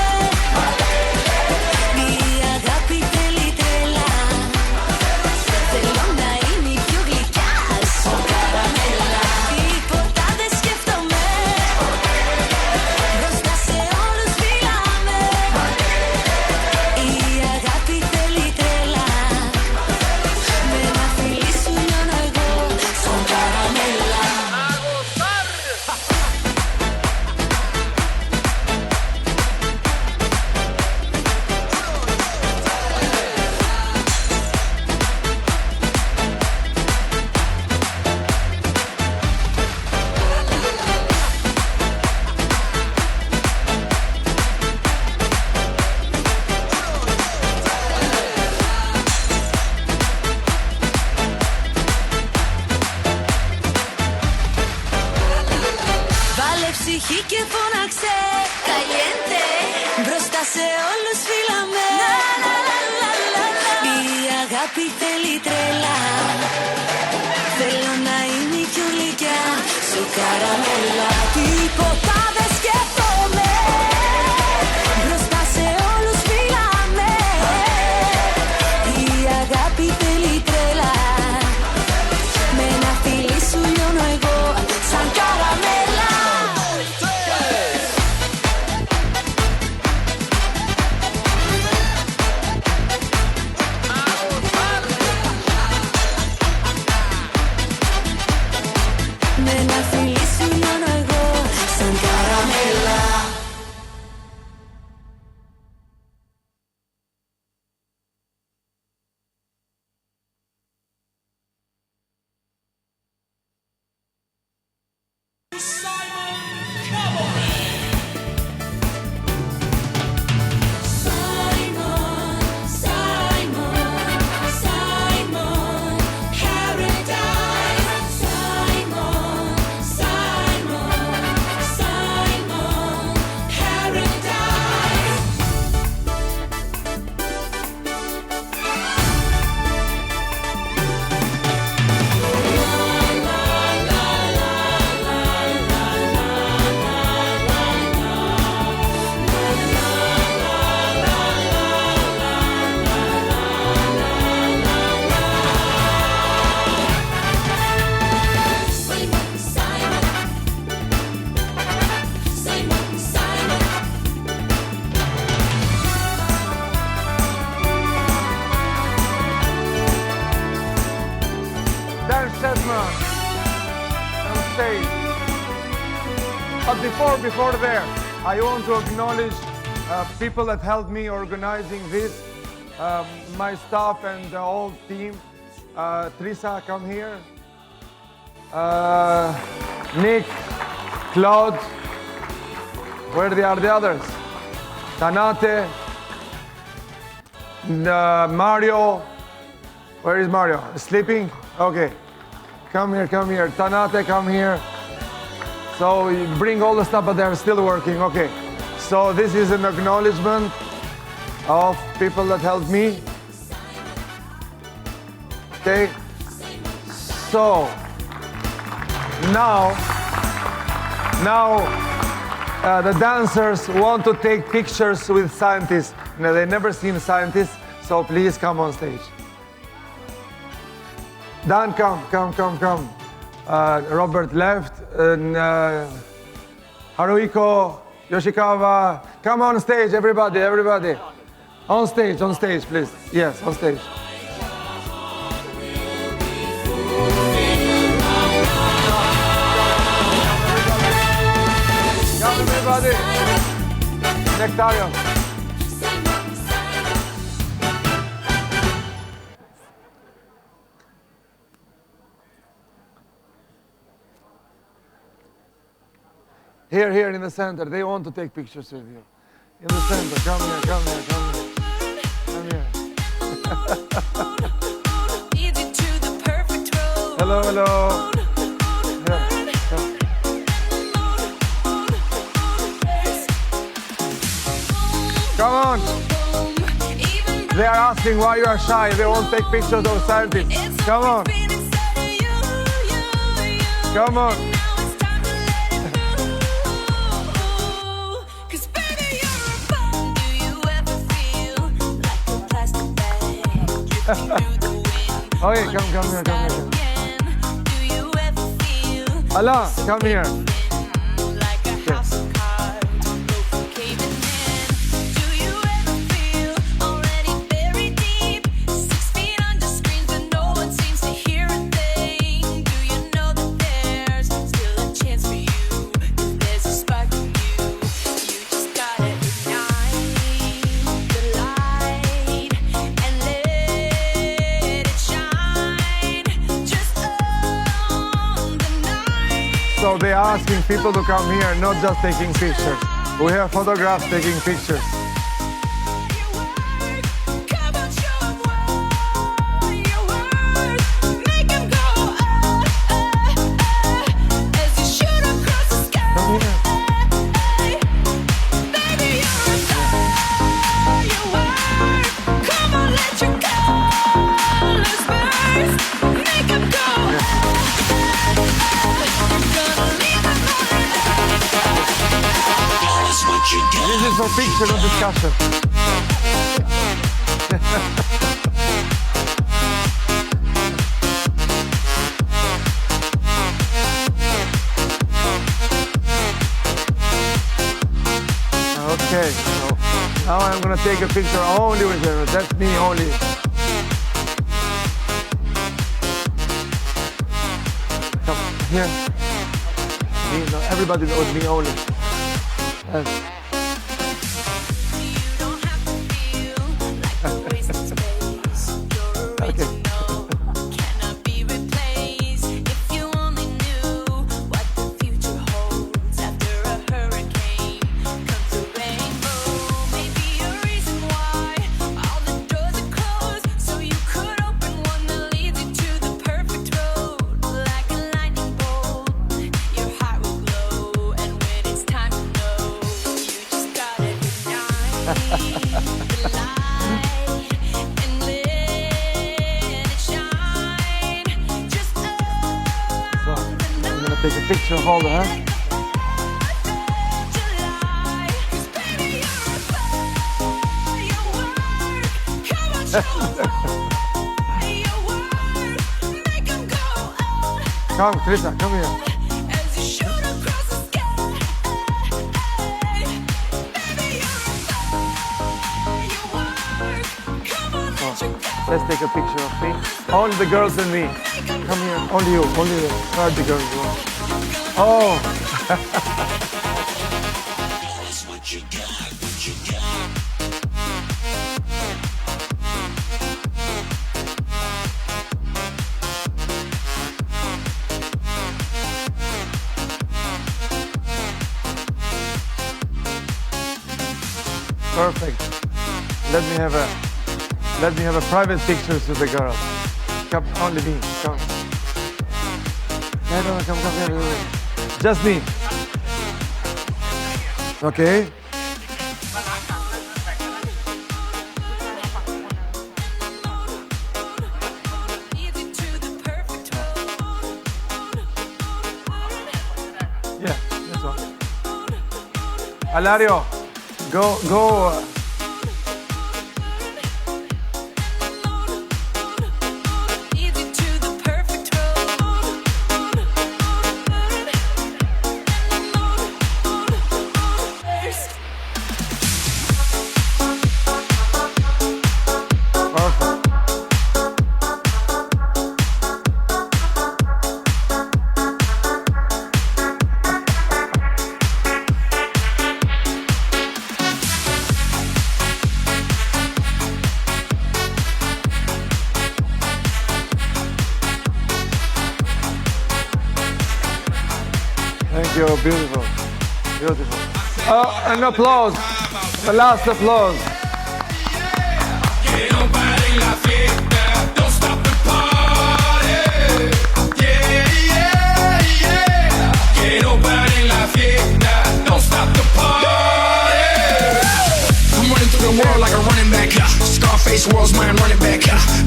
Η αγάπη θέλει τρέλα, θέλω να είμαι η πιο γλυκιά, σαν καραμέλα. Τίποτα δεν σκέφτομαι, μπροστά σε όλους φύλαμε. Η αγάπη θέλει τρέλα, με ένα φιλί σου λιώνω εγώ, σαν καραμέλα. Βάλε ψυχή και φώναξε, caliente, μπροστά σε όλους φύλαμε. Η αγάπη θέλει τρέλα, θέλω να είμαι η πιο γλυκιά, σου καραμέλα. Τίποτα δεν σκέφτομαι, μπροστά σε όλους φύλαμε. Η αγάπη θέλει τρέλα, με ένα φιλί σου λιώνω εγώ, σαν καραμέλα. Με ένα φιλί σου λιώνω εγώ, σαν καραμέλα. But before there, I want to acknowledge people that helped me organizing this, my staff and the whole team. Teresa, come here. Nick, Claude, where are the others? Tanate, Mario, where is Mario? Sleeping? Okay. Come here, come here. Tanate, come here. So you bring all the stuff, but they're still working. Okay. So this is an acknowledgement of people that helped me. Okay. So now the dancers want to take pictures with scientists. Now, they've never seen scientists, so please come on stage. Dan, come. Robert left. And, Haruhiko, Yoshikawa, come on stage, everybody. On stage, please. Yes, on stage. Come, everybody. Nectarion. Here in the center, they want to take pictures with you. In the center, come here. Hello. Yeah, come. Come on. They are asking why you are shy. They won't take pictures of scientists. Come on. Come on. Okay, come here. Allah, come here. Yes. So they're asking people to come here, not just taking pictures. We have photographs taking pictures. This is for picture, not discussion. Okay, so now I'm gonna take a picture only with her. That's me only. Come here. Me, no, everybody knows me only. Yes. Okay. Take a picture of all of her. Come, Teresa, come here. Let's take a picture of me. Only the girls and me. Come here. Only you. Where are the girls? Oh. Perfect. Let me have a Let me have a private pictures with the girl. Come, only me. Come. No, come here. Just me. Okay. Yeah, that's one. Alario, go. Thank you, beautiful, beautiful. An applause, the last applause. Don't stop the party. Que no pare la fiesta. Don't stop the party. I'm running through the world like a running back. Scarface, world's mind running back.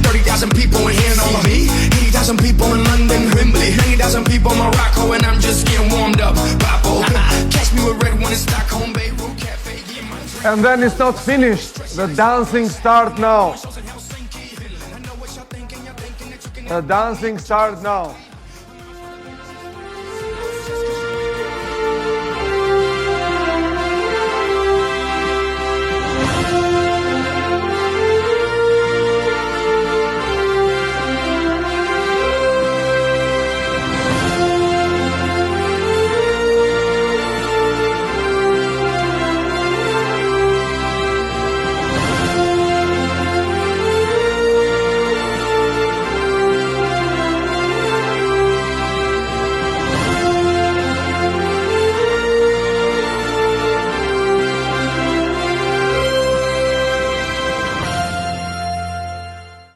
30,000 people in here in all of me. 80,000 people in London, Wembley. 90,000 people in Morocco, and I'm just getting warmed up. Papo, catch me with red one in Stockholm, Beirut Cafe. And then it's not finished. The dancing start now. The dancing start now.